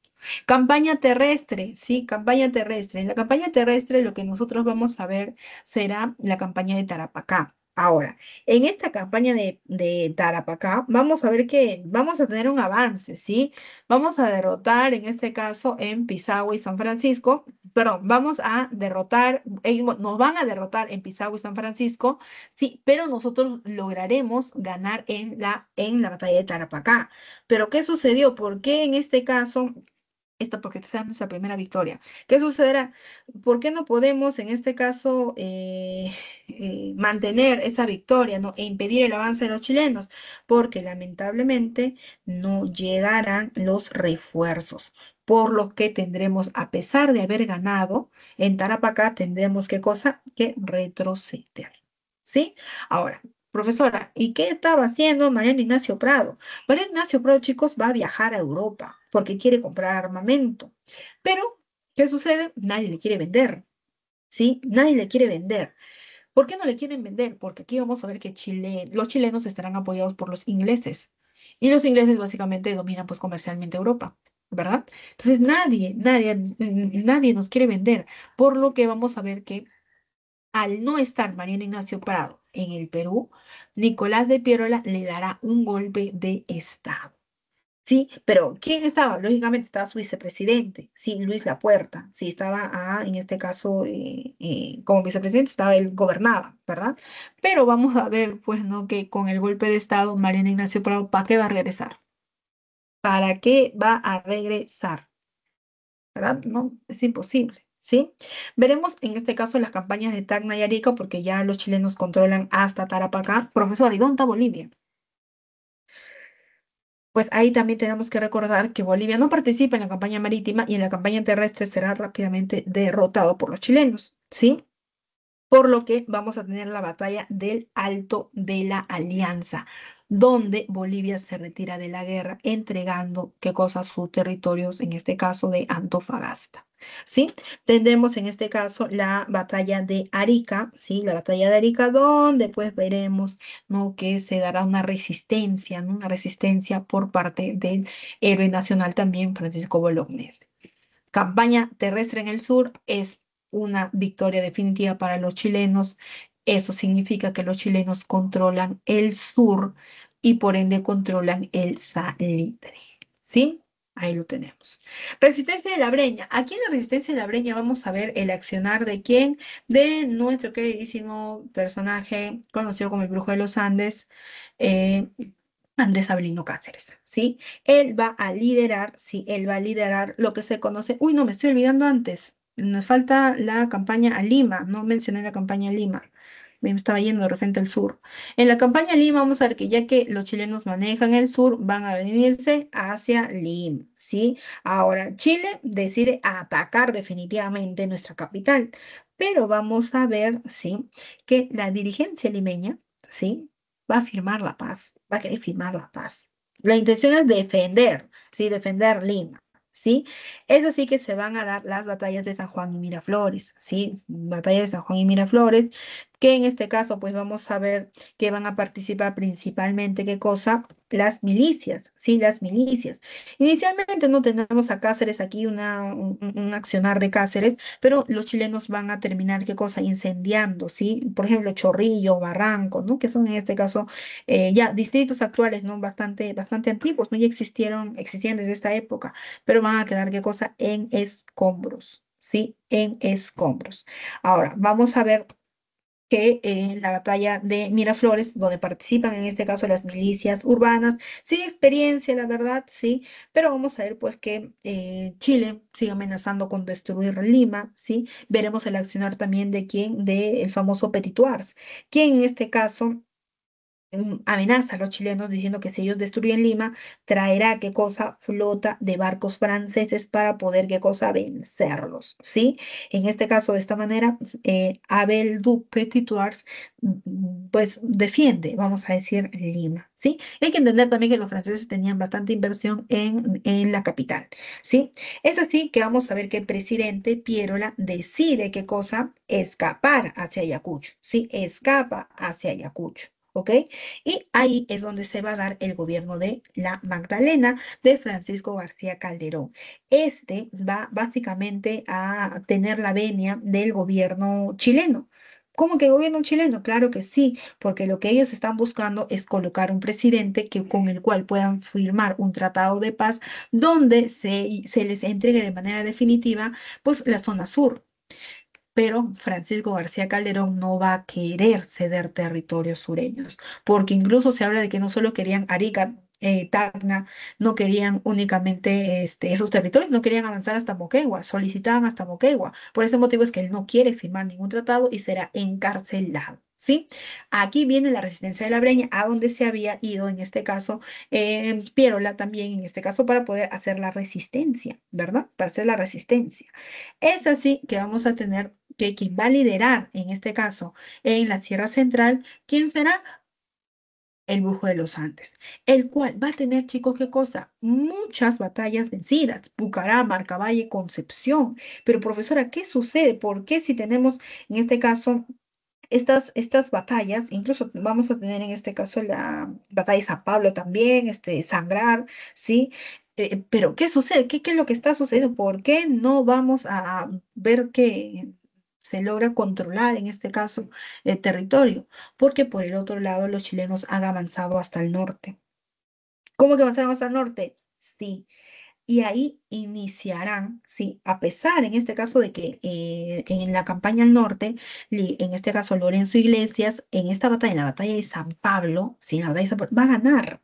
Campaña terrestre, sí, campaña terrestre. En la campaña terrestre lo que nosotros vamos a ver será la campaña de Tarapacá. Ahora, en esta campaña de Tarapacá vamos a ver que vamos a tener un avance, ¿sí? Vamos a derrotar, en este caso, en Pisagua y San Francisco, perdón, vamos a derrotar, nos van a derrotar en Pisagua y San Francisco, sí, pero nosotros lograremos ganar en la batalla de Tarapacá. Pero ¿qué sucedió? ¿Por qué en este caso? Esto porque esta es nuestra primera victoria. ¿Qué sucederá? ¿Por qué no podemos, en este caso, mantener esa victoria, ¿no? E impedir el avance de los chilenos? Porque lamentablemente no llegarán los refuerzos, por lo que tendremos, a pesar de haber ganado en Tarapacá, tendremos qué cosa que retroceder. ¿Sí? Ahora, profesora, ¿y qué estaba haciendo Mariano Ignacio Prado? Mariano Ignacio Prado, chicos, va a viajar a Europa porque quiere comprar armamento. Pero, ¿qué sucede? Nadie le quiere vender, ¿sí? Nadie le quiere vender. ¿Por qué no le quieren vender? Porque aquí vamos a ver que Chile, los chilenos estarán apoyados por los ingleses. Y los ingleses básicamente dominan pues comercialmente Europa, ¿verdad? Entonces nadie nos quiere vender, por lo que vamos a ver que al no estar Mariano Ignacio Prado en el Perú, Nicolás de Piérola le dará un golpe de estado. Sí, pero ¿quién estaba? Lógicamente estaba su vicepresidente, sí, Luis Lapuerta, sí, estaba, en este caso, como vicepresidente, estaba él, gobernaba, ¿verdad? Pero vamos a ver, pues, ¿no? Que con el golpe de Estado, Mariano Ignacio Prado, ¿para qué va a regresar? ¿Para qué va a regresar? ¿Verdad? No, es imposible, ¿sí? Veremos en este caso las campañas de Tacna y Arica, porque ya los chilenos controlan hasta Tarapacá. Profesor, ¿y dónde está Bolivia? Pues ahí también tenemos que recordar que Bolivia no participa en la campaña marítima y en la campaña terrestre será rápidamente derrotado por los chilenos, ¿sí? Por lo que vamos a tener la batalla del Alto de la Alianza, donde Bolivia se retira de la guerra, entregando, ¿qué cosas? Sus territorios, en este caso de Antofagasta. ¿Sí? Tendremos en este caso la batalla de Arica, ¿sí? La batalla de Arica, donde pues veremos, ¿no? Que se dará una resistencia, ¿no? Una resistencia por parte del héroe nacional también, Francisco Bolognesi. Campaña terrestre en el sur es una victoria definitiva para los chilenos. Eso significa que los chilenos controlan el sur y por ende controlan el salitre. ¿Sí? Ahí lo tenemos. Resistencia de la Breña. Aquí en la Resistencia de la Breña vamos a ver el accionar de quién, de nuestro queridísimo personaje conocido como el Brujo de los Andes, eh, Andrés Avelino Cáceres, ¿sí? Él va a liderar, sí, él va a liderar lo que se conoce. Uy, no, me estoy olvidando antes. Me falta la campaña a Lima. No mencioné la campaña a Lima. Me estaba yendo de repente al sur. En la campaña a Lima vamos a ver que ya que los chilenos manejan el sur, van a venirse hacia Lima, ¿sí? Ahora, Chile decide atacar definitivamente nuestra capital, pero vamos a ver, ¿sí? Que la dirigencia limeña, ¿sí? Va a firmar la paz, va a querer firmar la paz. La intención es defender, sí, defender Lima, ¿sí? Es así que se van a dar las batallas de San Juan y Miraflores, ¿sí? Batalla de San Juan y Miraflores, que en este caso, pues vamos a ver que van a participar principalmente, ¿qué cosa? Las milicias, ¿sí? Las milicias. Inicialmente no tenemos a Cáceres aquí, un accionar de Cáceres, pero los chilenos van a terminar, ¿qué cosa? Incendiando, ¿sí? Por ejemplo, Chorrillo, Barranco, ¿no? Que son en este caso ya distritos actuales, ¿no? Bastante antiguos, ¿no? Ya existían desde esta época, pero van a quedar, ¿qué cosa? En escombros, ¿sí? En escombros. Ahora, vamos a ver que en la batalla de Miraflores, donde participan en este caso las milicias urbanas, sin experiencia, la verdad, sí, pero vamos a ver pues que Chile sigue amenazando con destruir Lima, sí, veremos el accionar también de quién, de el famoso Petit Suars, quien en este caso amenaza a los chilenos diciendo que si ellos destruyen Lima, traerá qué cosa, flota de barcos franceses para poder qué cosa, vencerlos, ¿sí? En este caso, de esta manera, Abel du Petitoires, pues defiende, vamos a decir, Lima, ¿sí? Hay que entender también que los franceses tenían bastante inversión en la capital, ¿sí? Es así que vamos a ver que el presidente Piérola decide qué cosa, escapar hacia Ayacucho, ¿sí? Escapa hacia Ayacucho. ¿Ok? Y ahí es donde se va a dar el gobierno de la Magdalena de Francisco García Calderón. Este va básicamente a tener la venia del gobierno chileno. ¿Cómo que el gobierno chileno? Claro que sí, porque lo que ellos están buscando es colocar un presidente con el cual puedan firmar un tratado de paz donde se les entregue de manera definitiva pues la zona sur. Pero Francisco García Calderón no va a querer ceder territorios sureños, porque incluso se habla de que no solo querían Arica, Tacna, no querían únicamente esos territorios, no querían avanzar hasta Moquegua, solicitaban hasta Moquegua. Por ese motivo es que él no quiere firmar ningún tratado y será encarcelado. ¿Sí? Aquí viene la resistencia de la Breña, a donde se había ido, en este caso, Piérola también, en este caso, para poder hacer la resistencia, ¿verdad? Para hacer la resistencia. Es así que vamos a tener que quien va a liderar, en este caso, en la Sierra Central, ¿quién será? El Brujo de los Andes, el cual va a tener, chicos, ¿qué cosa? Muchas batallas vencidas, Bucará, Marcaballe, Concepción. Pero, profesora, ¿qué sucede? ¿Por qué si tenemos, en este caso, estas batallas, incluso vamos a tener en este caso la batalla de San Pablo también, sangrar, ¿sí? Pero ¿qué sucede? ¿Qué es lo que está sucediendo? ¿Por qué no vamos a ver que se logra controlar en este caso el territorio? Porque por el otro lado los chilenos han avanzado hasta el norte. ¿Cómo que avanzaron hasta el norte? Sí, y ahí iniciarán, sí, a pesar en este caso de que en la campaña al norte, en este caso Lorenzo Iglesias, en esta batalla, en la batalla de San Pablo, sí, la batalla de San Pablo, va a ganar.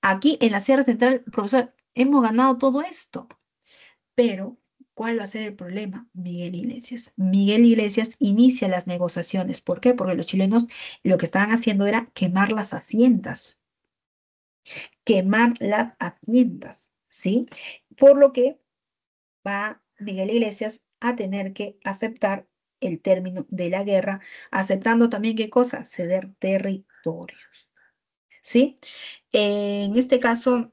Aquí en la Sierra Central, profesor, hemos ganado todo esto, pero ¿cuál va a ser el problema? Miguel Iglesias. Miguel Iglesias inicia las negociaciones. ¿Por qué? Porque los chilenos lo que estaban haciendo era quemar las haciendas, ¿sí? Por lo que va Miguel Iglesias a tener que aceptar el término de la guerra, aceptando también qué cosa, ceder territorios, ¿sí? En este caso,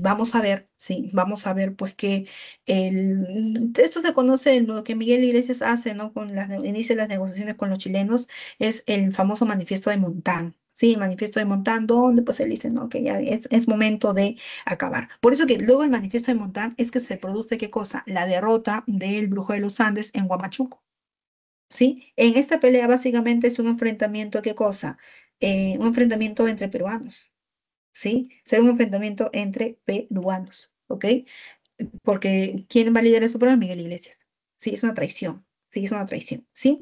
vamos a ver, sí, vamos a ver pues que esto se conoce, lo que Miguel Iglesias hace, ¿no? Inicia las negociaciones con los chilenos, es el famoso manifiesto de Montán. Sí, el manifiesto de Montán, donde pues él dice, ¿no? Que ya es momento de acabar. Por eso que luego el manifiesto de Montán es que se produce, ¿qué cosa? La derrota del Brujo de los Andes en Huamachuco, ¿sí? En esta pelea básicamente es un enfrentamiento, ¿qué cosa? Un enfrentamiento entre peruanos. ¿Sí? Será un enfrentamiento entre peruanos, ¿ok? Porque ¿quién va a liderar eso? Pero Miguel Iglesias. Sí, es una traición. Sí, es una traición. ¿Sí?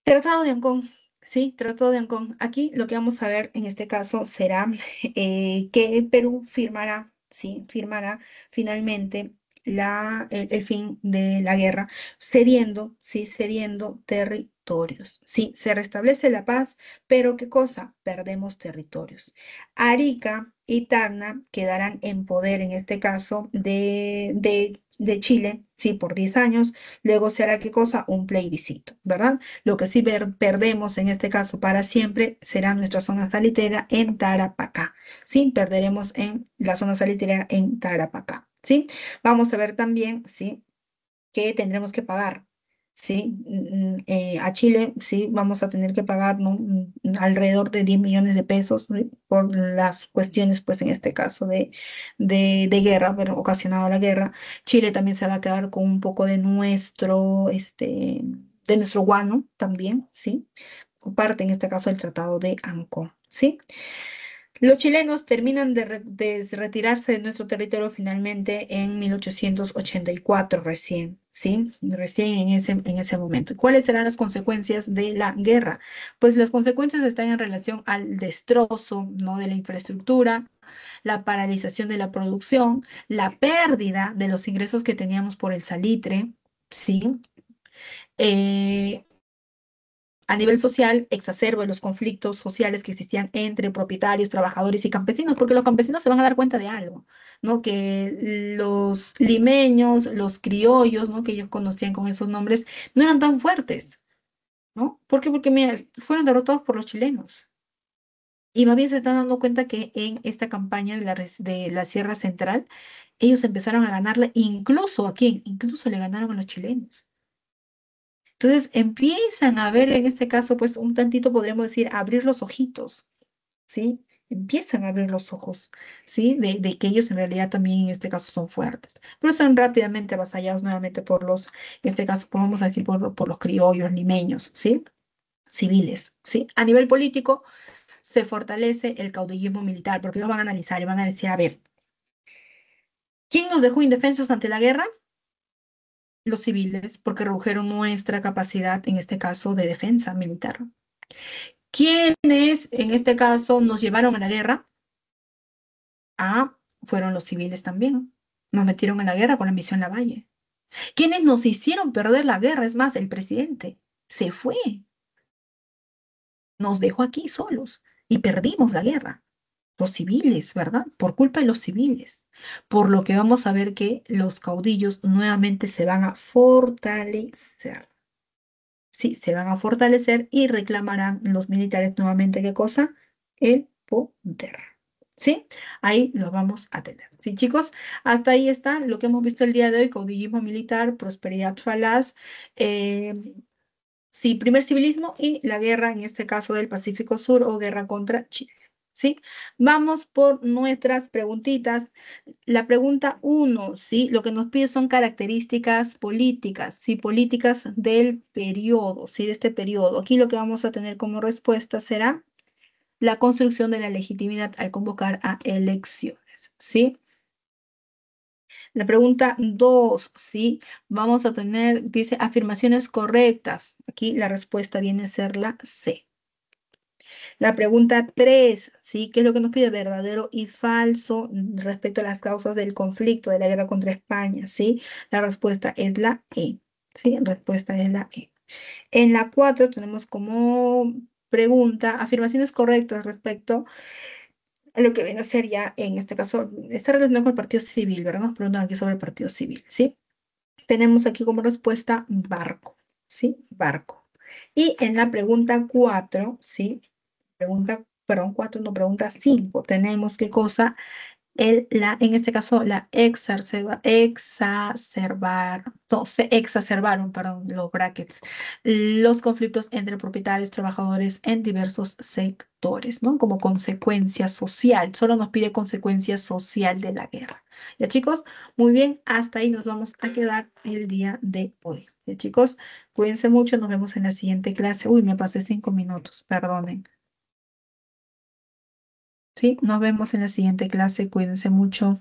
Tratado de Ancón. Sí, Tratado de Ancón. Aquí lo que vamos a ver en este caso será que Perú firmará, sí, firmará finalmente el fin de la guerra, cediendo, sí, cediendo territorios. Sí, se restablece la paz, pero ¿qué cosa? Perdemos territorios. Arica y Tacna quedarán en poder, en este caso, de Chile, sí, por 10 años. Luego se hará, ¿qué cosa? Un plebiscito, ¿verdad? Lo que sí perdemos en este caso para siempre será nuestra zona salitera en Tarapacá. Sí, perderemos en la zona salitera en Tarapacá. Sí, vamos a ver también, sí, que tendremos que pagar. Sí, a Chile sí vamos a tener que pagar, ¿no? Alrededor de 10 millones de pesos, ¿sí? Por las cuestiones, pues en este caso de guerra, pero ocasionado la guerra. Chile también se va a quedar con un poco de nuestro guano también, ¿sí? Parte en este caso del Tratado de Ancón, ¿sí? Los chilenos terminan de retirarse de nuestro territorio finalmente en 1884 recién, ¿sí? Recién en ese momento. ¿Cuáles serán las consecuencias de la guerra? Pues las consecuencias están en relación al destrozo, ¿no? De la infraestructura, la paralización de la producción, la pérdida de los ingresos que teníamos por el salitre, ¿sí? Eh, a nivel social, exacerba los conflictos sociales que existían entre propietarios, trabajadores y campesinos, porque los campesinos se van a dar cuenta de algo, ¿no? Que los limeños, los criollos, ¿no? Que ellos conocían con esos nombres, no eran tan fuertes, ¿no? ¿Por qué? Porque mira, fueron derrotados por los chilenos. Y más bien se están dando cuenta que en esta campaña de la Sierra Central, ellos empezaron a ganarle, incluso a quién, incluso le ganaron a los chilenos. Entonces empiezan a ver en este caso, pues un tantito podríamos decir, abrir los ojitos, ¿sí? Empiezan a abrir los ojos, ¿sí? De que ellos en realidad también en este caso son fuertes, pero son rápidamente avasallados nuevamente en este caso, vamos a decir, por los criollos limeños, ¿sí? Civiles, ¿sí? A nivel político se fortalece el caudillismo militar, porque ellos van a analizar y van a decir, a ver, ¿quién nos dejó indefensos ante la guerra? Los civiles, porque redujeron nuestra capacidad, en este caso, de defensa militar. ¿Quiénes, en este caso, nos llevaron a la guerra? Ah, fueron los civiles también. Nos metieron en la guerra con la misión Lavalle. ¿Quiénes nos hicieron perder la guerra? Es más, el presidente se fue, nos dejó aquí solos y perdimos la guerra. Los civiles, ¿verdad? Por culpa de los civiles. Por lo que vamos a ver que los caudillos nuevamente se van a fortalecer. Sí, se van a fortalecer y reclamarán los militares nuevamente, ¿qué cosa? El poder. ¿Sí? Ahí lo vamos a tener. ¿Sí, chicos? Hasta ahí está lo que hemos visto el día de hoy: caudillismo militar, prosperidad falaz, eh, sí, primer civilismo y la guerra, en este caso del Pacífico Sur o guerra contra Chile. ¿Sí? Vamos por nuestras preguntitas. La pregunta uno, ¿sí? Lo que nos pide son características políticas, ¿sí? Políticas del periodo, ¿sí? De este periodo. Aquí lo que vamos a tener como respuesta será la construcción de la legitimidad al convocar a elecciones, ¿sí? La pregunta 2, ¿sí? Vamos a tener, dice, afirmaciones correctas. Aquí la respuesta viene a ser la C. La pregunta 3, ¿sí? ¿Qué es lo que nos pide? Verdadero y falso respecto a las causas del conflicto de la guerra contra España, ¿sí? La respuesta es la E, ¿sí? La respuesta es la E. En la 4 tenemos como pregunta afirmaciones correctas respecto a lo que viene a ser ya, en este caso, está relacionado con el partido civil, ¿verdad? Nos preguntan aquí sobre el partido civil, ¿sí? Tenemos aquí como respuesta barco, ¿sí? Barco. Y en la pregunta 4, ¿sí? Pregunta, perdón, 4 no, pregunta 5, tenemos qué cosa, en este caso, la no, se exacerbaron, perdón, los brackets, los conflictos entre propietarios, trabajadores en diversos sectores, ¿no? Como consecuencia social, solo nos pide consecuencia social de la guerra. Ya, chicos, muy bien, hasta ahí nos vamos a quedar el día de hoy. Ya, chicos, cuídense mucho, nos vemos en la siguiente clase. Uy, me pasé 5 minutos, perdonen. Sí, nos vemos en la siguiente clase, cuídense mucho.